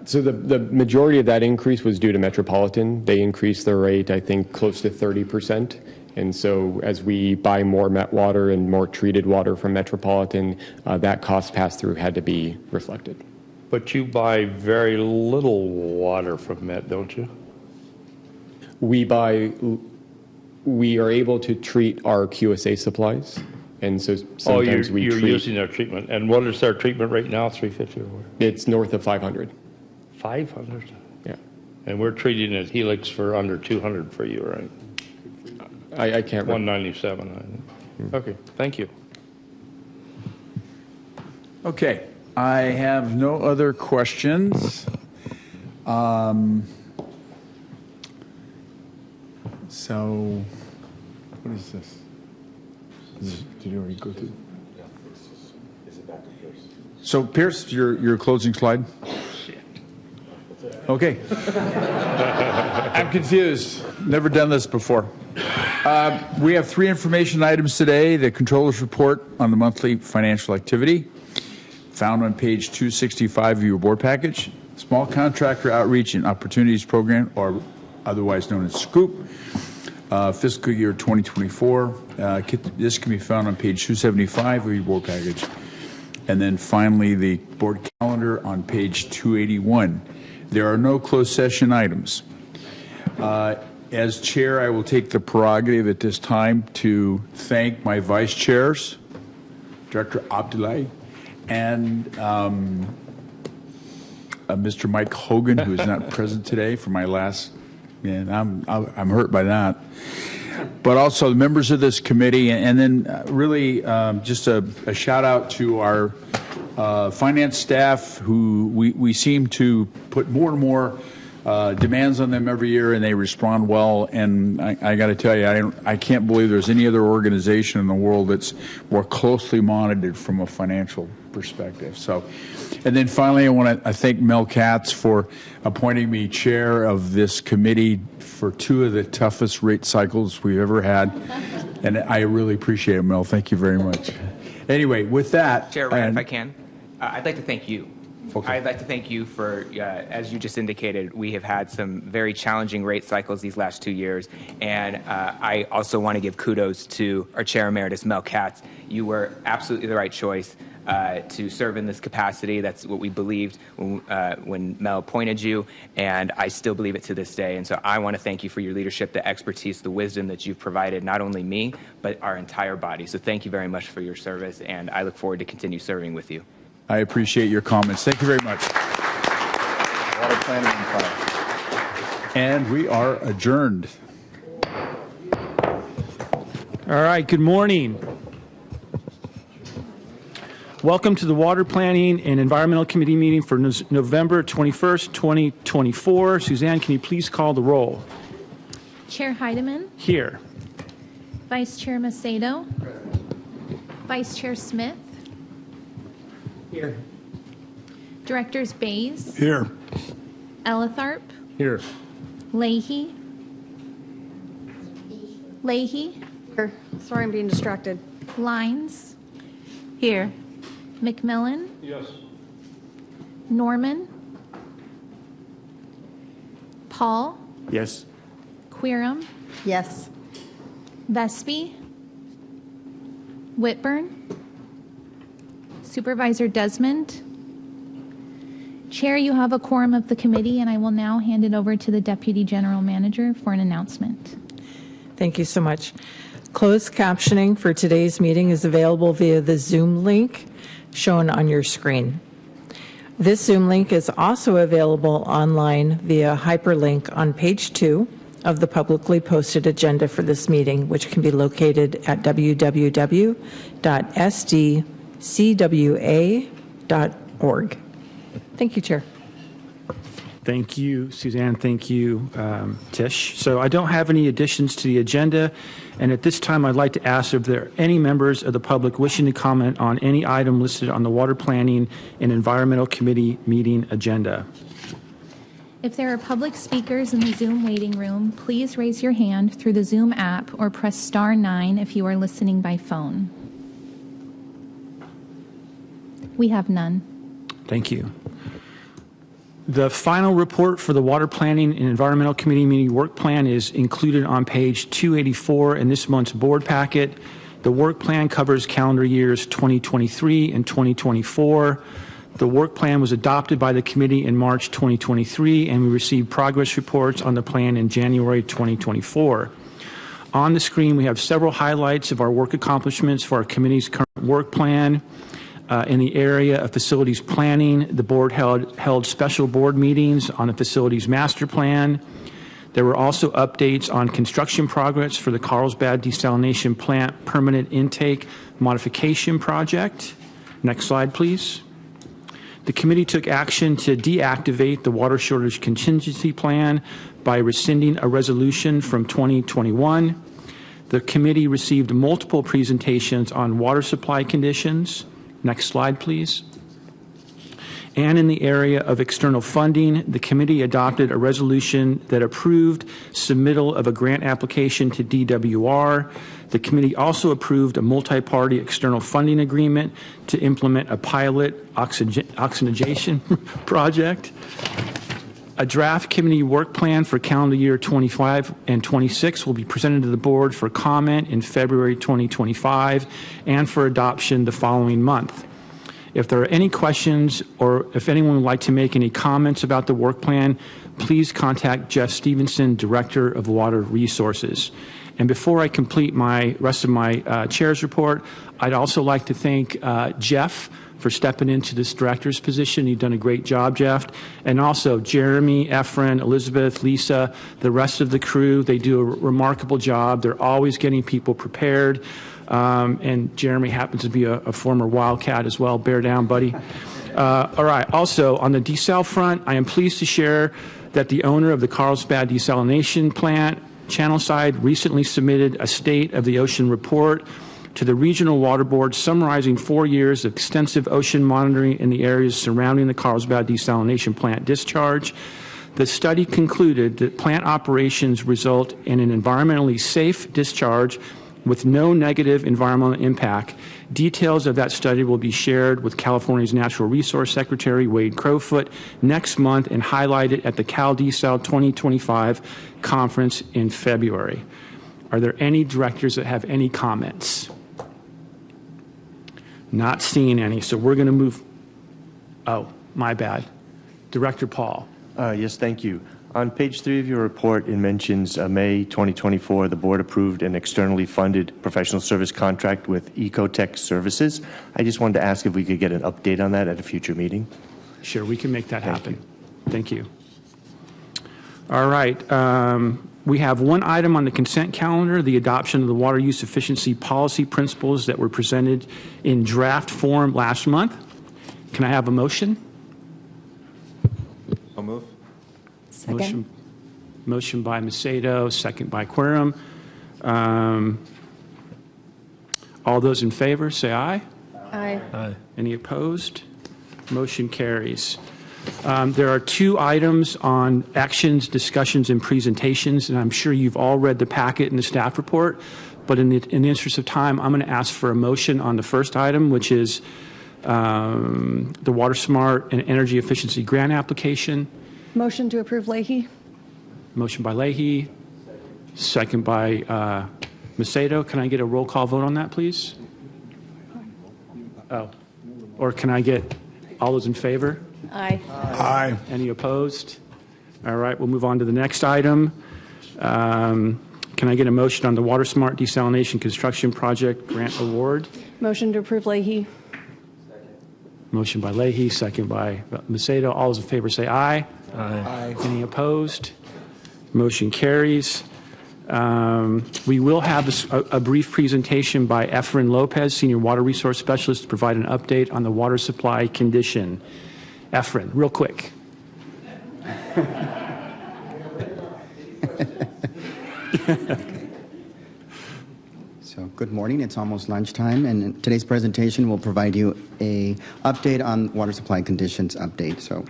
So the majority of that increase was due to Metropolitan. They increased their rate, I think, close to 30%. And so as we buy more Met water and more treated water from Metropolitan, that cost pass-through had to be reflected. But you buy very little water from Met, don't you? We are able to treat our QSA supplies. And so sometimes you're using their treatment. And what is their treatment rate now, 350 or what? It's north of 500. 500? Yeah. And we're treating at Helix for under 200 for you, right? I can't remember. 197, I think. Okay, thank you. Okay, I have no other questions. So, what is this? Did you already go through? So, Pierce, your closing slide? Okay. I'm confused. Never done this before. We have 3 information items today. The controller's report on the monthly financial activity, found on page 265 of your board package. Small Contractor Outreach and Opportunities Program, or otherwise known as SCOOP, fiscal year 2024. This can be found on page 275 of your board package. And then finally, the board calendar on page 281. There are no closed session items. As chair, I will take the prerogative at this time to thank my vice chairs, Director Abdullahi, and Mr. Mike Hogan, who is not present today for my last, and I'm hurt by that. But also the members of this committee, and then really just a shout out to our finance staff, who we seem to put more and more demands on them every year, and they respond well. And I got to tell you, I can't believe there's any other organization in the world that's more closely monitored from a financial perspective. So, and then finally, I want to thank Mel Katz for appointing me chair of this committee for 2 of the toughest rate cycles we've ever had, and I really appreciate it, Mel. Thank you very much. Anyway, with that, Chair Rand, if I can, I'd like to thank you. Okay. I'd like to thank you for, as you just indicated, we have had some very challenging rate cycles these last 2 years, and I also want to give kudos to our Chair Emeritus, Mel Katz. You were absolutely the right choice to serve in this capacity. That's what we believed when Mel appointed you, and I still believe it to this day. And so I want to thank you for your leadership, the expertise, the wisdom that you've provided, not only me, but our entire body. So thank you very much for your service, and I look forward to continue serving with you. I appreciate your comments. Thank you very much. Water planning and fire. And we are adjourned. All right, good morning. Welcome to the Water Planning and Environmental Committee meeting for November 21st, 2024. Suzanne, can you please call the roll? Chair Heidemann, Here. Vice Chair Macedo, Vice Chair Smith, Here. Directors Bays, Here. Elitharp, Here. Leahy. Here. Sorry, I'm being distracted. Lines. Here. McMillan, Yes. Norman, Paul, Yes. Queerum, Yes. Vespi, Whitburn, Supervisor Desmond. Chair, you have a quorum of the committee, and I will now hand it over to the Deputy General Manager for an announcement. Thank you so much. Closed captioning for today's meeting is available via the Zoom link shown on your screen. This Zoom link is also available online via hyperlink on page 2 of the publicly posted agenda for this meeting, which can be located at www.sdcwa.org. Thank you, Chair. Thank you, Suzanne. Thank you, Tish. So I don't have any additions to the agenda, and at this time, I'd like to ask if there are any members of the public wishing to comment on any item listed on the Water Planning and Environmental Committee meeting agenda. If there are public speakers in the Zoom waiting room, please raise your hand through the Zoom app or press star 9 if you are listening by phone. We have none. Thank you. The final report for the Water Planning and Environmental Committee meeting work plan is included on page 284 in this month's board packet. The work plan covers calendar years 2023 and 2024. The work plan was adopted by the committee in March 2023, and we received progress reports on the plan in January 2024. On the screen, we have several highlights of our work accomplishments for our committee's current work plan. In the area of facilities planning, the board held special board meetings on the facilities master plan. There were also updates on construction progress for the Carlsbad Desalination Plant Permanent Intake Modification Project. Next slide, please. The committee took action to deactivate the water shortage contingency plan by rescinding a resolution from 2021. The committee received multiple presentations on water supply conditions. Next slide, please. And in the area of external funding, the committee adopted a resolution that approved submittal of a grant application to DWR. The committee also approved a multi-party external funding agreement to implement a pilot oxygenation project. A draft committee work plan for calendar year 25 and 26 will be presented to the board for comment in February 2025 and for adoption the following month. If there are any questions or if anyone would like to make any comments about the work plan, please contact Jeff Stevenson, Director of Water Resources. And before I complete my rest of my chair's report, I'd also like to thank Jeff for stepping into this director's position. You've done a great job, Jeff. And also Jeremy, Efren, Elizabeth, Lisa, the rest of the crew. They do a remarkable job. They're always getting people prepared. And Jeremy happens to be a former Wildcat as well. Bear down, buddy. All right. Also, on the desal front, I am pleased to share that the owner of the Carlsbad Desalination Plant, Channelside, recently submitted a State of the Ocean report to the Regional Water Board summarizing 4 years of extensive ocean monitoring in the areas surrounding the Carlsbad Desalination Plant discharge. The study concluded that plant operations result in an environmentally safe discharge with no negative environmental impact. Details of that study will be shared with California's Natural Resource Secretary, Wade Crowfoot, next month and highlighted at the CalDesal 2025 conference in February. Are there any directors that have any comments? Not seeing any, so we're going to move. Oh, my bad. Director Paul. Yes, thank you. On page 3 of your report, it mentions May 2024, the board approved an externally funded professional service contract with Ecotech Services. I just wanted to ask if we could get an update on that at a future meeting. Sure, we can make that happen. Thank you. All right. We have one item on the consent calendar, the adoption of the water use efficiency policy principles that were presented in draft form last month. Can I have a motion? I'll move. Second. Motion by Macedo, second by Querum. All those in favor, say aye. Aye. Any opposed? Motion carries. There are 2 items on actions, discussions, and presentations, and I'm sure you've all read the packet and the staff report, but in the interest of time, I'm going to ask for a motion on the first item, which is the Water Smart and Energy Efficiency Grant application. Motion to approve Leahy. Motion by Leahy, second by Macedo. Can I get a roll call vote on that, please? Or can I get all those in favor? Aye. Aye. Any opposed? All right, we'll move on to the next item. Can I get a motion on the Water Smart Desalination Construction Project Grant Award? Motion to approve Leahy. Motion by Leahy, second by Macedo. All those in favor say aye. Aye. Any opposed? Motion carries. We will have a brief presentation by Efren Lopez, Senior Water Resource Specialist, to provide an update on the water supply condition. Efren, real quick. So, good morning. It's almost lunchtime, and today's presentation will provide you a update on water supply conditions update. So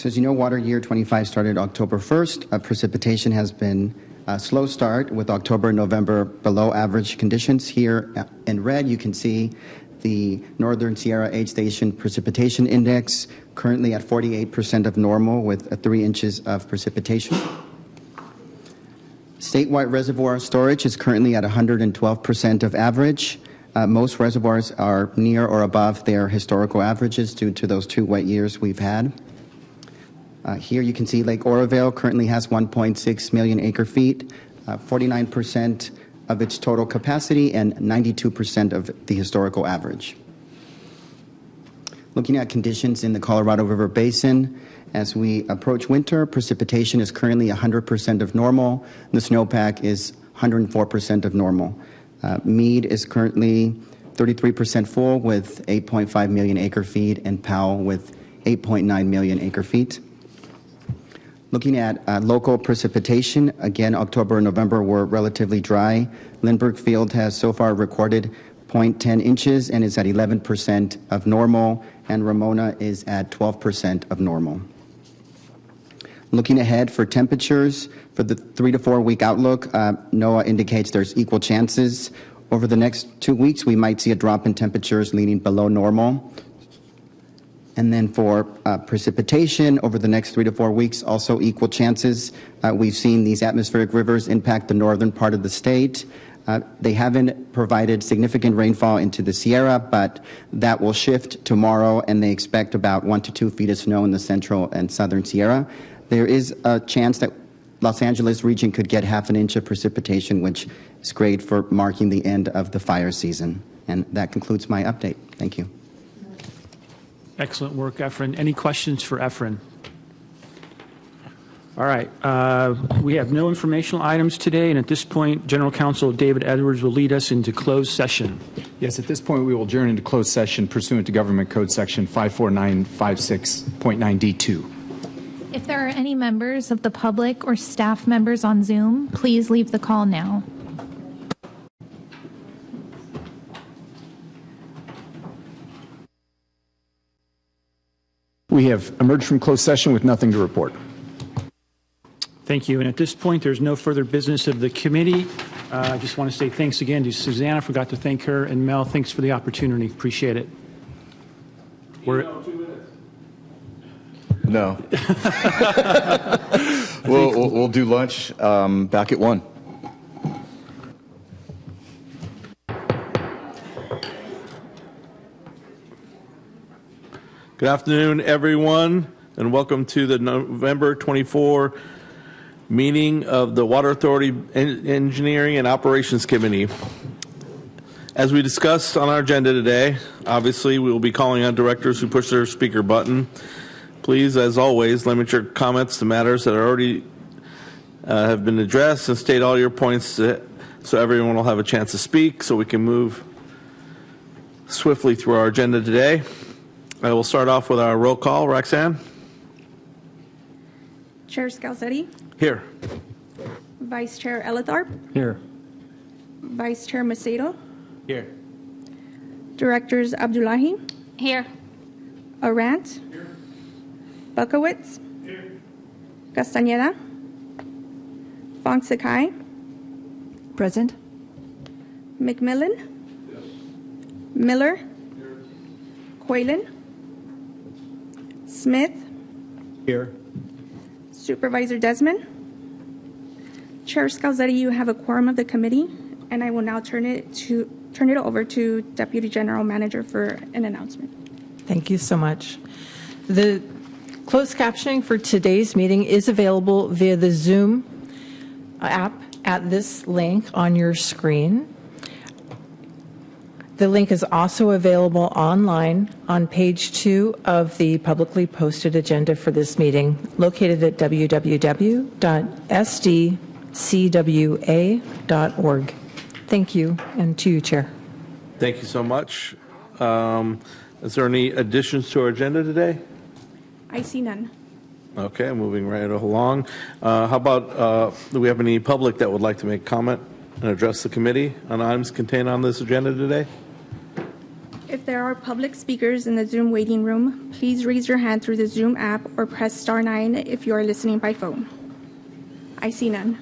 as you know, water year 25 started October 1st. Precipitation has been a slow start with October and November below average conditions. Here in red, you can see the Northern Sierra Aid Station Precipitation Index, currently at 48% of normal with 3 inches of precipitation. Statewide reservoir storage is currently at 112% of average. Most reservoirs are near or above their historical averages due to those 2 wet years we've had. Here you can see Lake Oroville currently has 1.6 million acre feet, 49% of its total capacity and 92% of the historical average. Looking at conditions in the Colorado River Basin, as we approach winter, precipitation is currently 100% of normal. The snowpack is 104% of normal. Mead is currently 33% full with 8.5 million acre feet, and Powell with 8.9 million acre feet. Looking at local precipitation, again, October and November were relatively dry. Lindbergh Field has so far recorded 0.10 inches and is at 11% of normal, and Ramona is at 12% of normal. Looking ahead for temperatures, for the 3 to 4 week outlook, NOAA indicates there's equal chances. Over the next 2 weeks, we might see a drop in temperatures leaning below normal. And then for precipitation over the next 3 to 4 weeks, also equal chances. We've seen these atmospheric rivers impact the northern part of the state. They haven't provided significant rainfall into the Sierra, but that will shift tomorrow, and they expect about 1 to 2 feet of snow in the central and southern Sierra. There is a chance that Los Angeles region could get half an inch of precipitation, which is great for marking the end of the fire season. And that concludes my update. Thank you. Excellent work, Efren. Any questions for Efren? All right. We have no informational items today, and at this point, General Counsel David Edwards will lead us into closed session. Yes, at this point, we will adjourn into closed session pursuant to Government Code Section 54956.9D2. If there are any members of the public or staff members on Zoom, please leave the call now. We have emerged from closed session with nothing to report. Thank you. And at this point, there's no further business of the committee. I just want to say thanks again to Susanna. Forgot to thank her. And Mel, thanks for the opportunity. Appreciate it. No. We'll do lunch back at 1. Good afternoon, everyone, and welcome to the November 24 meeting of the Water Authority Engineering and Operations Committee. As we discussed on our agenda today, obviously we will be calling on directors who push their speaker button. Please, as always, limit your comments to matters that are already have been addressed, and state all your points so everyone will have a chance to speak so we can move swiftly through our agenda today. I will start off with our roll call. Roxanne? Chair Scalzetti? Here. Vice Chair Ellithorpe? Here. Vice Chair Macedo? Here. Directors Abdullahi? Here. Arant? Here. Bukowitz? Here. Castañeda? Fong Sakai? Present. McMillan? Yes. Miller? Here. Quaylen? Smith? Here. Supervisor Desmond? Chair Scalzetti, you have a quorum of the committee, and I will now turn it to turn it over to Deputy General Manager for an announcement. Thank you so much. The closed captioning for today's meeting is available via the Zoom app at this link on your screen. The link is also available online on page 2 of the publicly posted agenda for this meeting, located at www.sdcwa.org. Thank you, and to you, Chair. Thank you so much. Is there any additions to our agenda today? I see none. Okay, moving right along. How about, do we have any public that would like to make comment and address the committee on items contained on this agenda today? If there are public speakers in the Zoom waiting room, please raise your hand through the Zoom app or press star 9 if you are listening by phone. I see none.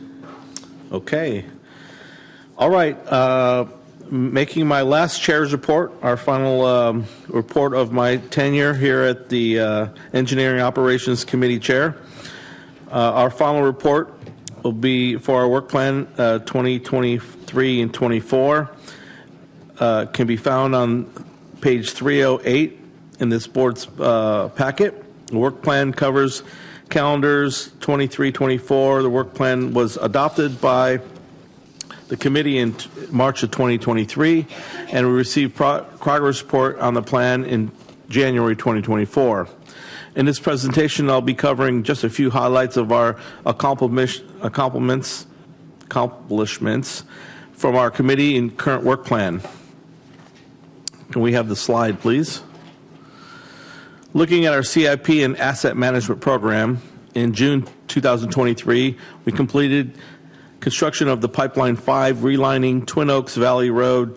Okay. All right. Making my last chair's report, our final report of my tenure here at the Engineering Operations Committee Chair. Our final report will be for our work plan 2023 and 24. Can be found on page 308 in this board's packet. The work plan covers calendars 23-24. The work plan was adopted by the committee in March of 2023, and we received progress report on the plan in January 2024. In this presentation, I'll be covering just a few highlights of our accomplishments from our committee and current work plan. Can we have the slide, please? Looking at our CIP and asset management program, in June 2023, we completed construction of the Pipeline 5 relining Twin Oaks Valley Road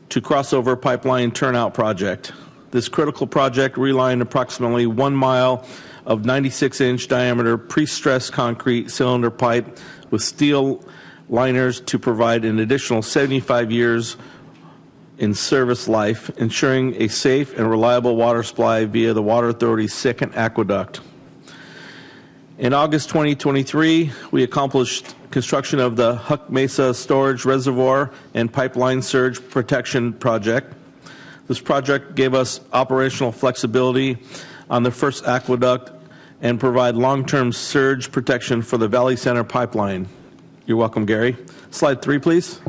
to crossover pipeline turnout project. This critical project relined approximately 1 mile of 96-inch diameter pre-stressed concrete cylinder pipe with steel liners to provide an additional 75 years in service life, ensuring a safe and reliable water supply via the Water Authority's second aqueduct. In August 2023, we accomplished construction of the Huck Mesa Storage Reservoir and Pipeline Surge Protection Project. This project gave us operational flexibility on the first aqueduct and provide long-term surge protection for the Valley Center pipeline. You're welcome, Gary. Slide 3, please.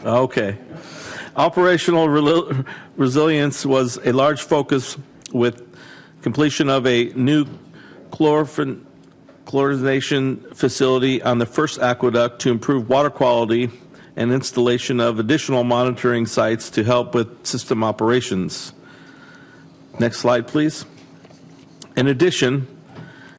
Okay. Operational resilience was a large focus with completion of a new chlorination facility on the first aqueduct to improve water quality and installation of additional monitoring sites to help with system operations. Next slide, please. In addition,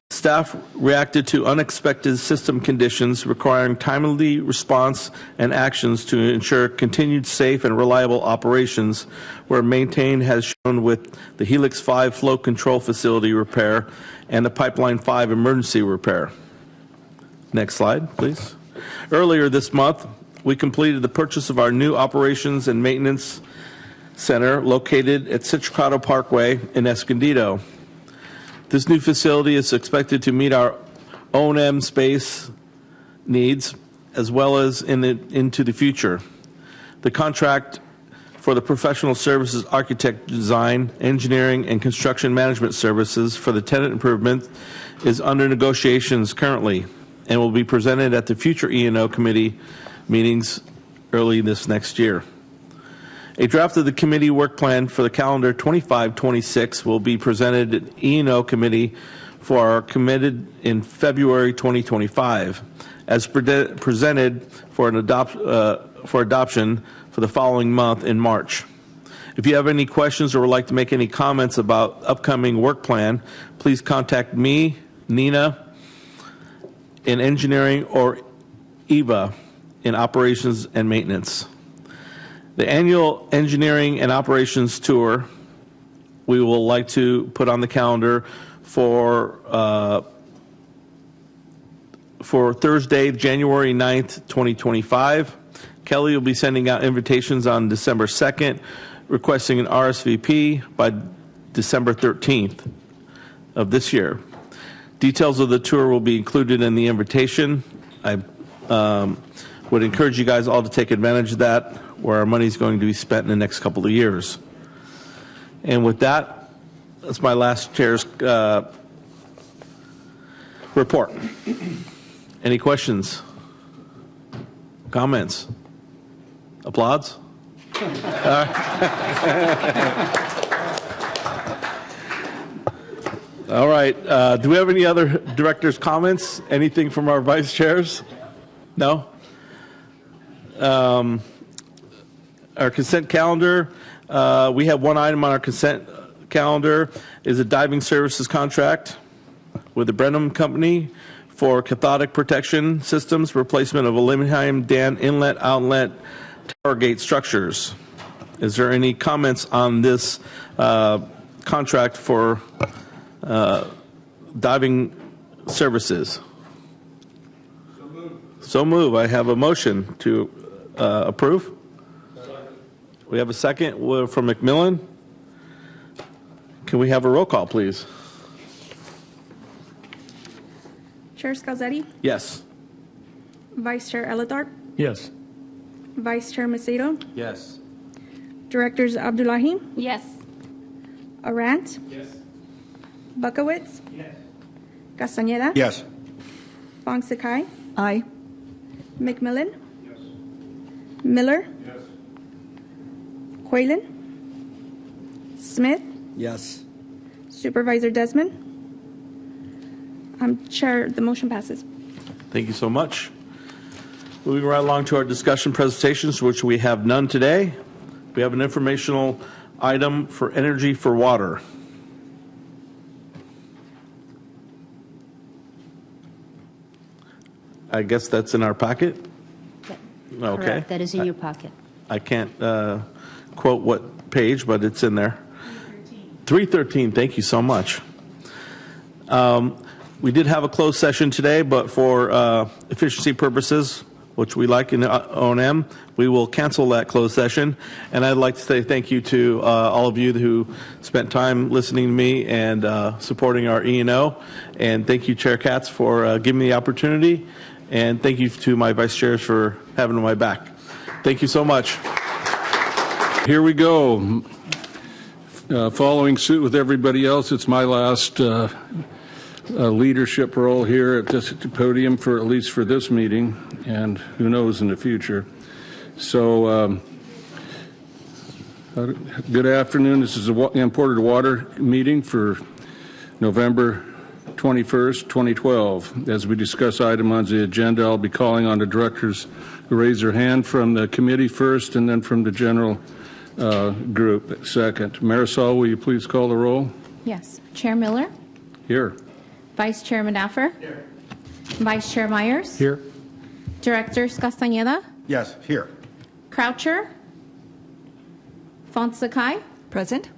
staff reacted to unexpected system conditions requiring timely response and actions to ensure continued safe and reliable operations, where Maintain has shown with the Helix 5 flow control facility repair and the Pipeline 5 emergency repair. Next slide, please. Earlier this month, we completed the purchase of our new operations and maintenance center located at Citricado Parkway in Escondido. This new facility is expected to meet our O&M space needs as well as into the future. The contract for the professional services architect design, engineering, and construction management services for the tenant improvement is under negotiations currently and will be presented at the future E&O committee meetings early this next year. A draft of the committee work plan for the calendar 25-26 will be presented at E&O committee for our committed in February 2025 as presented for adoption for the following month in March. If you have any questions or would like to make any comments about upcoming work plan, please contact me, Nina, in engineering, or Eva in operations and maintenance. The annual engineering and operations tour we will like to put on the calendar for Thursday, January 9th, 2025. Kelly will be sending out invitations on December 2nd, requesting an RSVP by December 13th of this year. Details of the tour will be included in the invitation. would encourage you guys all to take advantage of that, where our money is going to be spent in the next couple of years. And with that, that's my last chair's report. Any questions? Comments? Applause? All right. Do we have any other directors' comments? Anything from our vice chairs? No? Our consent calendar, we have one item on our consent calendar, is a diving services contract with the Brenham Company for cathodic protection systems, replacement of aluminum dam inlet, outlet, tower gate structures. Is there any comments on this contract for diving services? So move. I have a motion to approve. We have a second from McMillan. Can we have a roll call, please? Chair Scalzetti, Yes. Vice Chair Elathorpe, Yes. Vice Chair Macedo, Yes. Directors Abdullahi, Yes. Arant, Yes. Buckowitz, Castañeda, Yes. Fong Sakai, Aye. McMillan, Miller, Quaylen, Smith, Yes. Supervisor Desmond. Chair, the motion passes. Thank you so much. Moving right along to our discussion presentations, which we have none today. We have an informational item for Energy for Water. I guess that's in our packet? Okay. Correct. That is in your pocket. I can't quote what page, but it's in there. 313. Thank you so much. We did have a closed session today, but for efficiency purposes, which we like in O&M, we will cancel that closed session. And I'd like to say thank you to all of you who spent time listening to me and supporting our E&O. And thank you, Chair Katz, for giving me the opportunity. And thank you to my vice chairs for having my back. Thank you so much. Here we go. Following suit with everybody else, it's my last leadership role here at this podium for at least for this meeting, and who knows in the future. So good afternoon. This is the imported water meeting for November 21st, 2012. As we discuss items on the agenda, I'll be calling on the directors to raise their hand from the committee first and then from the general group second. Marisol, will you please call the roll? Yes. Chair Miller, Here. Vice Chair Manaffer, Vice Chair Myers, Here. Directors Castañeda, Yes, here. Croucher, Fonsakai, Present.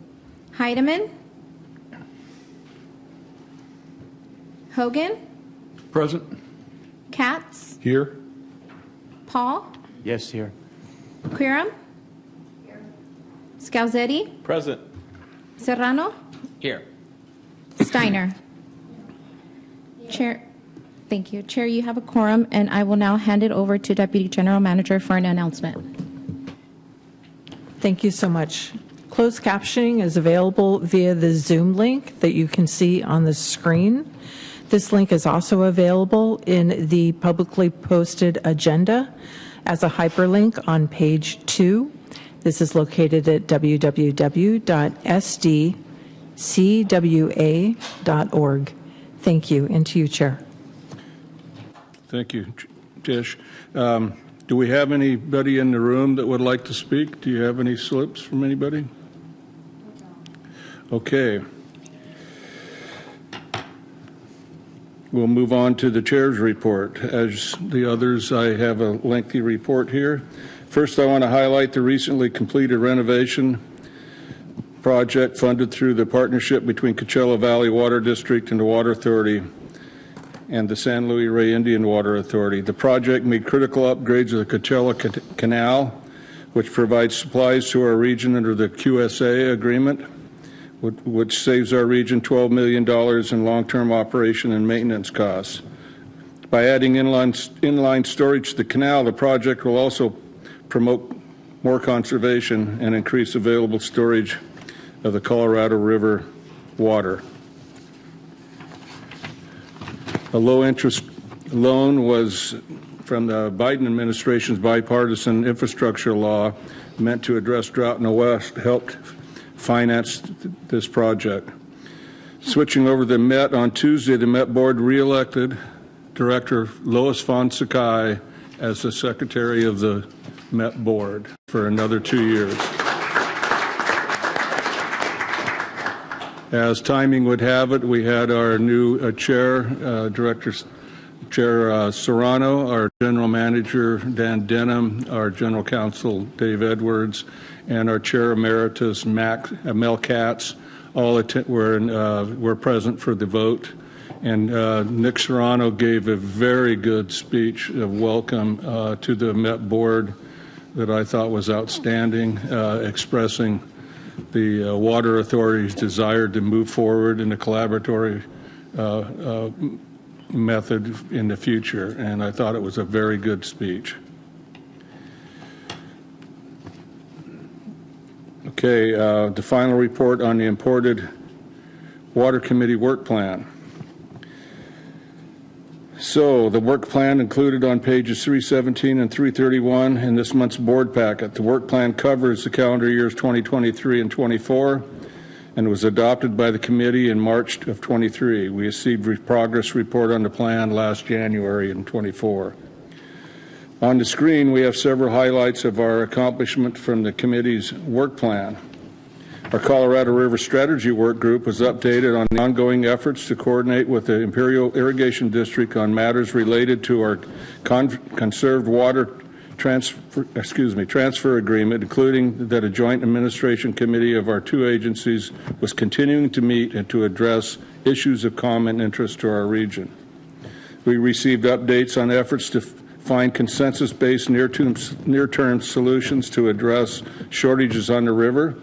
Heidemann, Hogan, Present. Katz, Here. Paul, Yes, here. Quirum, Scalzetti, Present. Serrano, Here. Steiner. Chair, thank you. Chair, you have a quorum, and I will now hand it over to Deputy General Manager for an announcement. Thank you so much. Closed captioning is available via the Zoom link that you can see on the screen. This link is also available in the publicly posted agenda as a hyperlink on page 2. This is located at www.sdcwa.org. Thank you, and to you, Chair. Thank you, Tish. Do we have anybody in the room that would like to speak? Do you have any slips from anybody? Okay. We'll move on to the chair's report. As the others, I have a lengthy report here. First, I want to highlight the recently completed renovation project funded through the partnership between Coachella Valley Water District and the Water Authority and the San Luis Rey Indian Water Authority. The project made critical upgrades of the Coachella Canal, which provides supplies to our region under the QSA agreement, which saves our region $12 million in long-term operation and maintenance costs. By adding inline storage to the canal, the project will also promote more conservation and increase available storage of the Colorado River water. A low-interest loan was from the Biden administration's bipartisan infrastructure law meant to address drought in the West, helped finance this project. Switching over to the Met, on Tuesday, the Met Board reelected Director Lois von Sakai as the Secretary of the Met Board for another 2 years. As timing would have it, we had our new chair, Chair Serrano, our General Manager Dan Denham, our General Counsel Dave Edwards, and our Chair Emeritus Mel Katz all were present for the vote. And Nick Serrano gave a very good speech of welcome to the Met Board that I thought was outstanding, expressing the Water Authority's desire to move forward in a collaboratory method in the future, and I thought it was a very good speech. Okay, the final report on the imported Water Committee work plan. So the work plan included on pages 317 and 331 in this month's board packet. The work plan covers the calendar years 2023 and 24 and was adopted by the committee in March of 23. We received a progress report on the plan last January in 24. On the screen, we have several highlights of our accomplishment from the committee's work plan. Our Colorado River Strategy Work Group was updated on the ongoing efforts to coordinate with the Imperial Irrigation District on matters related to our conserved water transfer agreement, including that a joint administration committee of our two agencies was continuing to meet and to address issues of common interest to our region. We received updates on efforts to find consensus-based near-term solutions to address shortages on the river,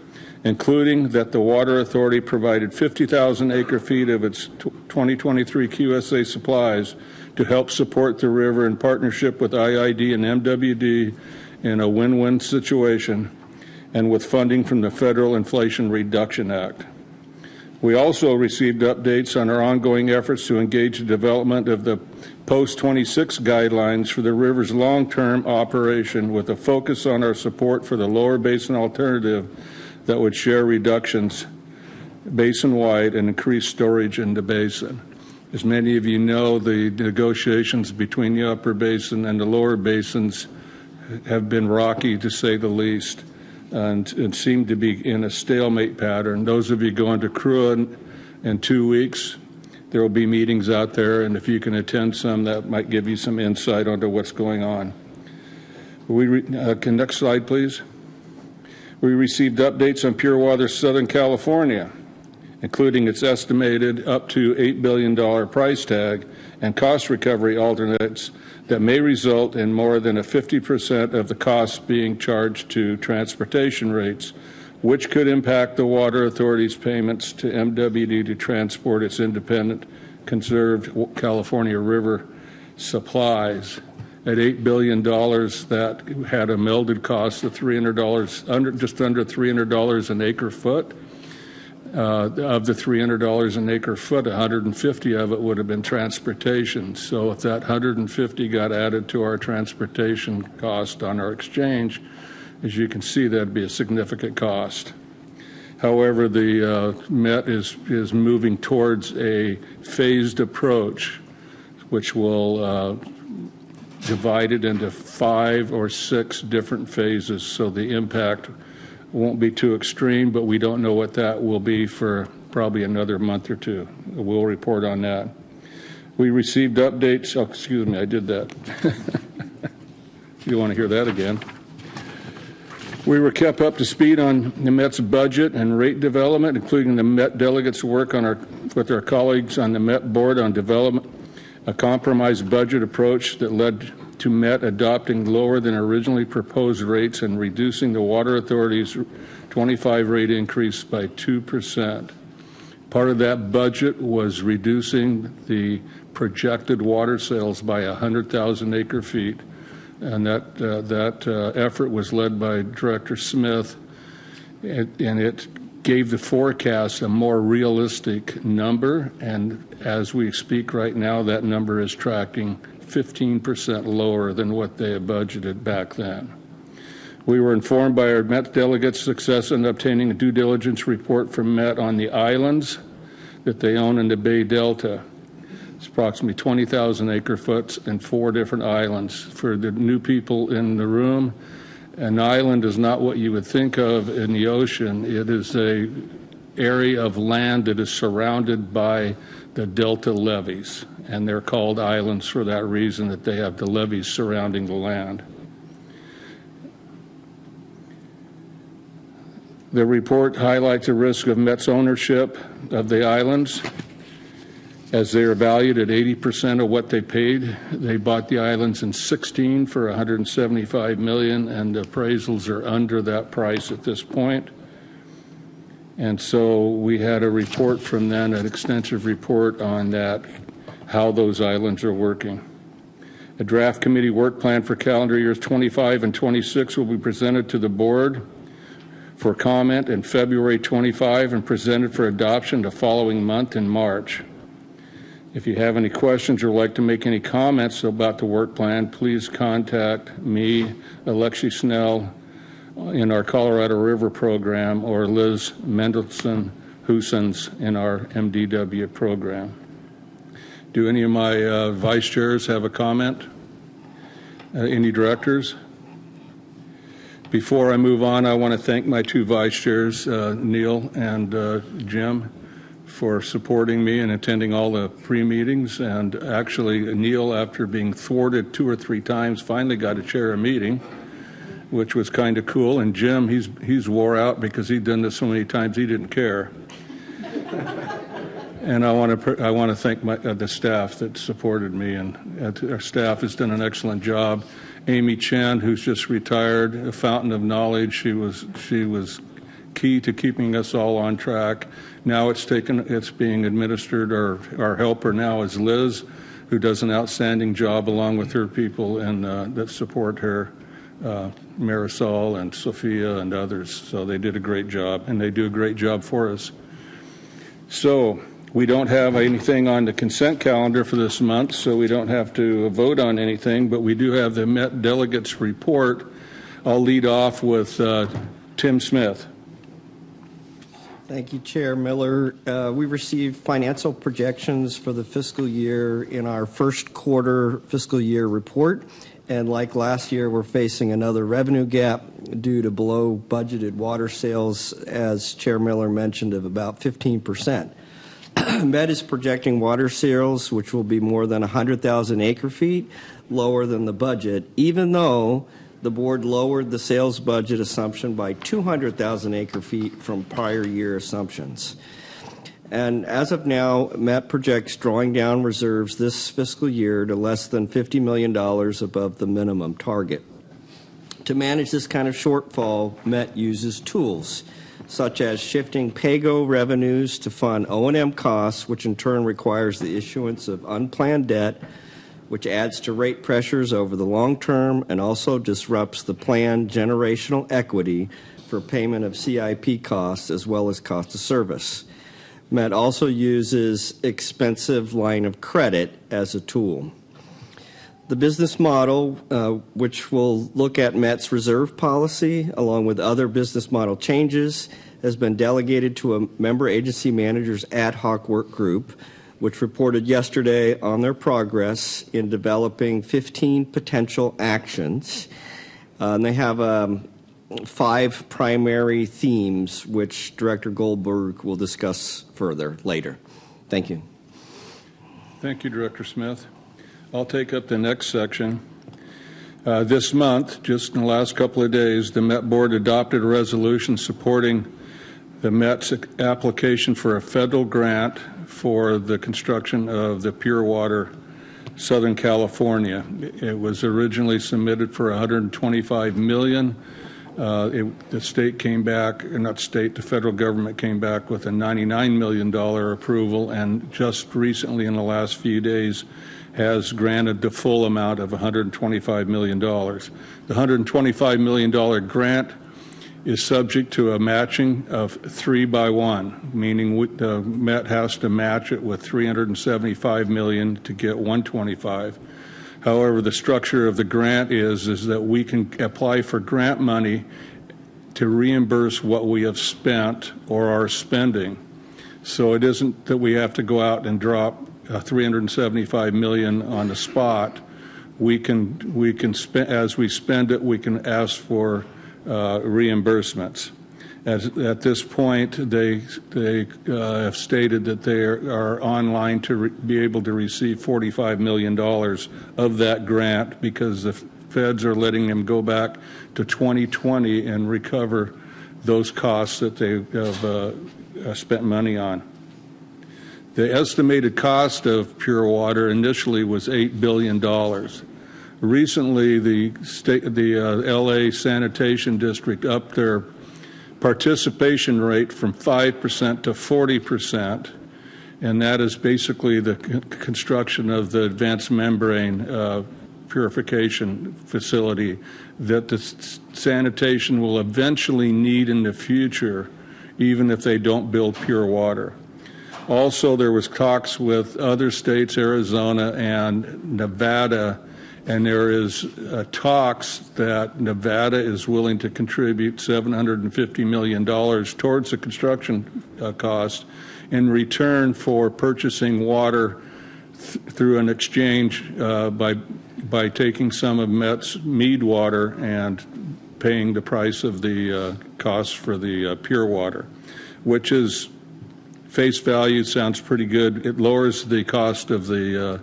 including that the Water Authority provided 50,000 acre-feet of its 2023 QSA supplies to help support the river in partnership with IID and MWD in a win-win situation, and with funding from the Federal Inflation Reduction Act. We also received updates on our ongoing efforts to engage the development of the post-26 guidelines for the river's long-term operation, with a focus on our support for the lower basin alternative that would share reductions basin-wide and increase storage in the basin. As many of you know, the negotiations between the upper basin and the lower basins have been rocky, to say the least, and seem to be in a stalemate pattern. Those of you going to CRUA in 2 weeks, there will be meetings out there, and if you can attend some, that might give you some insight onto what's going on. Next slide, please. We received updates on Pure Water Southern California, including its estimated up to $8 billion price tag and cost recovery alternates that may result in more than a 50% of the costs being charged to transportation rates, which could impact the Water Authority's payments to MWD to transport its independent conserved California River supplies. At $8 billion, that had a melded cost of $300, just under $300 an acre foot. Of the $300 an acre foot, 150 of it would have been transportation. So if that 150 got added to our transportation cost on our exchange, as you can see, that'd be a significant cost. However, the Met is moving towards a phased approach, which will divide it into 5 or 6 different phases, so the impact won't be too extreme, but we don't know what that will be for probably another month or 2. We'll report on that. We received updates. Oh, excuse me, I did that. You want to hear that again? We were kept up to speed on the Met's budget and rate development, including the Met delegates' work with our colleagues on the Met board on development a compromise budget approach that led to Met adopting lower than originally proposed rates and reducing the Water Authority's 25 rate increase by 2%. Part of that budget was reducing the projected water sales by 100,000 acre feet. And that effort was led by Director Smith, and it gave the forecast a more realistic number. And as we speak right now, that number is tracking 15% lower than what they had budgeted back then. We were informed by our Met delegates' success in obtaining a due diligence report from Met on the islands that they own in the Bay Delta. It's approximately 20,000 acre foot and 4 different islands. For the new people in the room, an island is not what you would think of in the ocean. It is an area of land that is surrounded by the delta levees, and they're called islands for that reason, that they have the levees surrounding the land. The report highlights the risk of Met's ownership of the islands, as they are valued at 80% of what they paid. They bought the islands in 16 for $175 million, and the appraisals are under that price at this point. And so we had a report from them, an extensive report on that, how those islands are working. A draft committee work plan for calendar years 25 and 26 will be presented to the board for comment in February 25 and presented for adoption the following month in March. If you have any questions or would like to make any comments about the work plan, please contact me, Alexi Snell, in our Colorado River program, or Liz Mendelson-Husens in our MDW program. Do any of my vice chairs have a comment? Any directors? Before I move on, I want to thank my 2 vice chairs, Neil and Jim, for supporting me and attending all the pre-meetings. And actually, Neil, after being thwarted 2 or 3 times, finally got to chair a meeting, which was kind of cool. And Jim, he's wore out because he'd done this so many times he didn't care. And I want to thank the staff that supported me, and our staff has done an excellent job. Amy Chen, who's just retired, a fountain of knowledge. She was key to keeping us all on track. Now it's being administered. Our helper now is Liz, who does an outstanding job along with her people and that support her, Marisol and Sophia and others. So they did a great job, and they do a great job for us. So we don't have anything on the consent calendar for this month, so we don't have to vote on anything, but we do have the Met delegates report. I'll lead off with Tim Smith. Thank you, Chair Miller. We received financial projections for the fiscal year in our first quarter fiscal year report. And like last year, we're facing another revenue gap due to below budgeted water sales, as Chair Miller mentioned, of about 15%. Met is projecting water sales, which will be more than 100,000 acre feet, lower than the budget, even though the board lowered the sales budget assumption by 200,000 acre feet from prior year assumptions. And as of now, Met projects drawing down reserves this fiscal year to less than $50 million above the minimum target. To manage this kind of shortfall, Met uses tools such as shifting PAYGO revenues to fund O&M costs, which in turn requires the issuance of unplanned debt, which adds to rate pressures over the long term and also disrupts the planned generational equity for payment of CIP costs as well as cost of service. Met also uses expensive line of credit as a tool. The business model, which will look at Met's reserve policy along with other business model changes, has been delegated to a member agency manager's ad hoc work group, which reported yesterday on their progress in developing 15 potential actions. And they have 5 primary themes, which Director Goldberg will discuss further later. Thank you. Thank you, Director Smith. I'll take up the next section. This month, just in the last couple of days, the Met Board adopted a resolution supporting the Met's application for a federal grant for the construction of the Pure Water Southern California. It was originally submitted for $125 million. The state came back, or not state, the federal government came back with a $99 million approval, and just recently in the last few days has granted the full amount of $125 million. The $125 million grant is subject to a matching of 3-by-1, meaning the Met has to match it with $375 million to get $125. However, the structure of the grant is that we can apply for grant money to reimburse what we have spent or are spending. So it isn't that we have to go out and drop $375 million on the spot. We can spend, as we spend it, we can ask for reimbursements. At this point, they have stated that they are online to be able to receive $45 million of that grant because the feds are letting them go back to 2020 and recover those costs that they have spent money on. The estimated cost of pure water initially was $8 billion. Recently, the LA Sanitation District upped their participation rate from 5% to 40%, and that is basically the construction of the advanced membrane purification facility that the sanitation will eventually need in the future, even if they don't build pure water. Also, there was talks with other states, Arizona and Nevada, and there is talks that Nevada is willing to contribute $750 million towards the construction cost in return for purchasing water through an exchange by taking some of Met's Mead water and paying the price of the cost for the pure water, which is face value sounds pretty good. It lowers the cost of the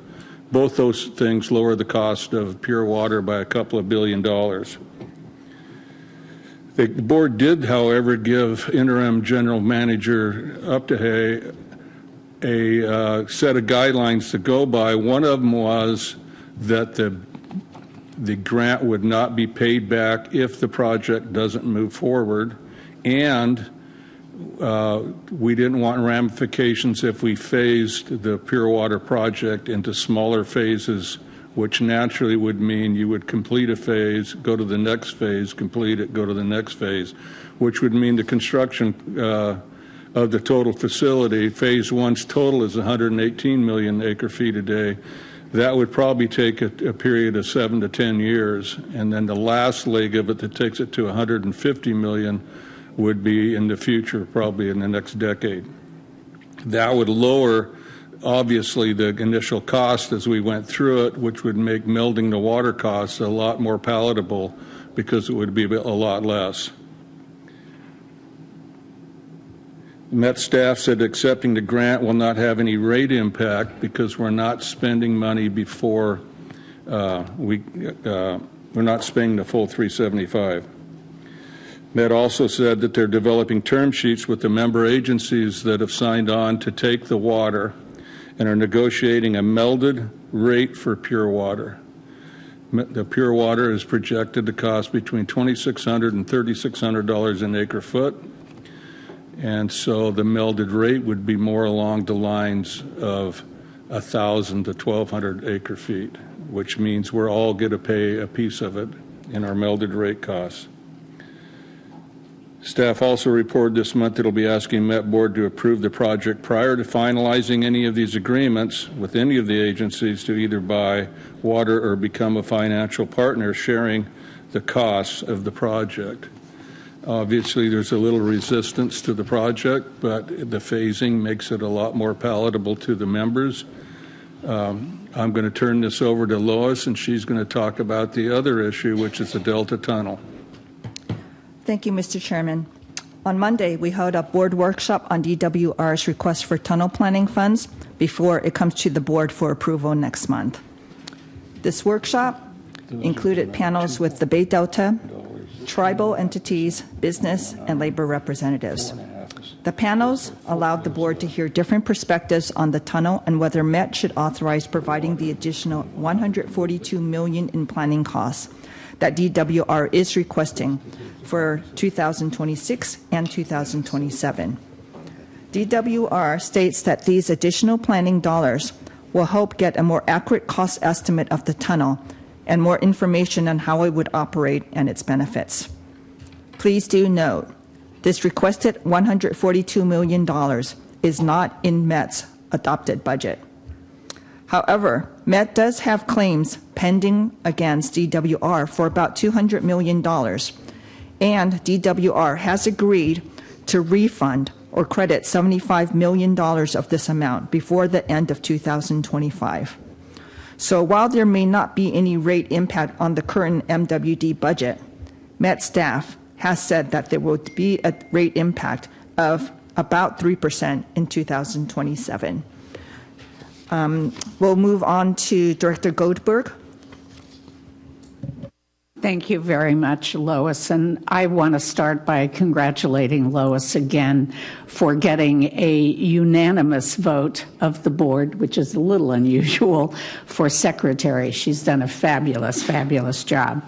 both those things lower the cost of pure water by a couple of $2 billion. The board did, however, give interim general manager Updehay a set of guidelines to go by. One of them was that the grant would not be paid back if the project doesn't move forward, and we didn't want ramifications if we phased the pure water project into smaller phases, which naturally would mean you would complete a phase, go to the next phase, complete it, go to the next phase, which would mean the construction of the total facility, phase one's total is 118 million acre feet a day. That would probably take a period of 7 to 10 years, and then the last leg of it that takes it to 150 million would be in the future, probably in the next decade. That would lower, obviously, the initial cost as we went through it, which would make melding the water costs a lot more palatable because it would be a lot less. Met staff said accepting the grant will not have any rate impact because we're not spending money before we're not spending the full 375. Met also said that they're developing term sheets with the member agencies that have signed on to take the water and are negotiating a melded rate for pure water. The pure water is projected to cost between $2,600 and $3,600 an acre foot, and so the melded rate would be more along the lines of 1,000 to 1,200 acre feet, which means we're all going to pay a piece of it in our melded rate costs. Staff also reported this month that it'll be asking Met Board to approve the project prior to finalizing any of these agreements with any of the agencies to either buy water or become a financial partner sharing the costs of the project. Obviously, there's a little resistance to the project, but the phasing makes it a lot more palatable to the members. I'm going to turn this over to Lois, and she's going to talk about the other issue, which is the Delta Tunnel. Thank you, Mr. Chairman. On Monday, we held a board workshop on DWR's request for tunnel planning funds before it comes to the board for approval next month. This workshop included panels with the Bay Delta, tribal entities, business, and labor representatives. The panels allowed the board to hear different perspectives on the tunnel and whether Met should authorize providing the additional $142 million in planning costs. that DWR is requesting for 2026 and 2027. DWR states that these additional planning dollars will help get a more accurate cost estimate of the tunnel and more information on how it would operate and its benefits. Please do note, this requested $142 million is not in MET's adopted budget. However, MET does have claims pending against DWR for about $200 million, and DWR has agreed to refund or credit $75 million of this amount before the end of 2025. So while there may not be any rate impact on the current MWD budget, MET staff has said that there will be a rate impact of about 3% in 2027. We'll move on to Director Goldberg. Thank you very much, Lois. And I want to start by congratulating Lois again for getting a unanimous vote of the board, which is a little unusual for secretary. She's done a fabulous, fabulous job.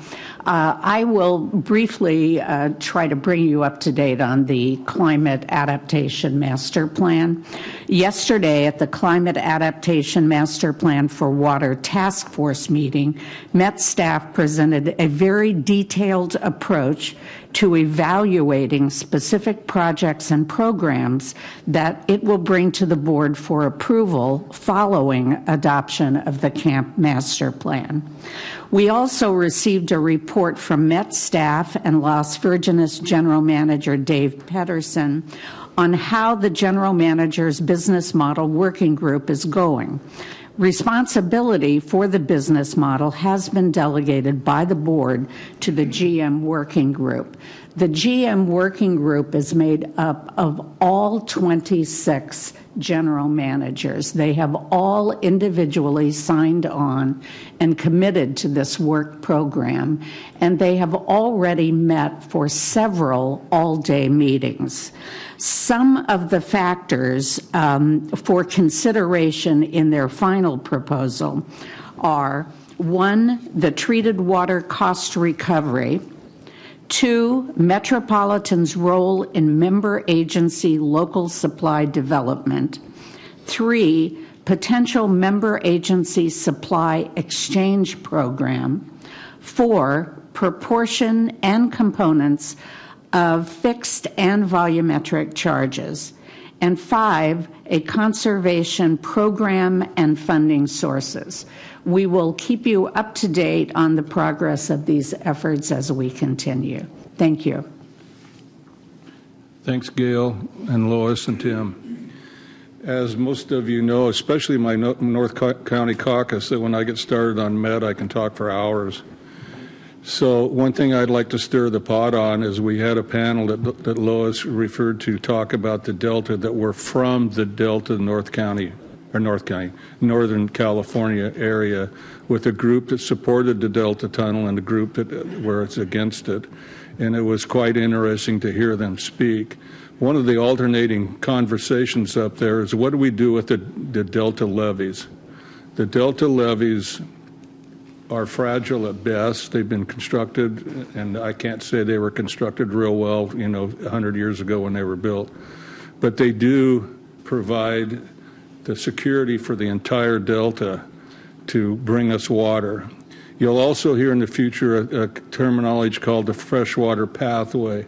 I will briefly try to bring you up to date on the Climate Adaptation Master Plan. Yesterday at the Climate Adaptation Master Plan for Water Task Force meeting, MET staff presented a very detailed approach to evaluating specific projects and programs that it will bring to the board for approval following adoption of the Camp Master Plan. We also received a report from MET staff and Las Virgenes General Manager Dave Pedersen on how the General Manager's Business Model Working Group is going. Responsibility for the business model has been delegated by the board to the GM Working Group. The GM Working Group is made up of all 26 general managers. They have all individually signed on and committed to this work program, and they have already met for several all-day meetings. Some of the factors for consideration in their final proposal are: 1, the treated water cost recovery; 2, Metropolitan's role in member agency local supply development; 3, potential member agency supply exchange program; 4, proportion and components of fixed and volumetric charges; and 5, a conservation program and funding sources. We will keep you up to date on the progress of these efforts as we continue. Thank you. Thanks, Gail and Lois and Tim. As most of you know, especially my North County caucus, that when I get started on MET, I can talk for hours. So one thing I'd like to stir the pot on is we had a panel that Lois referred to talk about the Delta that were from the Delta Northern California area, with a group that supported the Delta Tunnel and a group where it's against it. And it was quite interesting to hear them speak. One of the alternating conversations up there is, what do we do with the Delta levees? The Delta levees are fragile at best. They've been constructed, and I can't say they were constructed real well, 100 years ago when they were built. But they do provide the security for the entire Delta to bring us water. You'll also hear in the future a terminology called the freshwater pathway.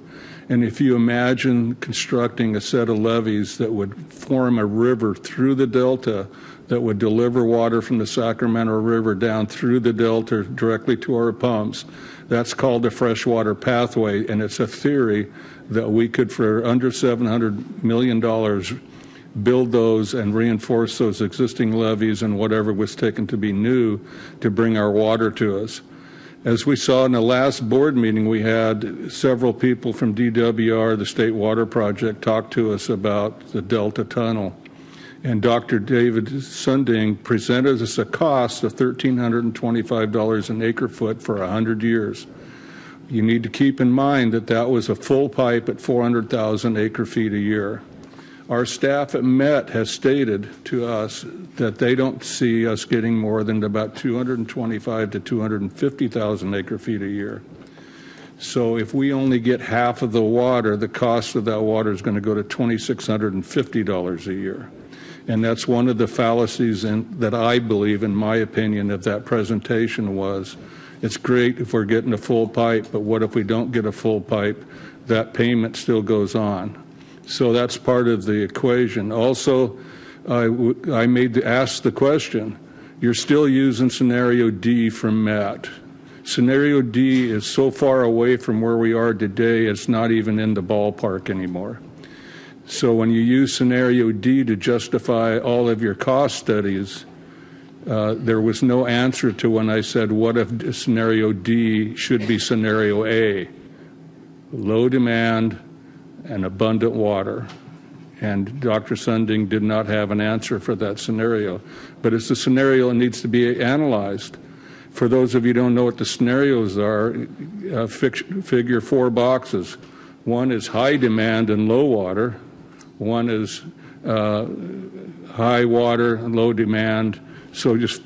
And if you imagine constructing a set of levees that would form a river through the Delta that would deliver water from the Sacramento River down through the Delta directly to our pumps, that's called the freshwater pathway. And it's a theory that we could, for under $700 million, build those and reinforce those existing levees and whatever was taken to be new to bring our water to us. As we saw in the last board meeting, we had several people from DWR, the State Water Project, talk to us about the Delta Tunnel. And Dr. David Sunding presented us a cost of $1,325 an acre foot for 100 years. You need to keep in mind that that was a full pipe at 400,000 acre feet a year. Our staff at Met has stated to us that they don't see us getting more than about 225 to 250,000 acre feet a year. So if we only get half of the water, the cost of that water is going to go to $2,650 a year. And that's one of the fallacies that I believe, in my opinion, of that presentation was, it's great if we're getting a full pipe, but what if we don't get a full pipe? That payment still goes on. So that's part of the equation. Also, I asked the question, you're still using scenario D from Matt. Scenario D is so far away from where we are today, it's not even in the ballpark anymore. So when you use scenario D to justify all of your cost studies, there was no answer to when I said, what if scenario D should be scenario A? Low demand and abundant water. And Dr. Sunding did not have an answer for that scenario. But it's a scenario that needs to be analyzed. For those of you who don't know what the scenarios are, figure 4 boxes. One is high demand and low water. One is high water and low demand. So just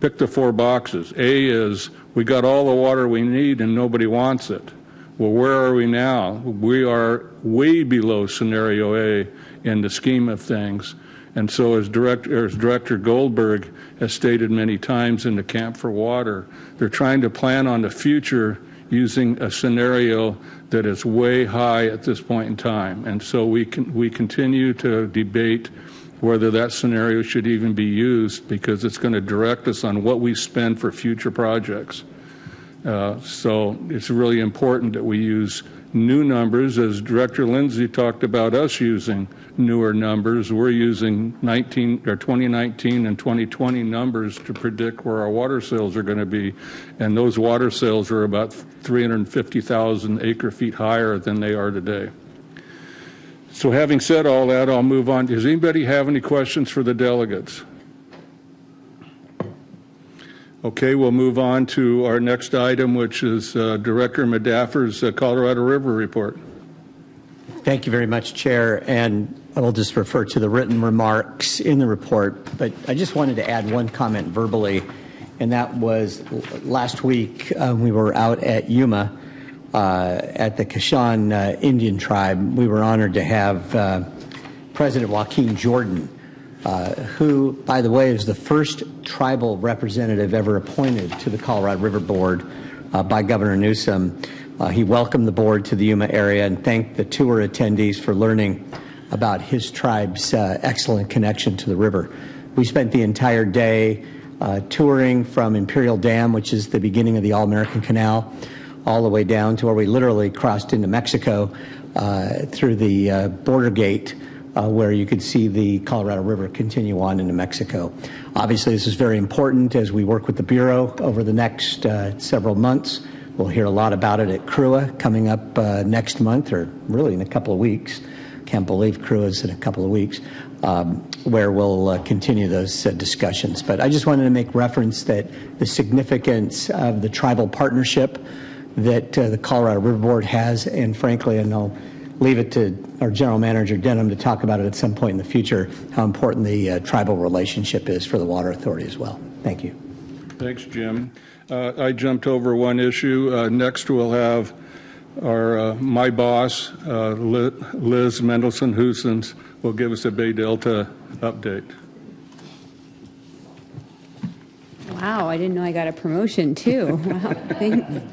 pick the 4 boxes. A is we got all the water we need and nobody wants it. Well, where are we now? We are way below scenario A in the scheme of things. And so as Director Goldberg has stated many times in the Camp for Water, they're trying to plan on the future using a scenario that is way high at this point in time. And so we continue to debate whether that scenario should even be used, because it's going to direct us on what we spend for future projects. So it's really important that we use new numbers. As Director Lindsay talked about us using newer numbers, we're using 2019 and 2020 numbers to predict where our water sales are going to be. And those water sales are about 350,000 acre feet higher than they are today. So having said all that, I'll move on. Does anybody have any questions for the delegates? Okay, we'll move on to our next item, which is Director Medaffer's Colorado River report. Thank you very much, Chair. And I will just refer to the written remarks in the report. But I just wanted to add one comment verbally, and that was last week we were out at Yuma at the Kashan Indian tribe. We were honored to have President Joaquin Jordan, who, by the way, is the first tribal representative ever appointed to the Colorado River Board by Governor Newsom. He welcomed the board to the Yuma area and thanked the tour attendees for learning about his tribe's excellent connection to the river. We spent the entire day touring from Imperial Dam, which is the beginning of the All-American Canal, all the way down to where we literally crossed into Mexico through the border gate, where you could see the Colorado River continue on into Mexico. Obviously, this is very important as we work with the Bureau over the next several months. We'll hear a lot about it at CRUA coming up next month, or really in a couple of weeks. Can't believe CRUA is in a couple of weeks, where we'll continue those discussions. But I just wanted to make reference that the significance of the tribal partnership that the Colorado River Board has, and frankly, and I'll leave it to our General Manager Denham to talk about it at some point in the future, how important the tribal relationship is for the Water Authority as well. Thank you. Thanks, Jim. I jumped over one issue. Next, we'll have our my boss, Liz Mendelson-Husens, will give us a Bay Delta update. Wow, I didn't know I got a promotion too. Wow, thanks.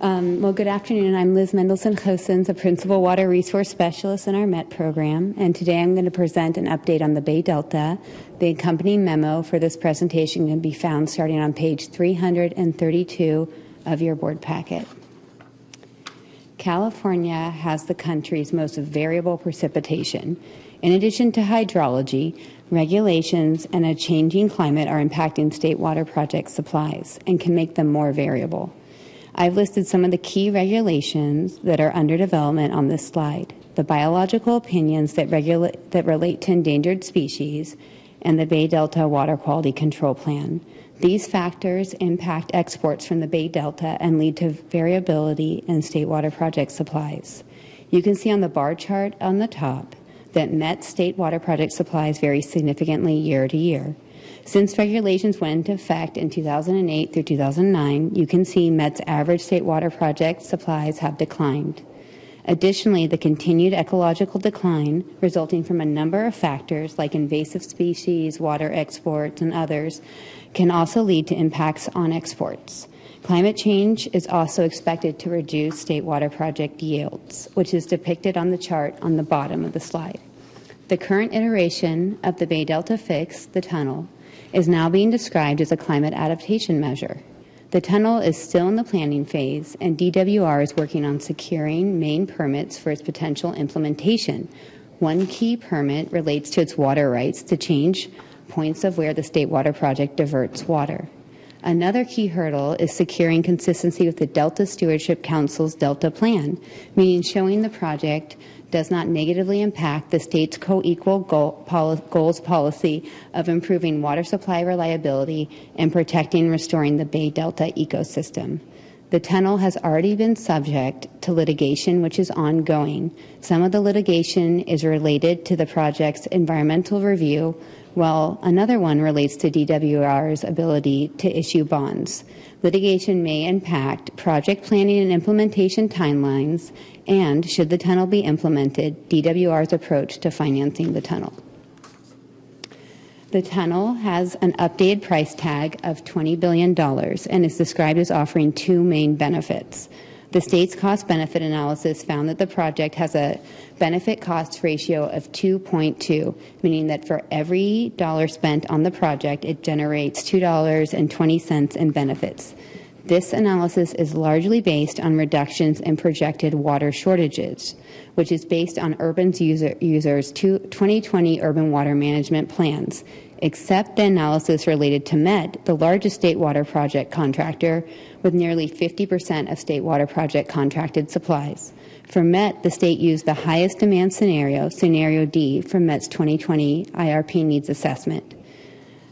Well, good afternoon. I'm Liz Mendelson-Husens, a Principal Water Resource Specialist in our MET program, and today I'm going to present an update on the Bay Delta. The accompanying memo for this presentation can be found starting on page 332 of your board packet. California has the country's most variable precipitation. In addition to hydrology, regulations and a changing climate are impacting state water project supplies and can make them more variable. I've listed some of the key regulations that are under development on this slide: the biological opinions that relate to endangered species, and the Bay Delta Water Quality Control Plan. These factors impact exports from the Bay Delta and lead to variability in state water project supplies. You can see on the bar chart on the top that Met state water project supplies vary significantly year to year. Since regulations went into effect in 2008 through 2009, you can see Met's average state water project supplies have declined. Additionally, the continued ecological decline resulting from a number of factors like invasive species, water exports, and others can also lead to impacts on exports. Climate change is also expected to reduce state water project yields, which is depicted on the chart on the bottom of the slide. The current iteration of the Bay Delta Fix, the tunnel, is now being described as a climate adaptation measure. The tunnel is still in the planning phase, and DWR is working on securing main permits for its potential implementation. One key permit relates to its water rights to change points of where the state water project diverts water. Another key hurdle is securing consistency with the Delta Stewardship Council's Delta Plan, meaning showing the project does not negatively impact the state's co-equal goals policy of improving water supply reliability and protecting and restoring the Bay Delta ecosystem. The tunnel has already been subject to litigation, which is ongoing. Some of the litigation is related to the project's environmental review, while another one relates to DWR's ability to issue bonds. Litigation may impact project planning and implementation timelines, and should the tunnel be implemented, DWR's approach to financing the tunnel. The tunnel has an updated price tag of $20 billion and is described as offering two main benefits. The state's cost-benefit analysis found that the project has a benefit-cost ratio of 2.2, meaning that for every dollar spent on the project, it generates $2.20 in benefits. This analysis is largely based on reductions in projected water shortages, which is based on urban users' 2020 urban water management plans, except the analysis related to Met, the largest state water project contractor, with nearly 50% of state water project contracted supplies. For Met, the state used the highest demand scenario, Scenario D, from Met's 2020 IRP needs assessment.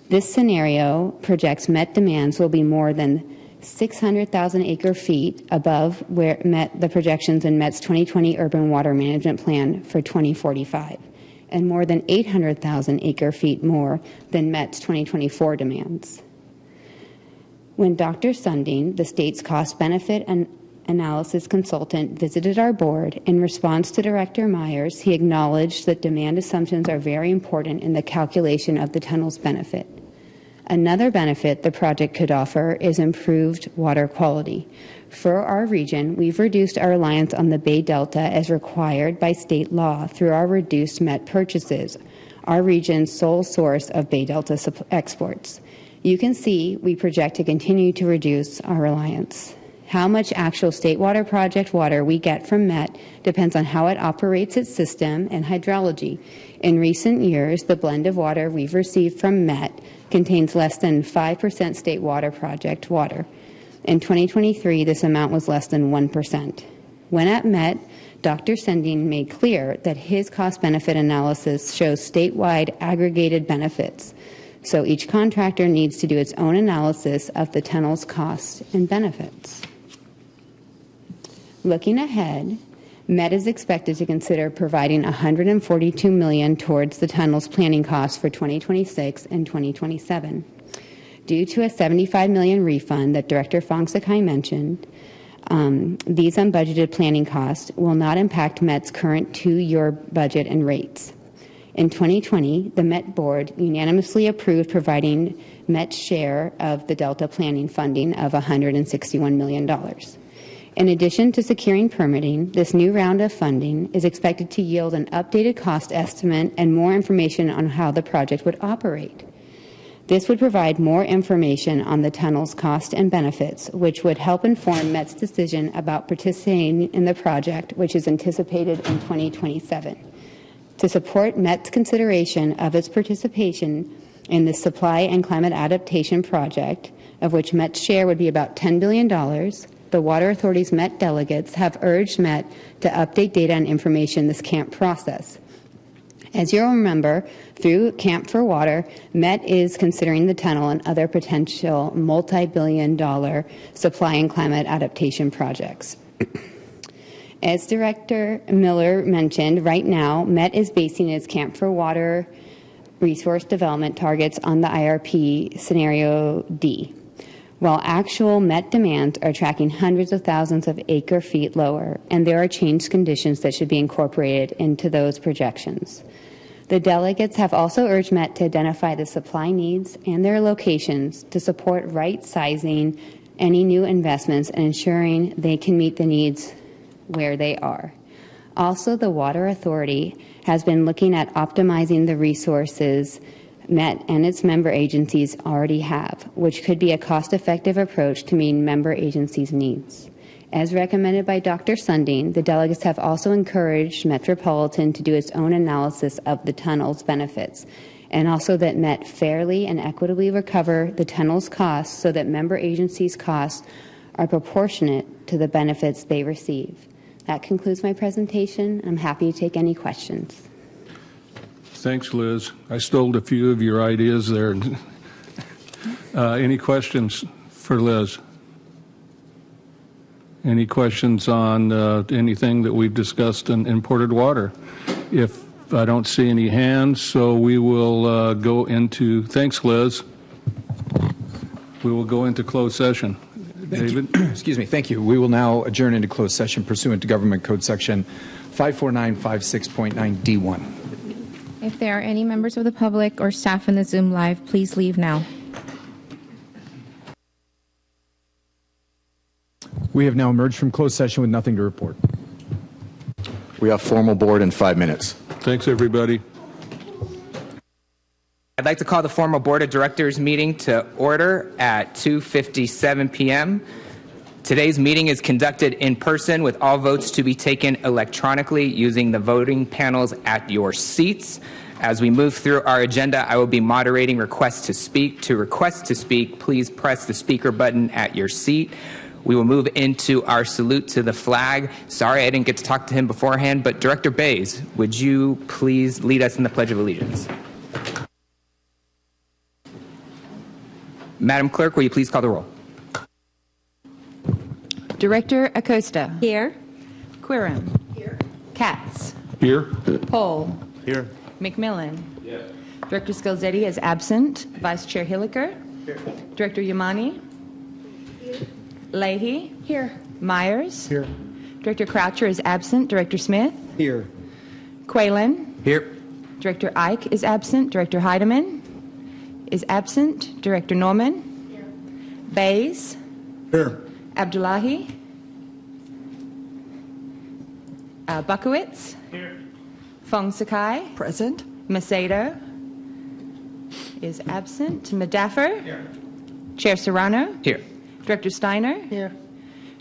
This scenario projects Met demands will be more than 600,000 acre-feet above where Met the projections in Met's 2020 urban water management plan for 2045, and more than 800,000 acre-feet more than Met's 2024 demands. When Dr. Sunding, the state's cost-benefit analysis consultant, visited our board, in response to Director Myers, he acknowledged that demand assumptions are very important in the calculation of the tunnel's benefit. Another benefit the project could offer is improved water quality. For our region, we've reduced our reliance on the Bay Delta as required by state law through our reduced Met purchases, our region's sole source of Bay Delta exports. You can see we project to continue to reduce our reliance. How much actual state water project water we get from Met depends on how it operates its system and hydrology. In recent years, the blend of water we've received from Met contains less than 5% state water project water. In 2023, this amount was less than 1%. When at Met, Dr. Sunding made clear that his cost-benefit analysis shows statewide aggregated benefits. So each contractor needs to do its own analysis of the tunnel's costs and benefits. Looking ahead, Met is expected to consider providing $142 million towards the tunnel's planning costs for 2026 and 2027. Due to a $75 million refund that Director Fong-Sakai mentioned, these unbudgeted planning costs will not impact Met's current two-year budget and rates. In 2020, the Met Board unanimously approved providing Met's share of the Delta planning funding of $161 million. In addition to securing permitting, this new round of funding is expected to yield an updated cost estimate and more information on how the project would operate. This would provide more information on the tunnel's cost and benefits, which would help inform Met's decision about participating in the project, which is anticipated in 2027. To support Met's consideration of its participation in the supply and climate adaptation project, of which Met's share would be about $10 billion, the Water Authority's Met delegates have urged Met to update data and information this CAMP process. As you'll remember, through Camp for Water, Met is considering the tunnel and other potential multi-billion-dollar supply and climate adaptation projects. As Director Miller mentioned, right now, Met is basing its Camp for Water resource development targets on the IRP Scenario D, while actual Met demands are tracking hundreds of thousands of acre feet lower, and there are changed conditions that should be incorporated into those projections. The delegates have also urged Met to identify the supply needs and their locations to support right-sizing any new investments and ensuring they can meet the needs where they are. Also, the Water Authority has been looking at optimizing the resources Met and its member agencies already have, which could be a cost-effective approach to meeting member agencies' needs. As recommended by Dr. Sunding, the delegates have also encouraged Metropolitan to do its own analysis of the tunnel's benefits, and also that Met fairly and equitably recover the tunnel's costs so that member agencies' costs are proportionate to the benefits they receive. That concludes my presentation. I'm happy to take any questions. Thanks, Liz. I stole a few of your ideas there. Any questions for Liz? Any questions on anything that we've discussed in imported water? If I don't see any hands, so we will go into, thanks, Liz. We will go into closed session. David? Excuse me. Thank you. We will now adjourn into closed session pursuant to Government Code Section 54956.9D1. If there are any members of the public or staff in the Zoom Live, please leave now. We have now emerged from closed session with nothing to report. We have formal board in 5 minutes. Thanks, everybody. I'd like to call the formal Board of Directors meeting to order at 2:57 p.m. Today's meeting is conducted in person with all votes to be taken electronically using the voting panels at your seats. As we move through our agenda, I will be moderating requests to speak. To request to speak, please press the speaker button at your seat. We will move into our salute to the flag. Sorry I didn't get to talk to him beforehand, but Director Bays, would you please lead us in the Pledge of Allegiance? Madam Clerk, will you please call the roll? Director Acosta. Here. Quirin. Here. Katz. Here. Pohl. Here. McMillan. Yes. Director Skelzetti is absent. Vice Chair Hilliker. Here. Director Yamani. Here. Leahy. Here. Myers. Here. Director Croucher is absent. Director Smith. Here. Quaylen. Here. Director Ike is absent. Director Heidemann is absent. Director Norman. Here. Bays. Here. Abdullahi. Bukowitz. Here. Fong Sakai. Present. Macedo is absent. Medaffer. Here. Chair Serrano. Here. Director Steiner. Here.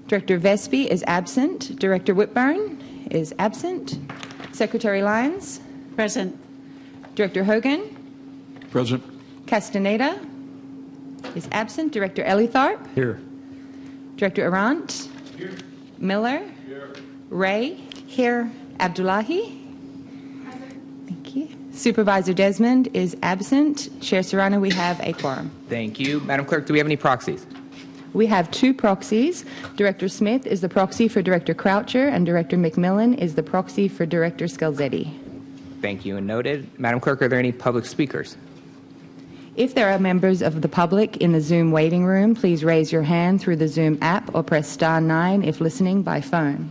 Director Vespi is absent. Director Whitburn is absent. Secretary Lyons. Present. Director Hogan. Present. Castaneda is absent. Director Ellitharp. Here. Director Arant. Here. Miller. Here. Ray. Here. Abdullahi. Thank you. Supervisor Desmond is absent. Chair Serrano, we have a quorum. Thank you. Madam Clerk, do we have any proxies? We have two proxies. Director Smith is the proxy for Director Croucher, and Director McMillan is the proxy for Director Skelzetti. Thank you and noted. Madam Clerk, are there any public speakers? If there are members of the public in the Zoom waiting room, please raise your hand through the Zoom app or press *9 if listening by phone.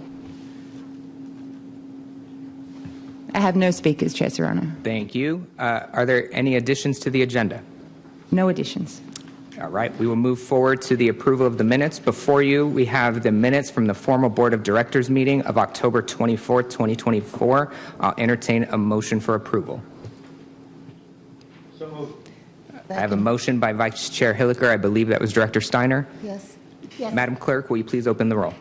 I have no speakers, Chair Serrano. Thank you. Are there any additions to the agenda? No additions. All right, we will move forward to the approval of the minutes. Before you, we have the minutes from the formal Board of Directors meeting of October 24th, 2024. I'll entertain a motion for approval. So moved. I have a motion by Vice Chair Hilliker. I believe that was Director Steiner. Yes. Madam Clerk, will you please open the roll?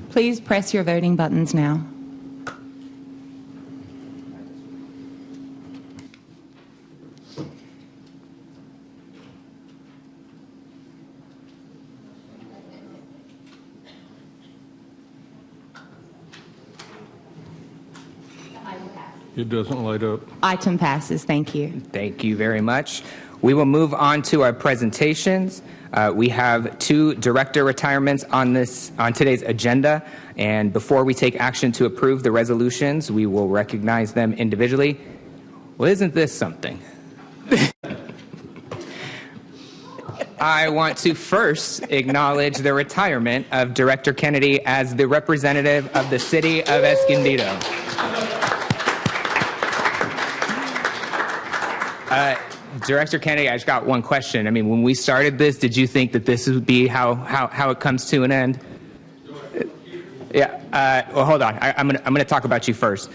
Please press your voting buttons now. It doesn't light up. Item passes. Thank you. Thank you very much. We will move on to our presentations. We have 2 director retirements on today's agenda, and before we take action to approve the resolutions, we will recognize them individually. Well, isn't this something? I want to first acknowledge the retirement of Director Kennedy as the representative of the City of Escondido. Director Kennedy, I just got one question. I mean, when we started this, did you think that this would be how it comes to an end? Yeah. Well, hold on. I'm gonna talk about you first.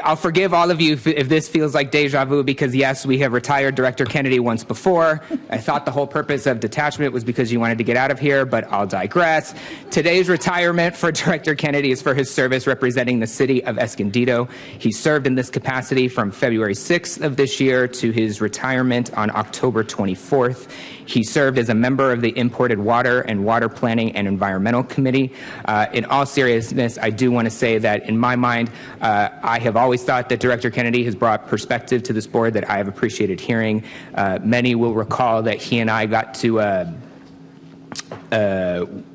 I'll forgive all of you if this feels like deja vu, because yes, we have retired Director Kennedy once before. I thought the whole purpose of detachment was because you wanted to get out of here, but I'll digress. Today's retirement for Director Kennedy is for his service representing the City of Escondido. He served in this capacity from February 6th of this year to his retirement on October 24th. He served as a member of the Imported Water and Water Planning and Environmental Committee. In all seriousness, I do want to say that in my mind, I have always thought that Director Kennedy has brought perspective to this board that I have appreciated hearing. Many will recall that he and I got to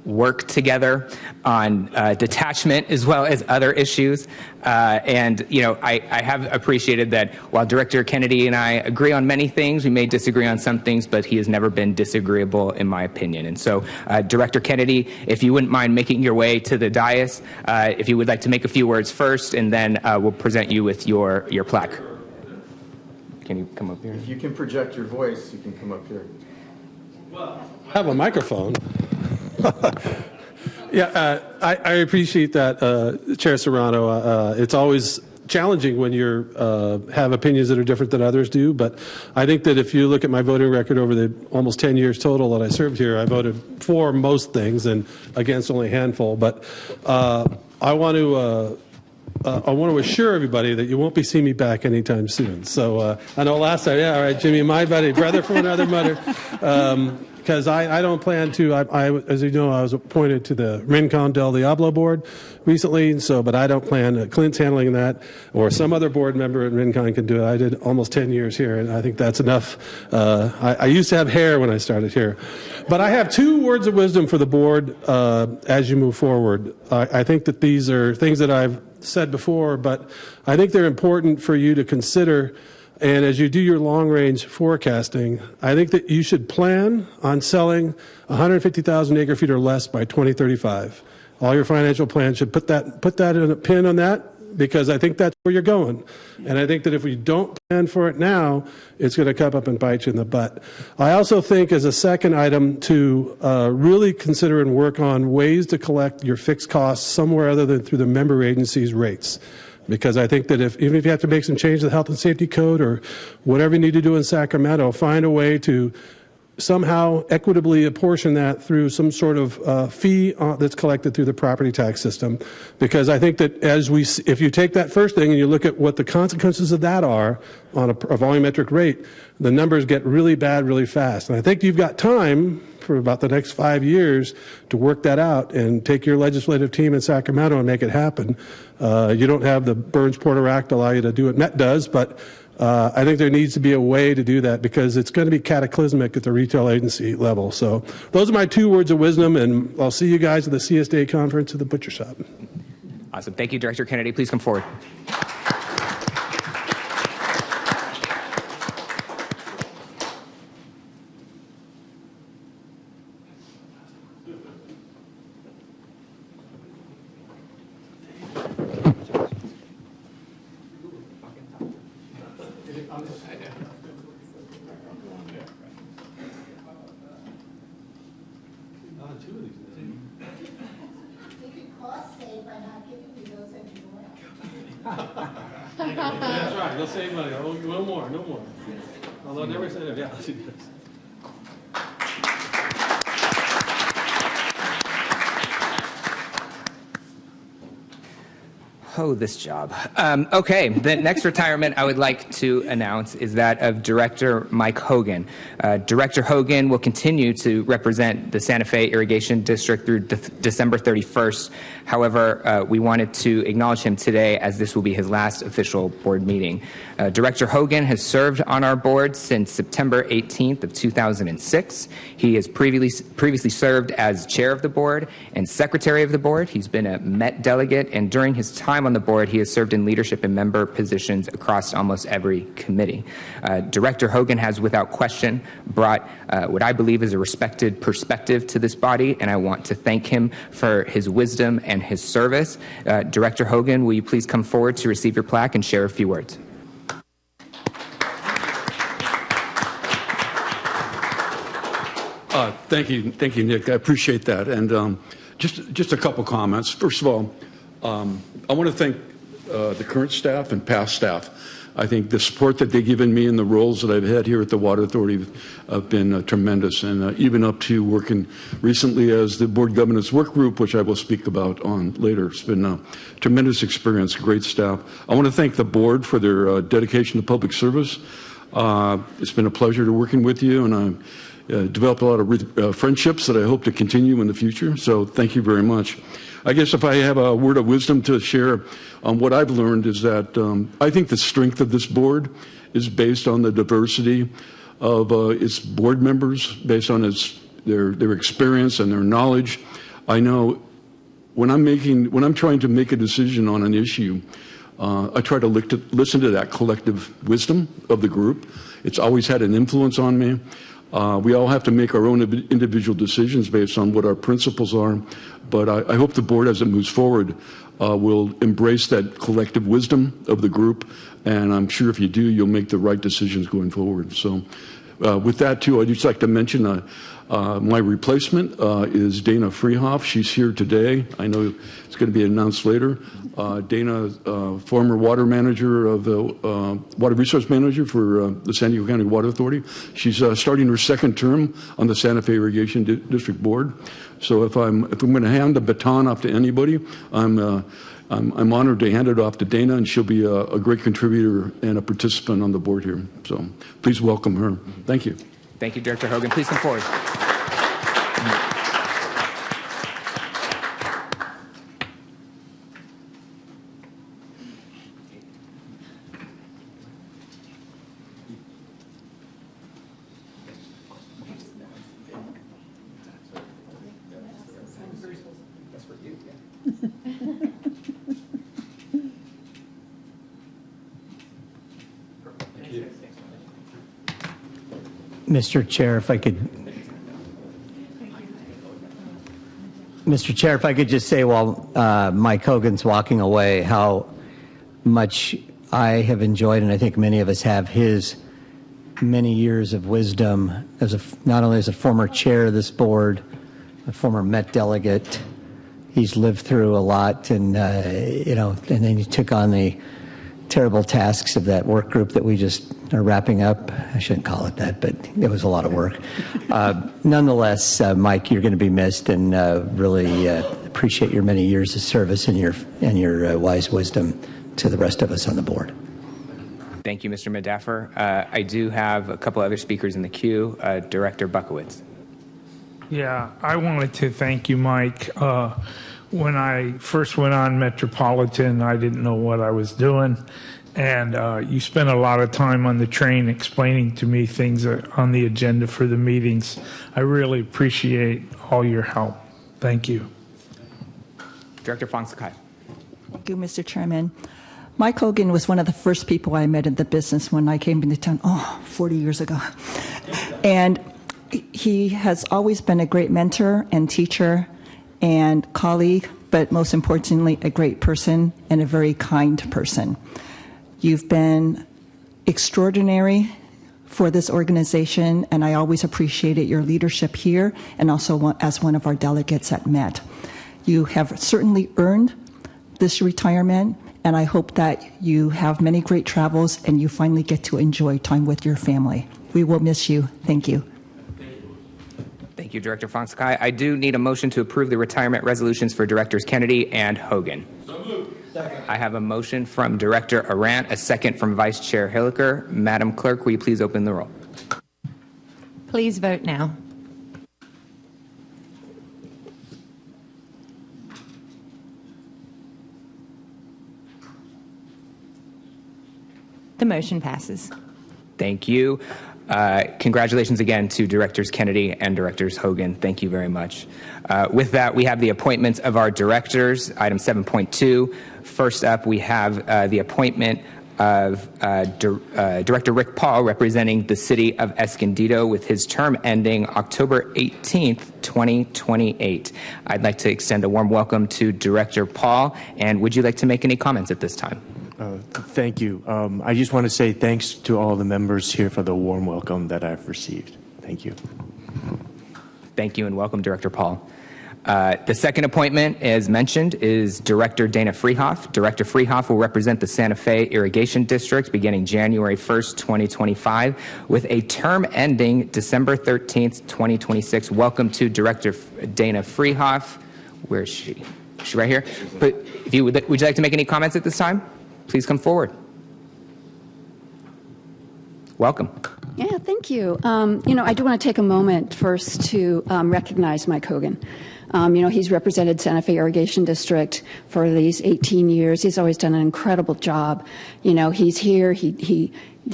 work together on detachment as well as other issues. And, you know, I have appreciated that while Director Kennedy and I agree on many things, we may disagree on some things, but he has never been disagreeable in my opinion. And so, Director Kennedy, if you wouldn't mind making your way to the dais, if you would like to make a few words first, and then we'll present you with your plaque. Can you come up here? If you can project your voice, you can come up here. Have a microphone. Yeah, I appreciate that, Chair Serrano. It's always challenging when you have opinions that are different than others do, but I think that if you look at my voting record over the almost 10 years total that I served here, I voted for most things and against only a handful. But I want to assure everybody that you won't be seeing me back anytime soon. So I know last time, yeah, all right, Jimmy, my buddy, brother from another mother. Because I don't plan to, as you know, I was appointed to the Rincon del Diablo board recently, and so, but I don't plan, Clint's handling that, or some other board member at Rincon can do it. I did almost 10 years here, and I think that's enough. I used to have hair when I started here. But I have 2 words of wisdom for the board as you move forward. I think that these are things that I've said before, but I think they're important for you to consider. And as you do your long-range forecasting, I think that you should plan on selling 150,000 acre-feet or less by 2035. All your financial plans should put that in a pin on that, because I think that's where you're going. And I think that if we don't plan for it now, it's going to come up and bite you in the butt. I also think, as a second item, to really consider and work on ways to collect your fixed costs somewhere other than through the member agency's rates. Because I think that even if you have to make some change to the health and safety code or whatever you need to do in Sacramento, find a way to somehow equitably apportion that through some sort of fee that's collected through the property tax system. Because I think that if you take that first thing and you look at what the consequences of that are on a volumetric rate, the numbers get really bad really fast. And I think you've got time for about the next 5 years to work that out and take your legislative team in Sacramento and make it happen. You don't have the Burns-Porter Act allow you to do what Met does, but I think there needs to be a way to do that, because it's going to be cataclysmic at the retail agency level. So those are my 2 words of wisdom, and I'll see you guys at the CSDA conference at the Butcher Shop. Awesome. Thank you, Director Kennedy. Please come forward. That's right. You'll save money. No more. No more. Although I never said it. Yeah, she does. Oh, this job. Okay, the next retirement I would like to announce is that of Director Mike Hogan. Director Hogan will continue to represent the Santa Fe Irrigation District through December 31st. However, we wanted to acknowledge him today as this will be his last official board meeting. Director Hogan has served on our board since September 18th of 2006. He has previously served as chair of the board and secretary of the board. He's been a Met delegate, and during his time on the board, he has served in leadership and member positions across almost every committee. Director Hogan has, without question, brought what I believe is a respected perspective to this body, and I want to thank him for his wisdom and his service. Director Hogan, will you please come forward to receive your plaque and share a few words? Thank you, Nick. I appreciate that. And just a couple comments. First of all, I want to thank the current staff and past staff. I think the support that they've given me in the roles that I've had here at the Water Authority have been tremendous, and even up to working recently as the Board Governance Work Group, which I will speak about on later. It's been a tremendous experience, great staff. I want to thank the board for their dedication to public service. It's been a pleasure to working with you, and I've developed a lot of friendships that I hope to continue in the future. So thank you very much. I guess if I have a word of wisdom to share on what I've learned is that I think the strength of this board is based on the diversity of its board members, based on their experience and their knowledge. I know when I'm trying to make a decision on an issue, I try to listen to that collective wisdom of the group. It's always had an influence on me. We all have to make our own individual decisions based on what our principles are, but I hope the board, as it moves forward, will embrace that collective wisdom of the group, and I'm sure if you do, you'll make the right decisions going forward. So with that, too, I'd just like to mention my replacement is Dana Freehoff. She's here today. I know it's going to be announced later. Dana, former water manager of the water resource manager for the San Diego County Water Authority. She's starting her second term on the Santa Fe Irrigation District Board. So if I'm going to hand the baton off to anybody, I'm honored to hand it off to Dana, and she'll be a great contributor and a participant on the board here. So please welcome her. Thank you. Thank you, Director Hogan. Please come forward. Mr. Chair, if I could just say while Mike Hogan's walking away, how much I have enjoyed, and I think many of us have, his many years of wisdom not only as a former chair of this board, a former Met delegate. He's lived through a lot, and and then he took on the terrible tasks of that work group that we just are wrapping up. I shouldn't call it that, but it was a lot of work. Nonetheless, Mike, you're going to be missed, and really appreciate your many years of service and your wise wisdom to the rest of us on the board. Thank you, Mr. Medaffer. I do have a couple other speakers in the queue. Director Buckowitz. Yeah, I wanted to thank you, Mike. When I first went on Metropolitan, I didn't know what I was doing. And you spent a lot of time on the train explaining to me things on the agenda for the meetings. I really appreciate all your help. Thank you. Director Fong Sakai. Thank you, Mr. Chairman. Mike Hogan was one of the first people I met in the business when I came into town, 40 years ago. And he has always been a great mentor and teacher and colleague, but most importantly, a great person and a very kind person. You've been extraordinary for this organization, and I always appreciated your leadership here and also as one of our delegates at Met. You have certainly earned this retirement, and I hope that you have many great travels and you finally get to enjoy time with your family. We will miss you. Thank you. Thank you, Director Fong Sakai. I do need a motion to approve the retirement resolutions for Directors Kennedy and Hogan. I have a motion from Director Arant, a second from Vice Chair Hilliker. Madam Clerk, will you please open the roll? Please vote now. The motion passes. Thank you. Congratulations again to Directors Kennedy and Directors Hogan. Thank you very much. With that, we have the appointments of our directors, item 7.2. First up, we have the appointment of Director Rick Paul, representing the city of Escondido, with his term ending October 18th, 2028. I'd like to extend a warm welcome to Director Paul, and would you like to make any comments at this time? Thank you. I just want to say thanks to all the members here for the warm welcome that I've received. Thank you. Thank you and welcome, Director Paul. The second appointment, as mentioned, is Director Dana Freehoff. Director Freehoff will represent the Santa Fe Irrigation District beginning January 1st, 2025, with a term ending December 13th, 2026. Welcome to Director Dana Freehoff. Where is she? Is she right here? But if you would you like to make any comments at this time? Please come forward. Welcome. Yeah, thank you. I do want to take a moment first to recognize Mike Hogan. He's represented Santa Fe Irrigation District for these 18 years. He's always done an incredible job. He's here.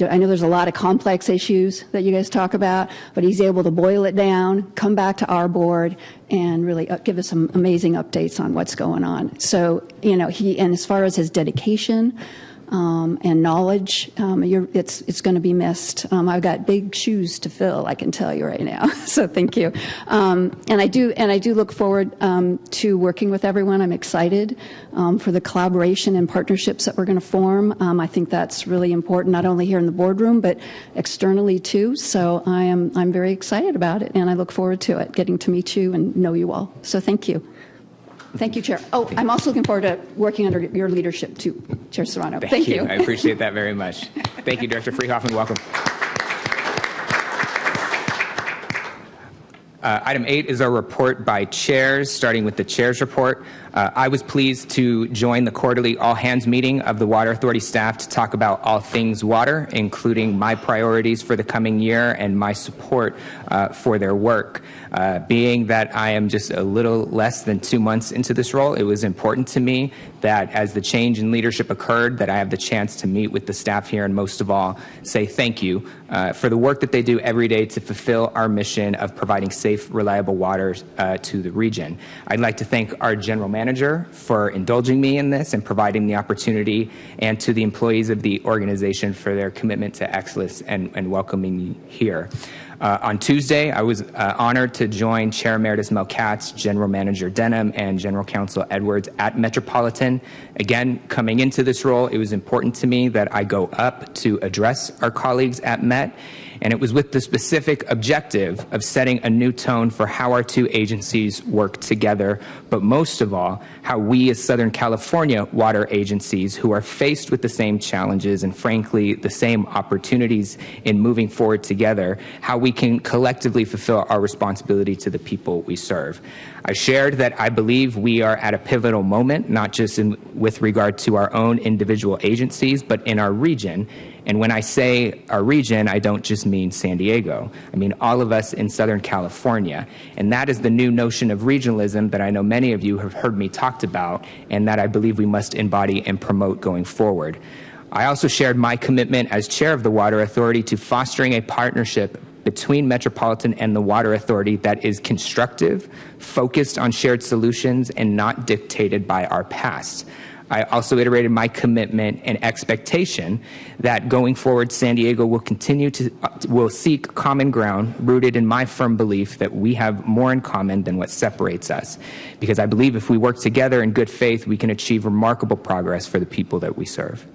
I know there's a lot of complex issues that you guys talk about, but he's able to boil it down, come back to our board, and really give us some amazing updates on what's going on. So, and as far as his dedication and knowledge, it's going to be missed. I've got big shoes to fill, I can tell you right now. So thank you. And I do look forward to working with everyone. I'm excited for the collaboration and partnerships that we're going to form. I think that's really important, not only here in the boardroom, but externally too. So I'm very excited about it, and I look forward to it, getting to meet you and know you all. So thank you. Thank you, Chair. Oh, I'm also looking forward to working under your leadership, too, Chair Serrano. Thank you. I appreciate that very much. Thank you, Director Freehoff, and welcome. Item 8 is our report by chairs, starting with the chair's report. I was pleased to join the quarterly all-hands meeting of the Water Authority staff to talk about all things water, including my priorities for the coming year and my support for their work. Being that I am just a little less than 2 months into this role, it was important to me that as the change in leadership occurred, that I have the chance to meet with the staff here and most of all, say thank you for the work that they do every day to fulfill our mission of providing safe, reliable water to the region. I'd like to thank our general manager for indulging me in this and providing the opportunity, and to the employees of the organization for their commitment to excellence and welcoming me here. On Tuesday, I was honored to join Chair Emeritus Mel Katz, General Manager Denham, and General Counsel Edwards at Metropolitan. Again, coming into this role, it was important to me that I go up to address our colleagues at Met, and it was with the specific objective of setting a new tone for how our two agencies work together, but most of all, how we as Southern California water agencies who are faced with the same challenges and frankly the same opportunities in moving forward together, how we can collectively fulfill our responsibility to the people we serve. I shared that I believe we are at a pivotal moment, not just with regard to our own individual agencies, but in our region. And when I say our region, I don't just mean San Diego. I mean all of us in Southern California. And that is the new notion of regionalism that I know many of you have heard me talked about, and that I believe we must embody and promote going forward. I also shared my commitment as chair of the Water Authority to fostering a partnership between Metropolitan and the Water Authority that is constructive, focused on shared solutions, and not dictated by our past. I also iterated my commitment and expectation that going forward, San Diego will seek common ground rooted in my firm belief that we have more in common than what separates us. Because I believe if we work together in good faith, we can achieve remarkable progress for the people that we serve.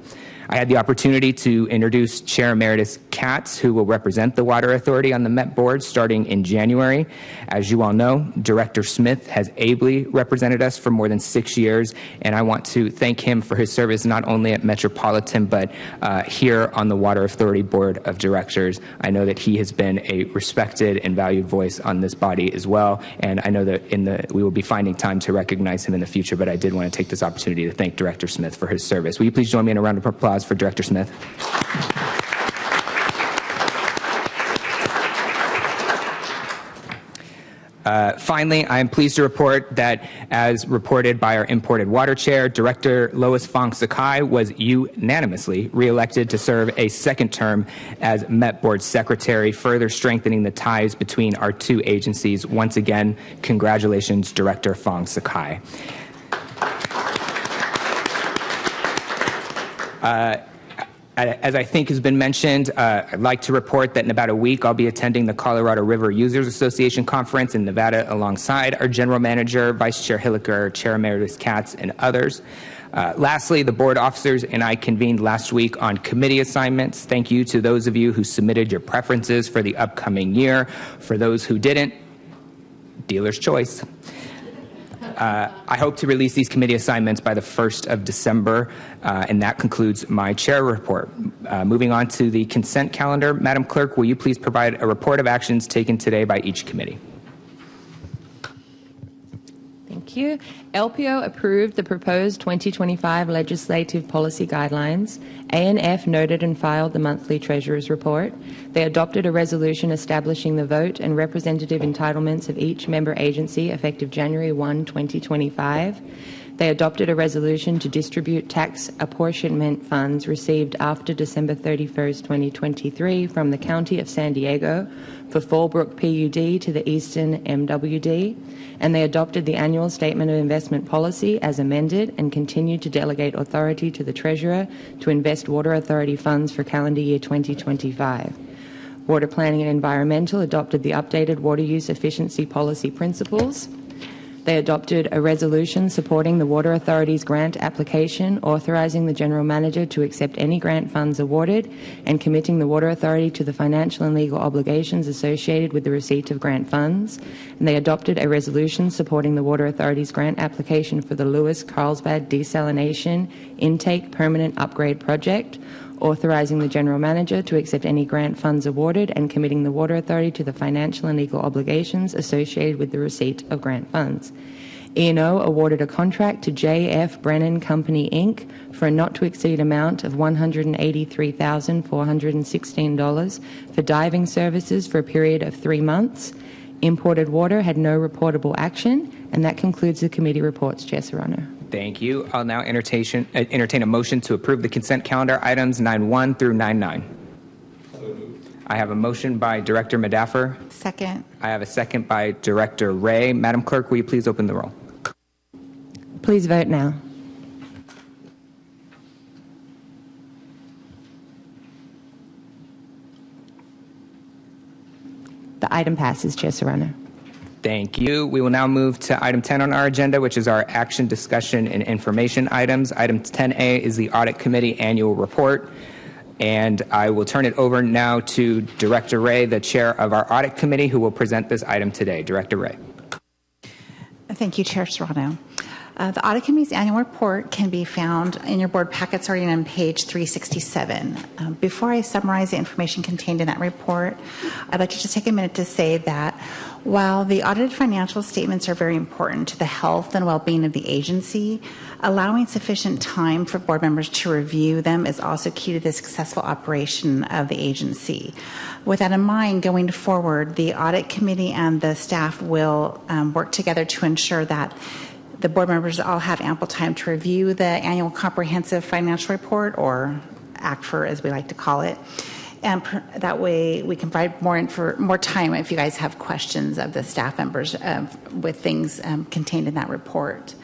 I had the opportunity to introduce Chair Emeritus Katz, who will represent the Water Authority on the Met Board starting in January. As you all know, Director Smith has ably represented us for more than 6 years, and I want to thank him for his service not only at Metropolitan, but here on the Water Authority Board of Directors. I know that he has been a respected and valued voice on this body as well, and I know that we will be finding time to recognize him in the future, but I did want to take this opportunity to thank Director Smith for his service. Will you please join me in a round of applause for Director Smith? Finally, I am pleased to report that, as reported by our imported water chair, Director Lois Fong Sakai was unanimously reelected to serve a second term as Met Board Secretary, further strengthening the ties between our two agencies. Once again, congratulations, Director Fong Sakai. As I think has been mentioned, I'd like to report that in about a week I'll be attending the Colorado River Users Association Conference in Nevada alongside our General Manager, Vice Chair Hilliker, Chair Emeritus Katz, and others. Lastly, the board officers and I convened last week on committee assignments. Thank you to those of you who submitted your preferences for the upcoming year. For those who didn't, dealer's choice. I hope to release these committee assignments by the 1st of December, and that concludes my chair report. Moving on to the consent calendar, Madam Clerk, will you please provide a report of actions taken today by each committee? Thank you. LPO approved the proposed 2025 legislative policy guidelines. ANF noted and filed the monthly treasurer's report. They adopted a resolution establishing the vote and representative entitlements of each member agency effective January 1, 2025. They adopted a resolution to distribute tax apportionment funds received after December 31st, 2023 from the County of San Diego for Fallbrook PUD to the Eastern MWD, and they adopted the annual statement of investment policy as amended and continued to delegate authority to the Treasurer to invest Water Authority funds for calendar year 2025. Water Planning and Environmental adopted the updated water use efficiency policy principles. They adopted a resolution supporting the Water Authority's grant application, authorizing the General Manager to accept any grant funds awarded, and committing the Water Authority to the financial and legal obligations associated with the receipt of grant funds. And they adopted a resolution supporting the Water Authority's grant application for the Lewis-Carlsbad Desalination Intake Permanent Upgrade Project, authorizing the General Manager to accept any grant funds awarded and committing the Water Authority to the financial and legal obligations associated with the receipt of grant funds. E&O awarded a contract to J.F. Brennan Company, Inc. for a not-to-exceed amount of $183,416 for diving services for a period of 3 months. Imported water had no reportable action, and that concludes the committee reports, Chair Serrano. Thank you. I'll now entertain a motion to approve the consent calendar items 9.1 through 9.9. I have a motion by Director Madaffer. Second. I have a second by Director Ray. Madam Clerk, will you please open the roll? Please vote now. The item passes, Chair Serrano. Thank you. We will now move to item 10 on our agenda, which is our action, discussion, and information items. Item 10A is the Audit Committee Annual Report. And I will turn it over now to Director Ray, the chair of our Audit Committee, who will present this item today. Director Ray. Thank you, Chair Serrano. The Audit Committee's annual report can be found in your board packet starting on page 367. Before I summarize the information contained in that report, I'd like to just take a minute to say that while the audited financial statements are very important to the health and well-being of the agency, allowing sufficient time for board members to review them is also key to the successful operation of the agency. With that in mind, going forward, the Audit Committee and the staff will work together to ensure that the board members all have ample time to review the annual comprehensive financial report, or ACFR as we like to call it. And that way we can provide more time if you guys have questions of the staff members with things contained in that report.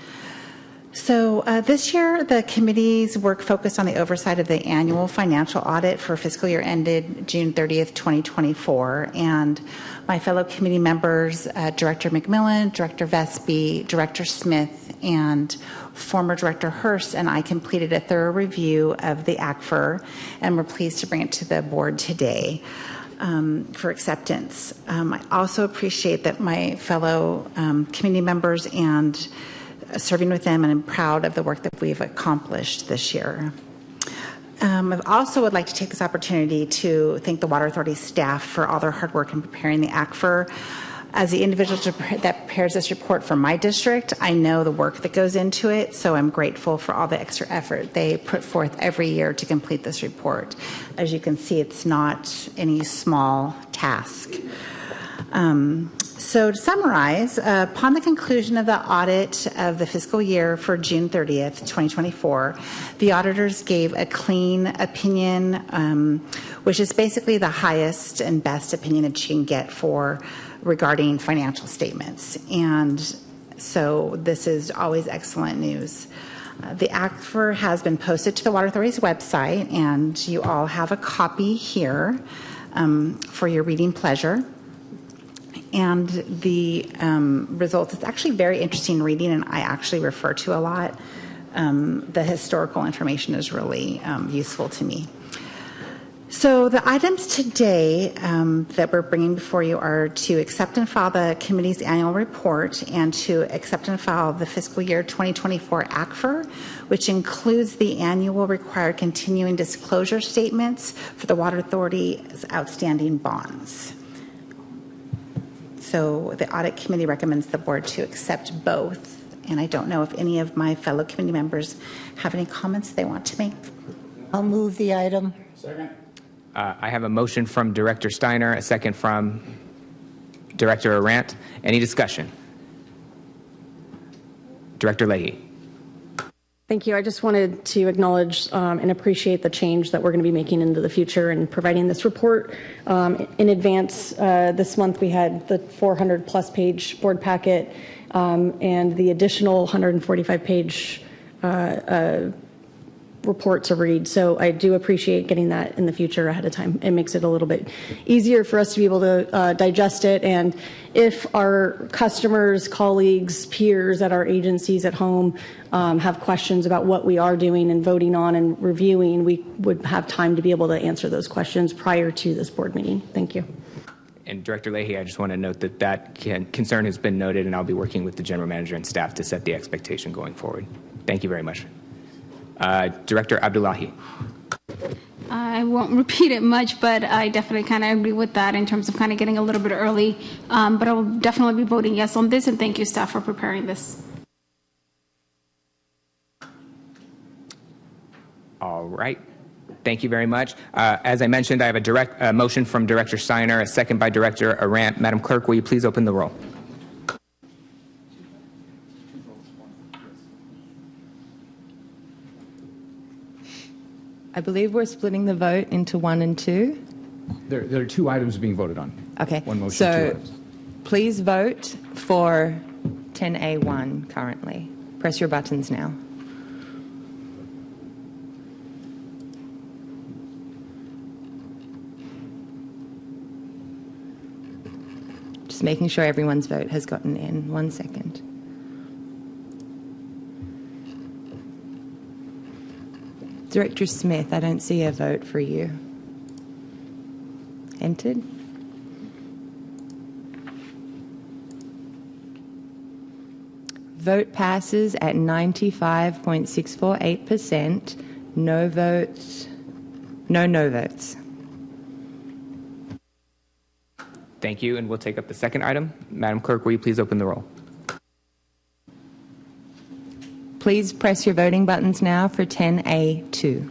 So this year, the committee's work focused on the oversight of the annual financial audit for fiscal year ended June 30th, 2024. And my fellow committee members, Director McMillan, Director Vespi, Director Smith, and former Director Hurst and I completed a thorough review of the ACFR, and we're pleased to bring it to the board today for acceptance. I also appreciate that my fellow committee members and serving with them, and I'm proud of the work that we've accomplished this year. I also would like to take this opportunity to thank the Water Authority staff for all their hard work in preparing the ACFR. As the individual that prepares this report for my district, I know the work that goes into it, so I'm grateful for all the extra effort they put forth every year to complete this report. As you can see, it's not any small task. So to summarize, upon the conclusion of the audit of the fiscal year for June 30th, 2024, the auditors gave a clean opinion, which is basically the highest and best opinion that you can get regarding financial statements. And so this is always excellent news. The ACFR has been posted to the Water Authority's website, and you all have a copy here for your reading pleasure. And the results, it's actually very interesting reading, and I actually refer to a lot. The historical information is really useful to me. So the items today that we're bringing before you are to accept and file the committee's annual report and to accept and file the fiscal year 2024 ACFR, which includes the annual required continuing disclosure statements for the Water Authority's outstanding bonds. So the audit committee recommends the board to accept both. And I don't know if any of my fellow committee members have any comments they want to make. I'll move the item. Second. I have a motion from Director Steiner, a second from Director Arant. Any discussion? Director Leahy. Thank you. I just wanted to acknowledge and appreciate the change that we're going to be making into the future and providing this report in advance. This month we had the 400+ page board packet and the additional 145-page report to read. So I do appreciate getting that in the future ahead of time. It makes it a little bit easier for us to be able to digest it. And if our customers, colleagues, peers at our agencies at home have questions about what we are doing and voting on and reviewing, we would have time to be able to answer those questions prior to this board meeting. Thank you. And Director Leahy, I just want to note that concern has been noted, and I'll be working with the general manager and staff to set the expectation going forward. Thank you very much. Director Abdullahi. I won't repeat it much, but I definitely kind of agree with that in terms of kind of getting a little bit early. But I will definitely be voting yes on this, and thank you, staff, for preparing this. All right. Thank you very much. As I mentioned, I have a motion from Director Steiner, a second by Director Arant. Madam Clerk, will you please open the roll? I believe we're splitting the vote into 1 and 2. There are 2 items being voted on. Okay. One motion, 2 so items. Please vote for 10A1 currently. Press your buttons now. Just making sure everyone's vote has gotten in. 1 second. Director Smith, I don't see a vote for you. Entered. Vote passes at 95.648%. No votes. No votes. Thank you, and we'll take up the second item. Madam Clerk, will you please open the roll? Please press your voting buttons now for 10A2.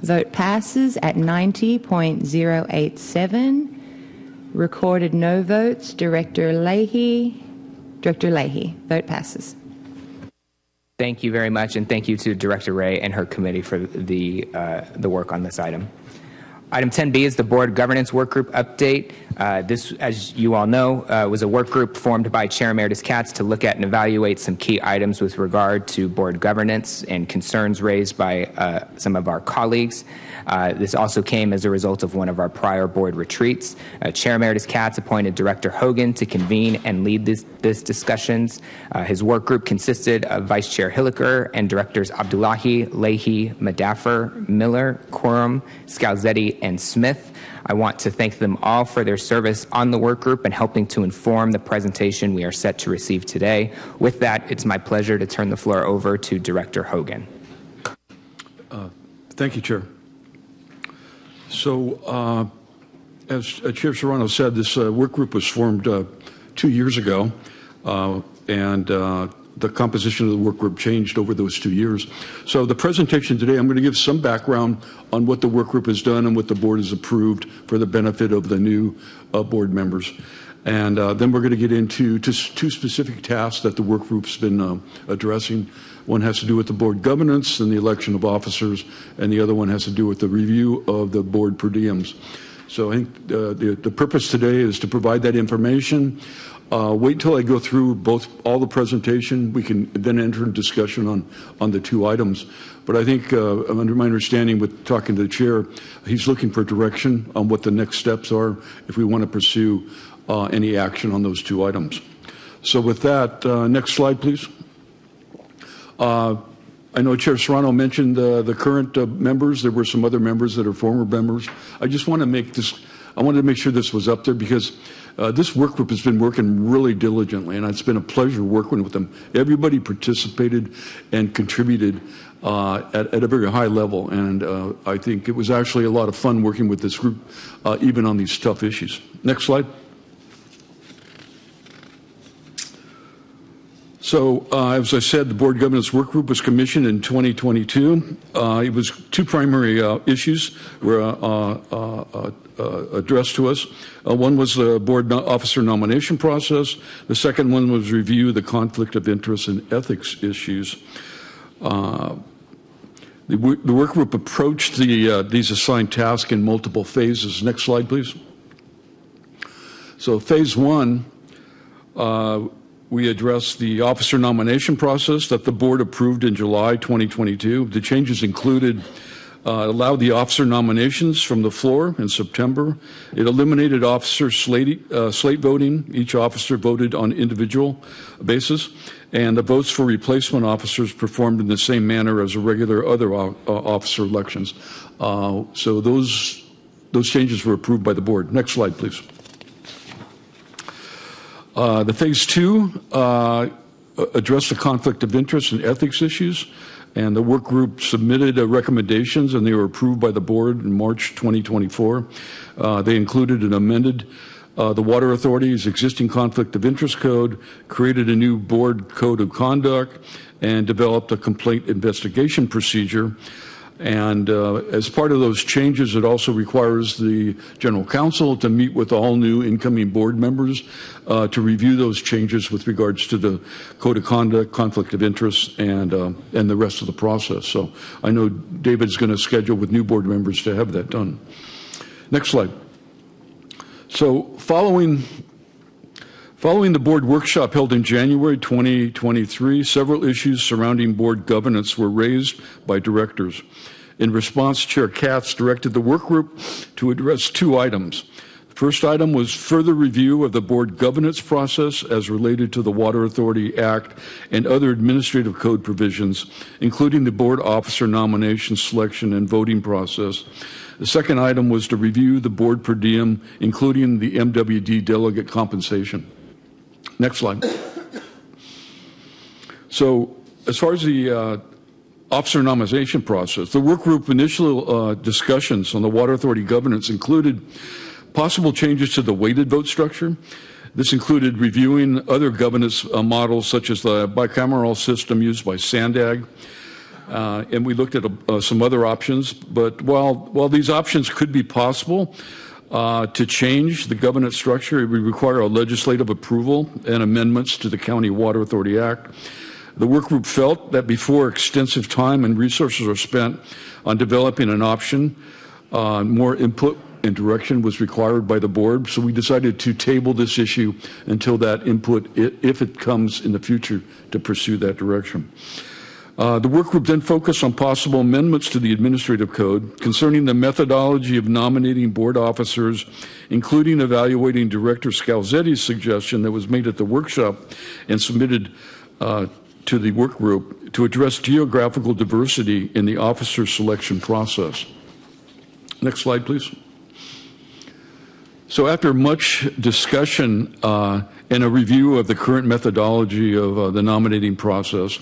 Vote passes at 90.087. Recorded no votes, Director Leahy. Director Leahy, vote passes. Thank you very much, and thank you to Director Ray and her committee for the work on this item. Item 10B is the Board Governance Work Group update. This, as you all know, was a work group formed by Chair Emeritus Katz to look at and evaluate some key items with regard to board governance and concerns raised by some of our colleagues. This also came as a result of one of our prior board retreats. Chair Emeritus Katz appointed Director Hogan to convene and lead this discussions. His work group consisted of Vice Chair Hilliker and Directors Abdullahi, Leahy, Madaffer, Miller, Quorum, Scalzetti, and Smith. I want to thank them all for their service on the work group and helping to inform the presentation we are set to receive today. With that, it's my pleasure to turn the floor over to Director Hogan. Thank you, Chair. So, as Chair Serrano said, this work group was formed 2 years ago, and the composition of the work group changed over those 2 years. So the presentation today, I'm going to give some background on what the work group has done and what the board has approved for the benefit of the new board members. And then we're going to get into just 2 specific tasks that the work group's been addressing. One has to do with the board governance and the election of officers, and the other one has to do with the review of the board per diems. So I think the purpose today is to provide that information. Wait until I go through all the presentation. We can then enter into discussion on the 2 items. But I think, under my understanding with talking to the chair, he's looking for direction on what the next steps are if we want to pursue any action on those 2 items. So with that, next slide, please. I know Chair Serrano mentioned the current members. There were some other members that are former members. I just want to I wanted to make sure this was up there because this work group has been working really diligently, and it's been a pleasure working with them. Everybody participated and contributed at a very high level, and I think it was actually a lot of fun working with this group, even on these tough issues. Next slide. So, as I said, the Board Governance Work Group was commissioned in 2022. It was 2 primary issues were addressed to us. One was the board officer nomination process. The second one was review the conflict of interest and ethics issues. The work group approached these assigned tasks in multiple phases. Next slide, please. So, phase 1. We addressed the officer nomination process that the board approved in July 2022. The changes included allowed the officer nominations from the floor in September. It eliminated officer slate voting. Each officer voted on individual basis, and the votes for replacement officers performed in the same manner as regular other officer elections. So those changes were approved by the board. Next slide, please. The phase 2 addressed the conflict of interest and ethics issues, and the work group submitted recommendations, and they were approved by the board in March 2024. They included an amended the Water Authority's existing conflict of interest code, created a new board code of conduct, and developed a complaint investigation procedure. And as part of those changes, it also requires the general counsel to meet with all new incoming board members to review those changes with regards to the code of conduct, conflict of interest, and the rest of the process. So I know David's going to schedule with new board members to have that done. Next slide. So following the board workshop held in January 2023, several issues surrounding board governance were raised by directors. In response, Chair Katz directed the work group to address 2 items. The first item was further review of the board governance process as related to the Water Authority Act and other administrative code provisions, including the board officer nomination, selection, and voting process. The second item was to review the board per diem, including the MWD delegate compensation. Next slide. So, as far as the officer nomination process, the work group initial discussions on the Water Authority governance included possible changes to the weighted vote structure. This included reviewing other governance models such as the bicameral system used by SANDAG. And we looked at some other options, but while these options could be possible, to change the governance structure, it would require a legislative approval and amendments to the County Water Authority Act. The work group felt that before extensive time and resources are spent on developing an option, More input and direction was required by the board, so we decided to table this issue until that input, if it comes in the future, to pursue that direction. The work group then focused on possible amendments to the administrative code concerning the methodology of nominating board officers, including evaluating Director Scalzetti's suggestion that was made at the workshop and submitted to the work group to address geographical diversity in the officer selection process. Next slide, please. So after much discussion and a review of the current methodology of the nominating process,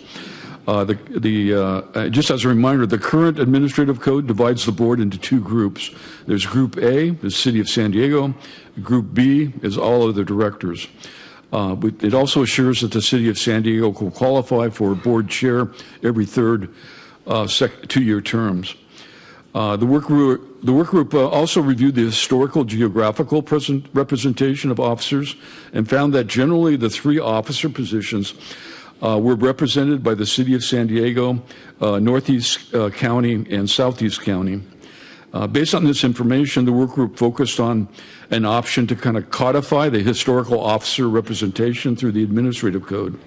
just as a reminder, the current administrative code divides the board into two groups. There's Group A, the City of San Diego. Group B is all other directors. It also assures that the City of San Diego will qualify for a board chair every third two-year terms. The work group also reviewed the historical geographical representation of officers and found that generally the three officer positions were represented by the City of San Diego, Northeast County, and Southeast County. Based on this information, the work group focused on an option to kind of codify the historical officer representation through the administrative code.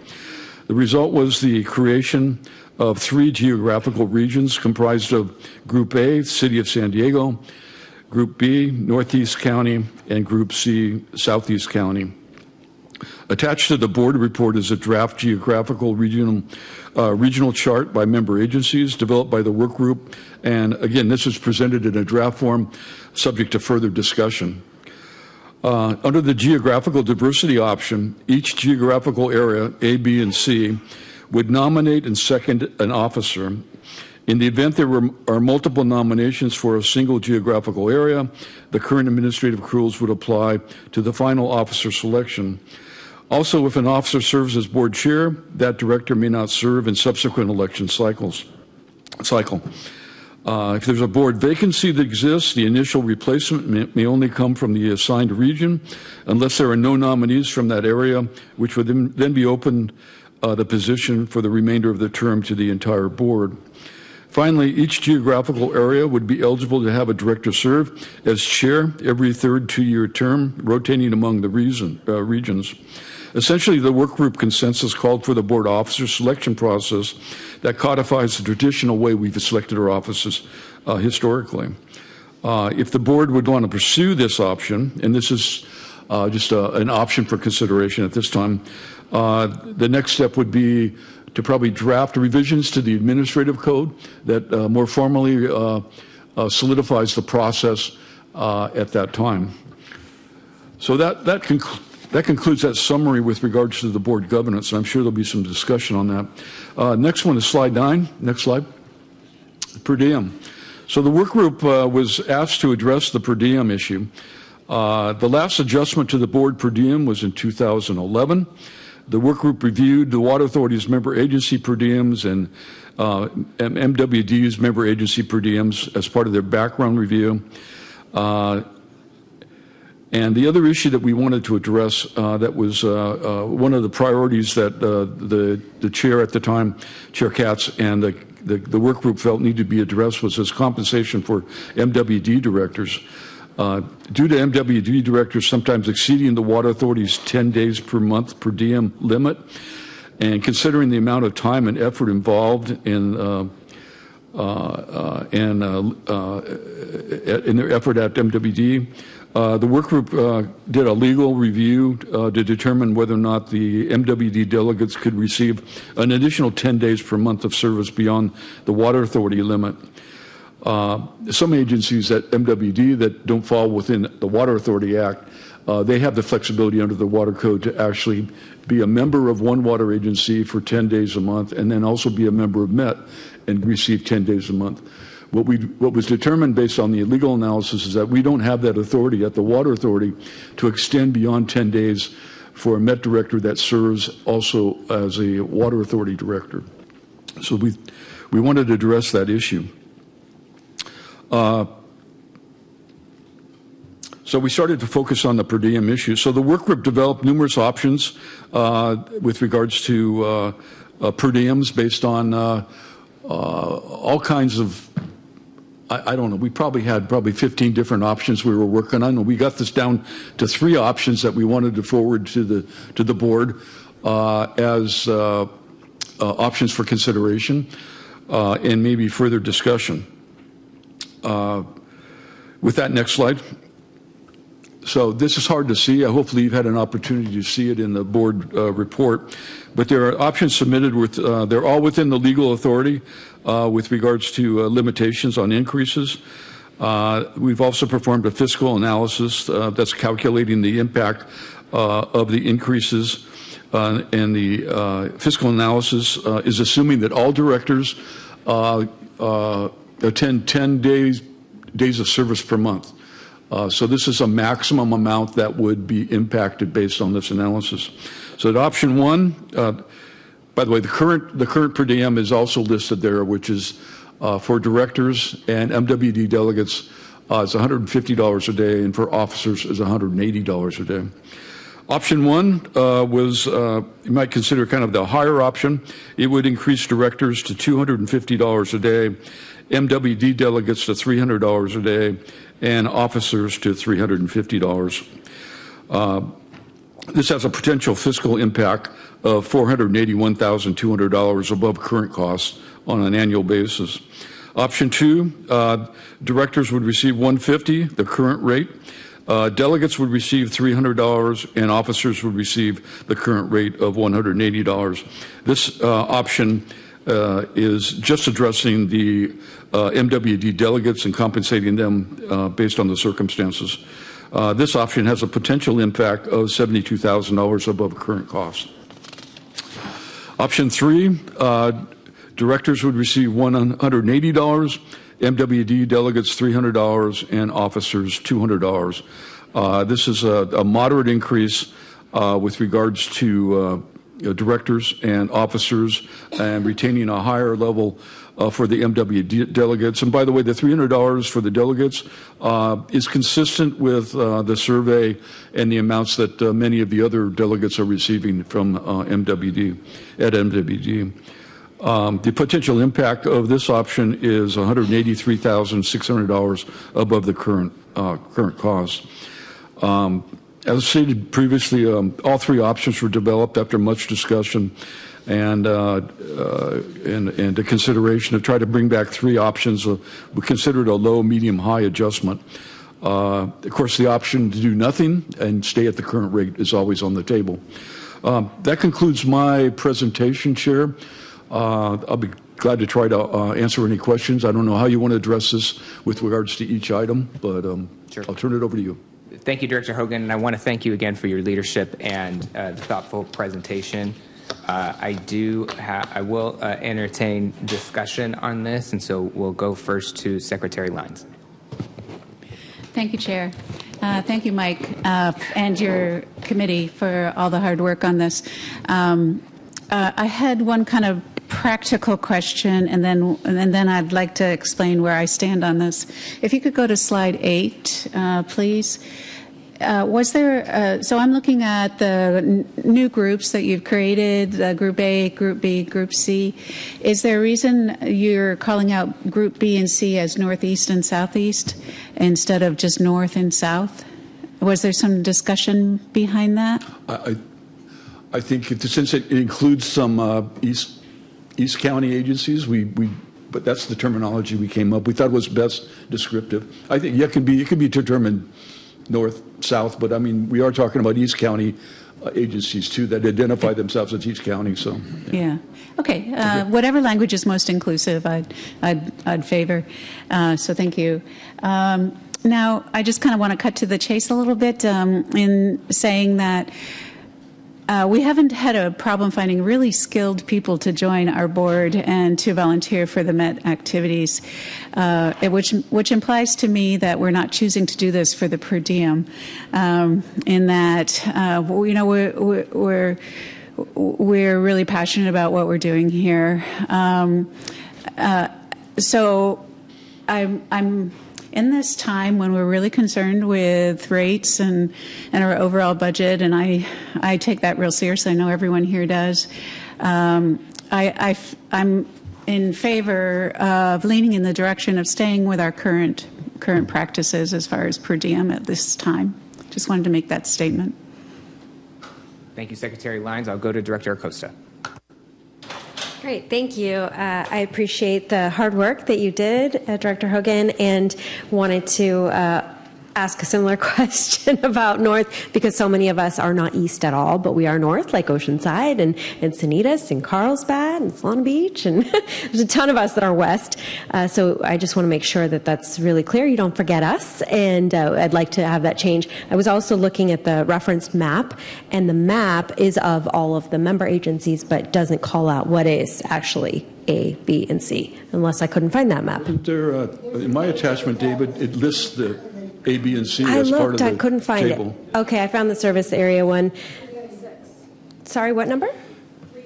The result was the creation of three geographical regions comprised of Group A, City of San Diego, Group B, Northeast County, and Group C, Southeast County. Attached to the board report is a draft geographical regional chart by member agencies developed by the work group. And again, this is presented in a draft form subject to further discussion. Under the geographical diversity option, each geographical area, A, B, and C, would nominate and second an officer. In the event there are multiple nominations for a single geographical area, the current administrative rules would apply to the final officer selection. Also, if an officer serves as board chair, that director may not serve in subsequent election cycle. If there's a board vacancy that exists, the initial replacement may only come from the assigned region unless there are no nominees from that area, which would then be open the position for the remainder of the term to the entire board. Finally, each geographical area would be eligible to have a director serve as chair every third two-year term, rotating among the regions. Essentially, the work group consensus called for the board officer selection process that codifies the traditional way we've selected our offices historically. If the board would want to pursue this option, and this is just an option for consideration at this time, the next step would be to probably draft revisions to the administrative code that more formally solidifies the process at that time. So that concludes that summary with regards to the board governance, and I'm sure there'll be some discussion on that. Next one is slide 9. Next slide. Per diem. So the work group was asked to address the per diem issue. The last adjustment to the board per diem was in 2011. The work group reviewed the Water Authority's member agency per diems and MWD's member agency per diems as part of their background review. And the other issue that we wanted to address that was one of the priorities that the chair at the time, Chair Katz, and the work group felt needed to be addressed was this compensation for MWD directors. Due to MWD directors sometimes exceeding the Water Authority's 10 days per month per diem limit, and considering the amount of time and effort involved in their effort at MWD, the work group did a legal review to determine whether or not the MWD delegates could receive an additional 10 days per month of service beyond the Water Authority limit. Some agencies at MWD that don't fall within the Water Authority Act, they have the flexibility under the Water Code to actually be a member of one water agency for 10 days a month and then also be a member of MET and receive 10 days a month. What was determined based on the legal analysis is that we don't have that authority at the Water Authority to extend beyond 10 days for a MET director that serves also as a Water Authority director. So we wanted to address that issue. So we started to focus on the per diem issue. So the work group developed numerous options with regards to per diems based on all kinds of I don't know, we probably had 15 different options we were working on. And we got this down to 3 options that we wanted to forward to the board as options for consideration and maybe further discussion. With that, next slide. So this is hard to see. Hopefully you've had an opportunity to see it in the board report. But there are options submitted with, they're all within the legal authority with regards to limitations on increases. We've also performed a fiscal analysis that's calculating the impact of the increases. And the fiscal analysis is assuming that all directors attend 10 days of service per month. So this is a maximum amount that would be impacted based on this analysis. So at option 1, by the way, the current per diem is also listed there, which is for directors and MWD delegates is $150 a day, and for officers is $180 a day. Option 1 was, you might consider kind of the higher option. It would increase directors to $250 a day, MWD delegates to $300 a day, and officers to $350. This has a potential fiscal impact of $481,200 above current costs on an annual basis. Option 2, directors would receive $150, the current rate. Delegates would receive $300, and officers would receive the current rate of $180. This option is just addressing the MWD delegates and compensating them based on the circumstances. This option has a potential impact of $72,000 above current cost. Option 3, directors would receive $180, MWD delegates $300, and officers $200. This is a moderate increase with regards to directors and officers, and retaining a higher level for the MWD delegates. And by the way, the $300 for the delegates is consistent with the survey and the amounts that many of the other delegates are receiving from MWD. The potential impact of this option is $183,600 above the current cost. As stated previously, all 3 options were developed after much discussion and a consideration to try to bring back 3 options. We considered a low, medium, high adjustment. Of course, the option to do nothing and stay at the current rate is always on the table. That concludes my presentation, Chair. I'll be glad to try to answer any questions. I don't know how you want to address this with regards to each item, but Sure. I'll turn it over to you. Thank you, Director Hogan, and I want to thank you again for your leadership and the thoughtful presentation. I will entertain discussion on this, and so we'll go first to Secretary Lyons. Thank you, Chair. Thank you, Mike, and your committee for all the hard work on this. I had one kind of practical question, and then I'd like to explain where I stand on this. If you could go to slide 8, please. Was there, so I'm looking at the new groups that you've created, Group A, Group B, Group C. Is there a reason you're calling out Group B and C as Northeast and Southeast instead of just North and South? Was there some discussion behind that? I think since it includes some East County agencies, but that's the terminology we came up. We thought was best descriptive. I think it could be determined north, south, but I mean, we are talking about East County agencies too that identify themselves as East County. So yeah. Okay. Whatever language is most inclusive, I'd favor. So thank you. Now, I just kind of want to cut to the chase a little bit in saying that we haven't had a problem finding really skilled people to join our board and to volunteer for the Met activities, which implies to me that we're not choosing to do this for the per diem, in that we're really passionate about what we're doing here. So I'm in this time when we're really concerned with rates and our overall budget, and I take that real seriously. I know everyone here does. I'm in favor of leaning in the direction of staying with our current practices as far as per diem at this time. Just wanted to make that statement. Thank you, Secretary Lyons. I'll go to Director Acosta. Great, thank you. I appreciate the hard work that you did, Director Hogan, and wanted to ask a similar question about North, because so many of us are not East at all, but we are North, like Oceanside and Encinitas and Carlsbad and Solana Beach, and there's a ton of us that are West. So I just want to make sure that that's really clear. You don't forget us, and I'd like to have that change. I was also looking at the reference map, and the map is of all of the member agencies, but doesn't call out what is actually A, B, and C, unless I couldn't find that map. There, in my attachment, David, it lists the A, B, and C I as part of looked, the I couldn't find table. it. Okay, I found the service area one. Sorry, what number?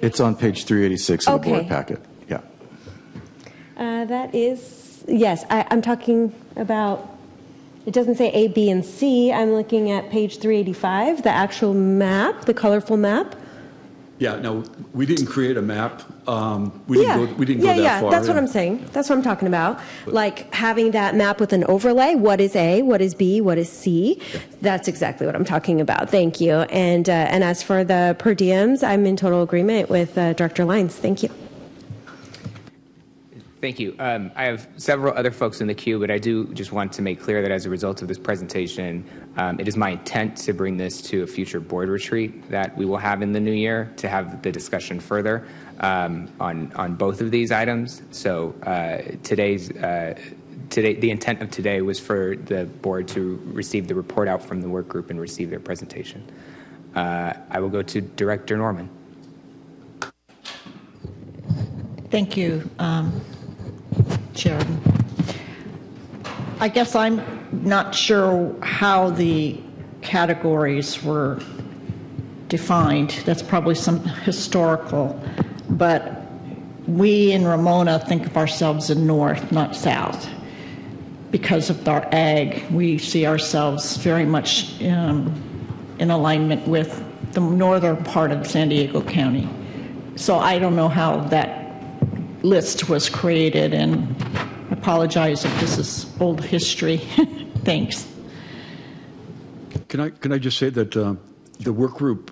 It's on page 386 of the board Okay. packet. Yeah. That is, yes, I'm talking about, it doesn't say A, B, and C. I'm looking at page 385, the actual map, the colorful map. Yeah, no, we didn't create a map. We didn't go that far. That's what I'm saying. That's what I'm talking about. Like having that map with an overlay. What is A? What is B? What is C? That's exactly what I'm talking about. Thank you. And as for the per diems, I'm in total agreement with Director Lyons. Thank you. Thank you. I have several other folks in the queue, but I do just want to make clear that as a result of this presentation, it is my intent to bring this to a future board retreat that we will have in the new year to have the discussion further on both of these items. So today, the intent of today was for the board to receive the report out from the work group and receive their presentation. I will go to Director Norman. Thank you, Chairman. I guess I'm not sure how the categories were defined. That's probably some historical, but we in Ramona think of ourselves in North, not South. Because of our ag, we see ourselves very much in alignment with the northern part of San Diego County. So I don't know how that list was created, and I apologize if this is old history. Thanks. Can I just say that the work group,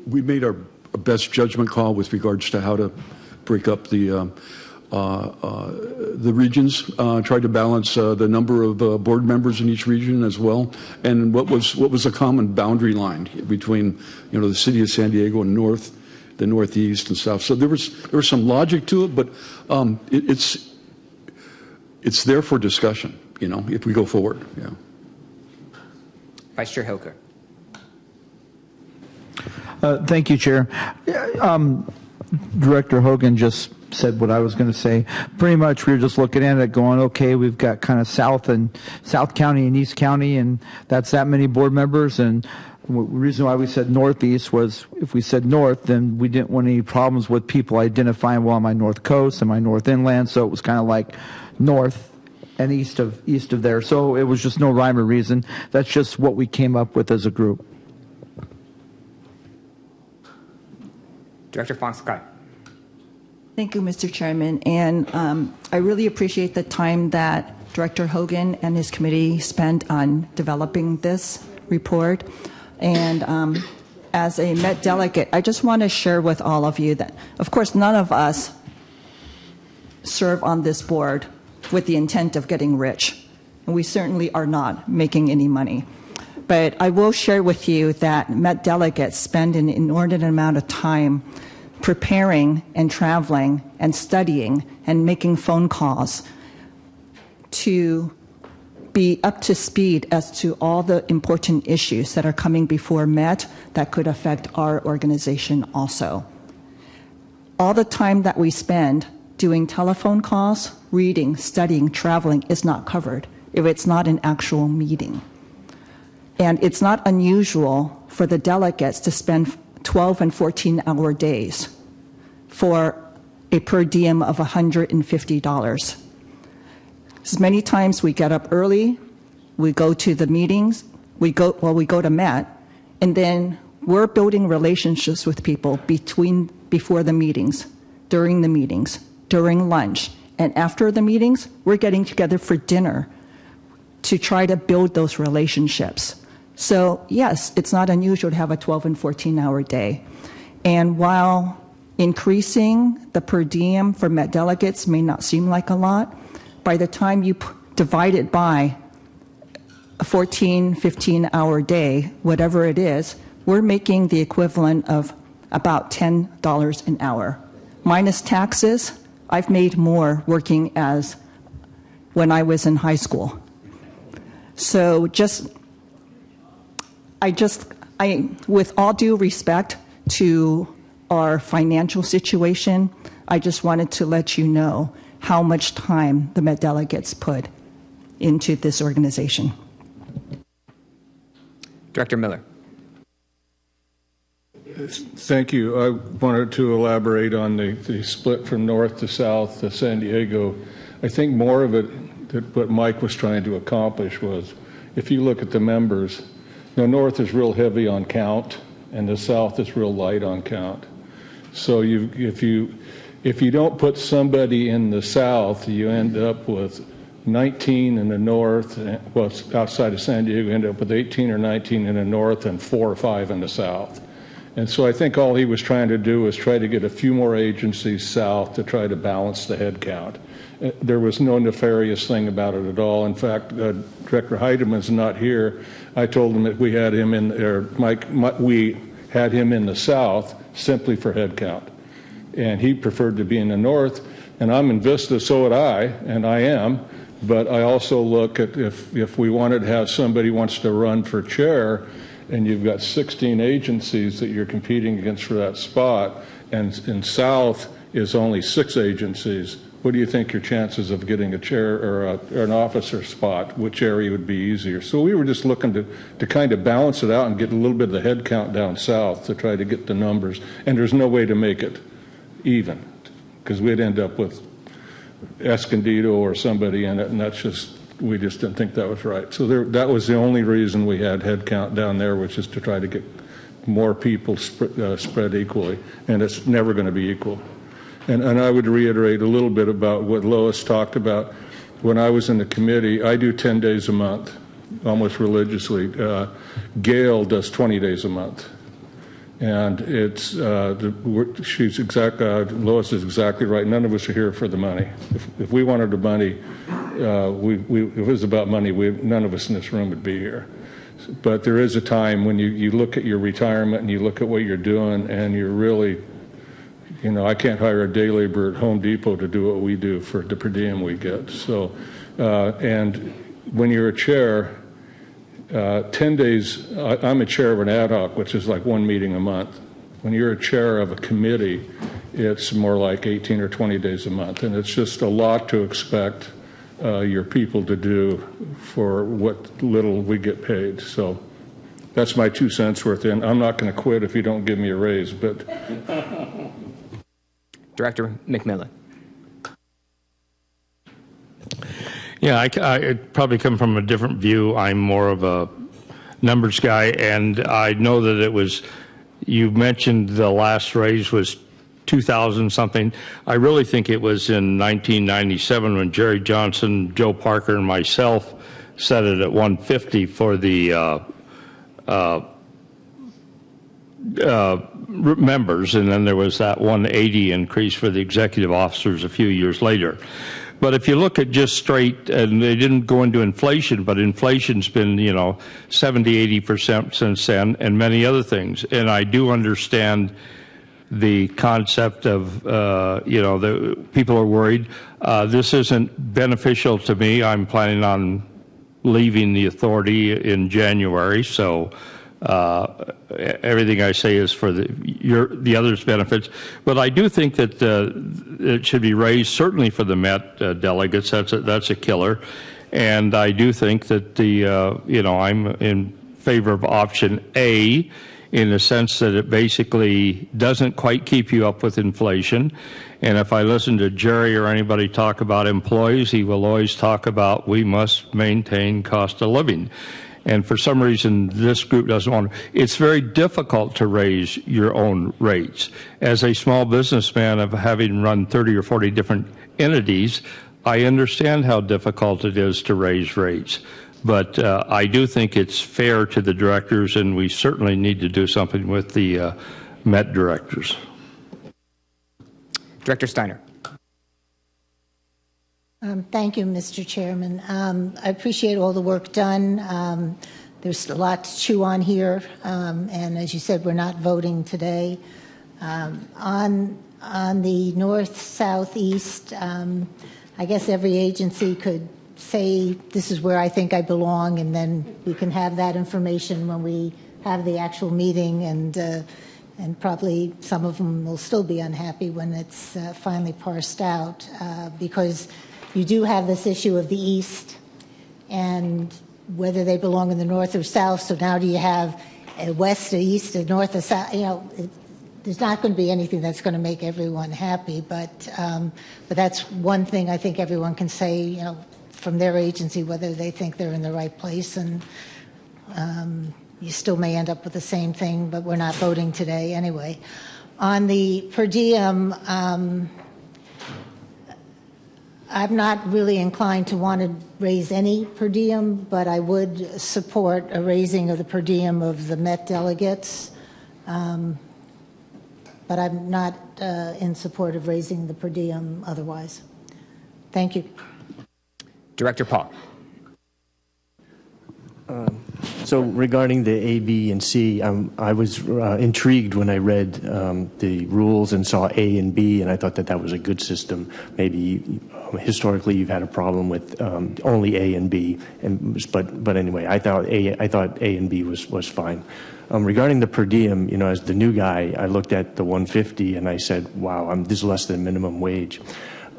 we made our best judgment call with regards to how to break up the regions, tried to balance the number of board members in each region as well, and what was a common boundary line between the city of San Diego and North, the Northeast and South. So there was some logic to it, but it's there for discussion, if we go forward. Yeah. Vice Chair Hilker. Thank you, Chair. Director Hogan just said what I was going to say. Pretty much we were just looking at it going, okay, we've got kind of South County and East County, and that's that many board members. And the reason why we said Northeast was if we said North, then we didn't want any problems with people identifying, well, am I North Coast, am I North Inland? So it was kind of like North and east of there. So it was just no rhyme or reason. That's just what we came up with as a group. Director Fong-Sakai. Thank you, Mr. Chairman. And I really appreciate the time that Director Hogan and his committee spent on developing this report. And as a Met delegate, I just want to share with all of you that, of course, none of us serve on this board with the intent of getting rich. And we certainly are not making any money. But I will share with you that Met delegates spend an inordinate amount of time preparing and traveling and studying and making phone calls to be up to speed as to all the important issues that are coming before Met that could affect our organization also. All the time that we spend doing telephone calls, reading, studying, traveling is not covered if it's not an actual meeting. And it's not unusual for the delegates to spend 12 and 14-hour days for a per diem of $150. As many times we get up early, we go to the meetings, we go to Met, and then we're building relationships with people before the meetings, during the meetings, during lunch. And after the meetings, we're getting together for dinner to try to build those relationships. So yes, it's not unusual to have a 12 and 14-hour day. And while increasing the per diem for Met delegates may not seem like a lot, by the time you divide it by a 14, 15-hour day, whatever it is, we're making the equivalent of about $10 an hour. Minus taxes, I've made more working as when I was in high school. So with all due respect to our financial situation, I just wanted to let you know how much time the Met delegates put into this organization. Director Miller. Thank you. I wanted to elaborate on the split from north to south to San Diego. I think more of it, that what Mike was trying to accomplish was, if you look at the members, the north is real heavy on count, and the south is real light on count. So if you don't put somebody in the south, you end up with 19 in the north, well, outside of San Diego, you end up with 18 or 19 in the north and 4 or 5 in the south. And so I think all he was trying to do was try to get a few more agencies south to try to balance the head count. There was no nefarious thing about it at all. In fact, Director Heideman's not here. I told him that we had him in, we had him in the south simply for head count. And he preferred to be in the north. And I'm in Vista, so would I, and I am. But I also look at if we wanted to have somebody wants to run for chair, and you've got 16 agencies that you're competing against for that spot, and in South is only 6 agencies, what do you think your chances of getting a chair or an officer spot, which area would be easier? So we were just looking to kind of balance it out and get a little bit of the head count down south to try to get the numbers. And there's no way to make it even, because we'd end up with Escondido or somebody in it, and we just didn't think that was right. So that was the only reason we had head count down there, which is to try to get more people spread equally, and it's never going to be equal. And I would reiterate a little bit about what Lois talked about. When I was in the committee, I do 10 days a month, almost religiously. Gail does 20 days a month. And it's, Lois is exactly right. None of us are here for the money. If we wanted the money, if it was about money, none of us in this room would be here. But there is a time when you look at your retirement and you look at what you're doing, and you're really, I can't hire a day laborer at Home Depot to do what we do for the per diem we get. So, and when you're a chair, 10 days, I'm a chair of an ad hoc, which is like 1 meeting a month. When you're a chair of a committee, it's more like 18 or 20 days a month. And it's just a lot to expect your people to do for what little we get paid. So that's my 2 cents worth. And I'm not going to quit if you don't give me a raise. But Director McMillan. Yeah, I probably come from a different view. I'm more of a numbers guy, and I know that it was, you mentioned the last raise was 2,000 something. I really think it was in 1997 when Jerry Johnson, Joe Parker, and myself set it at 150 for the members, and then there was that 180 increase for the executive officers a few years later. But if you look at just straight, and they didn't go into inflation, but inflation's been, 70, 80% since then, and many other things. And I do understand the concept of, the people are worried. This isn't beneficial to me. I'm planning on leaving the authority in January, so everything I say is for the others' benefits. But I do think that it should be raised, certainly for the Met delegates. That's a killer. And I do think that I'm in favor of option A, in the sense that it basically doesn't quite keep you up with inflation. And if I listen to Jerry or anybody talk about employees, he will always talk about we must maintain cost of living. And for some reason, this group doesn't want to. It's very difficult to raise your own rates. As a small businessman of having run 30 or 40 different entities, I understand how difficult it is to raise rates. But I do think it's fair to the directors, and we certainly need to do something with the Met directors. Director Steiner. Thank you, Mr. Chairman. I appreciate all the work done. There's a lot to chew on here, and as you said, we're not voting today. On the north, south, east, I guess every agency could say, this is where I think I belong, and then we can have that information when we have the actual meeting, and probably some of them will still be unhappy when it's finally parsed out, because you do have this issue of the east and whether they belong in the north or south. So now do you have a west, a east, a north, a south? You know, there's not going to be anything that's going to make everyone happy, but that's one thing I think everyone can say, you know, from their agency, whether they think they're in the right place, and you still may end up with the same thing, but we're not voting today anyway. On the per diem, I'm not really inclined to want to raise any per diem, but I would support a raising of the per diem of the Met delegates. But I'm not in support of raising the per diem otherwise. Thank you. Director Paul. So regarding the A, B, and C, I was intrigued when I read the rules and saw A and B, and I thought that that was a good system. Maybe historically you've had a problem with only A and B, but anyway, I thought A and B was fine. Regarding the per diem, you know, as the new guy, I looked at the 150 and I said, wow, this is less than minimum wage.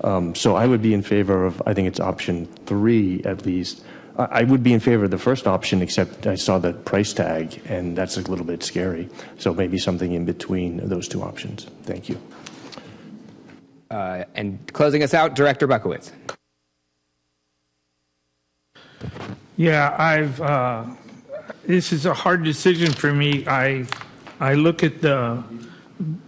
So I would be in favor of, I think it's option 3 at least. I would be in favor of the first option, except I saw the price tag, and that's a little bit scary. So maybe something in between those two options. Thank you. And closing us out, Director Buckowitz. Yeah, this is a hard decision for me. I look at the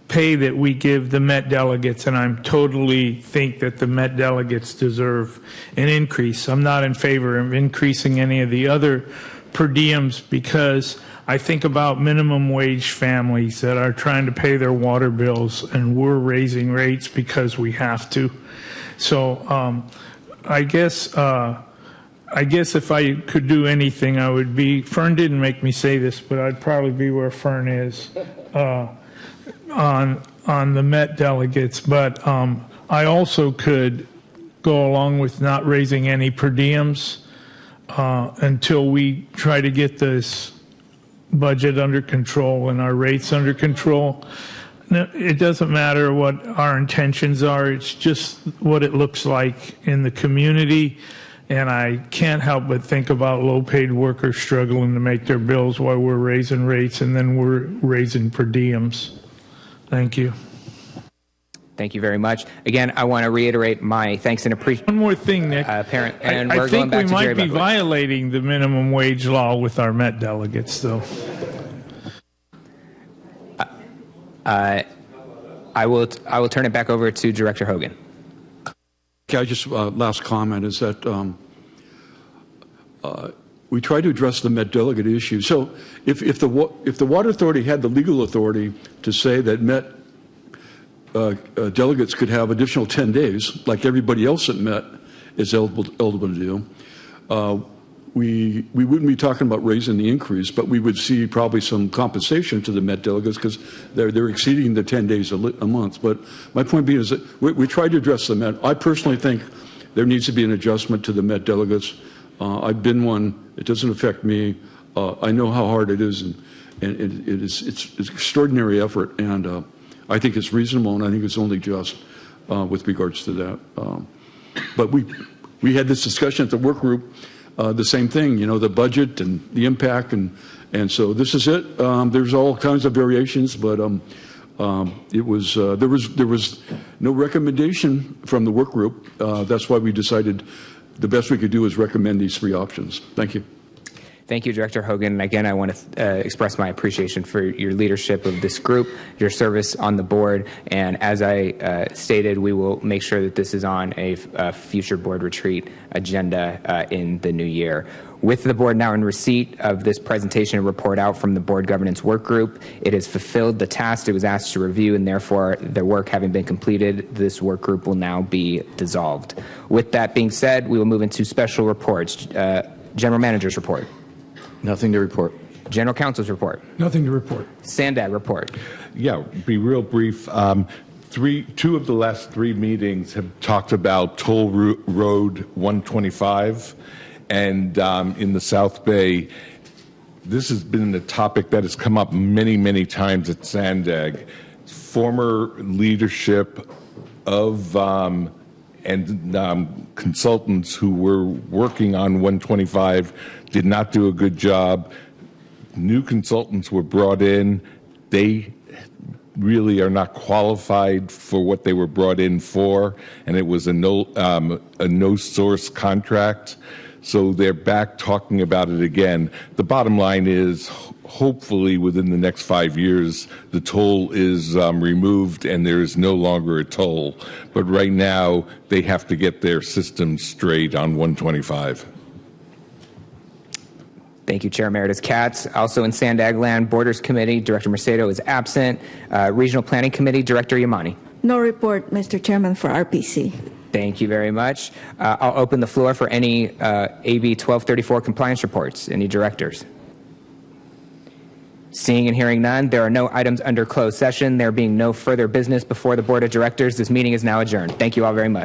pay that we give the Met delegates, and I totally think that the Met delegates deserve an increase. I'm not in favor of increasing any of the other per diems, because I think about minimum wage families that are trying to pay their water bills, and we're raising rates because we have to. So I guess if I could do anything, I would be, Fern didn't make me say this, but I'd probably be where Fern is on the Met delegates. But I also could go along with not raising any per diems until we try to get this budget under control and our rates under control. It doesn't matter what our intentions are, it's just what it looks like in the community. And I can't help but think about low-paid workers struggling to make their bills while we're raising rates, and then we're raising per diems. Thank you. Thank you very much. Again, I want to reiterate my thanks and appreciation. One more thing, Nick. And I we're think going back we to Jerry might be Buckowitz. violating the minimum wage law with our Met delegates, though. I will turn it back over to Director Hogan. Okay, I just last comment is that we try to address the Met delegate issue. So if the Water Authority had the legal authority to say that Met delegates could have additional 10 days, like everybody else at Met is eligible to do, we wouldn't be talking about raising the increase, but we would see probably some compensation to the Met delegates because they're exceeding the 10 days a month. But my point being is that we try to address the Met. I personally think there needs to be an adjustment to the Met delegates. I've been one. It doesn't affect me. I know how hard it is, and it's extraordinary effort, and I think it's reasonable, and I think it's only just with regards to that. But we had this discussion at the work group. The same thing, you know, the budget and the impact, and so this is it. There's all kinds of variations, but there was no recommendation from the work group. That's why we decided the best we could do is recommend these 3 options. Thank you. Thank you, Director Hogan. And again, I want to express my appreciation for your leadership of this group, your service on the board. And as I stated, we will make sure that this is on a future board retreat agenda in the new year. With the board now in receipt of this presentation and report out from the board governance work group, it has fulfilled the task it was asked to review, and therefore their work having been completed, this work group will now be dissolved. With that being said, we will move into special reports. General Manager's report. Nothing to report. General Counsel's report. Nothing to report. Sandag report. Yeah, be real brief. Two of the last 3 meetings have talked about Toll Road 125, and in the South Bay, this has been a topic that has come up many, many times at Sandag. Former leadership of consultants who were working on 125 did not do a good job. New consultants were brought in. They really are not qualified for what they were brought in for, and it was a no source contract. So they're back talking about it again. The bottom line is, hopefully within the next 5 years, the toll is removed and there is no longer a toll. But right now, they have to get their system straight on 125. Thank you, Chair Emeritus Katz. Also in Sandag Land Borders Committee, Director Mercedo is absent. Regional Planning Committee, Director Yamani. No report, Mr. Chairman, for RPC. Thank you very much. I'll open the floor for any AB 1234 compliance reports. Any directors? Seeing and hearing none, there are no items under closed session. There being no further business before the Board of Directors, this meeting is now adjourned. Thank you all very much.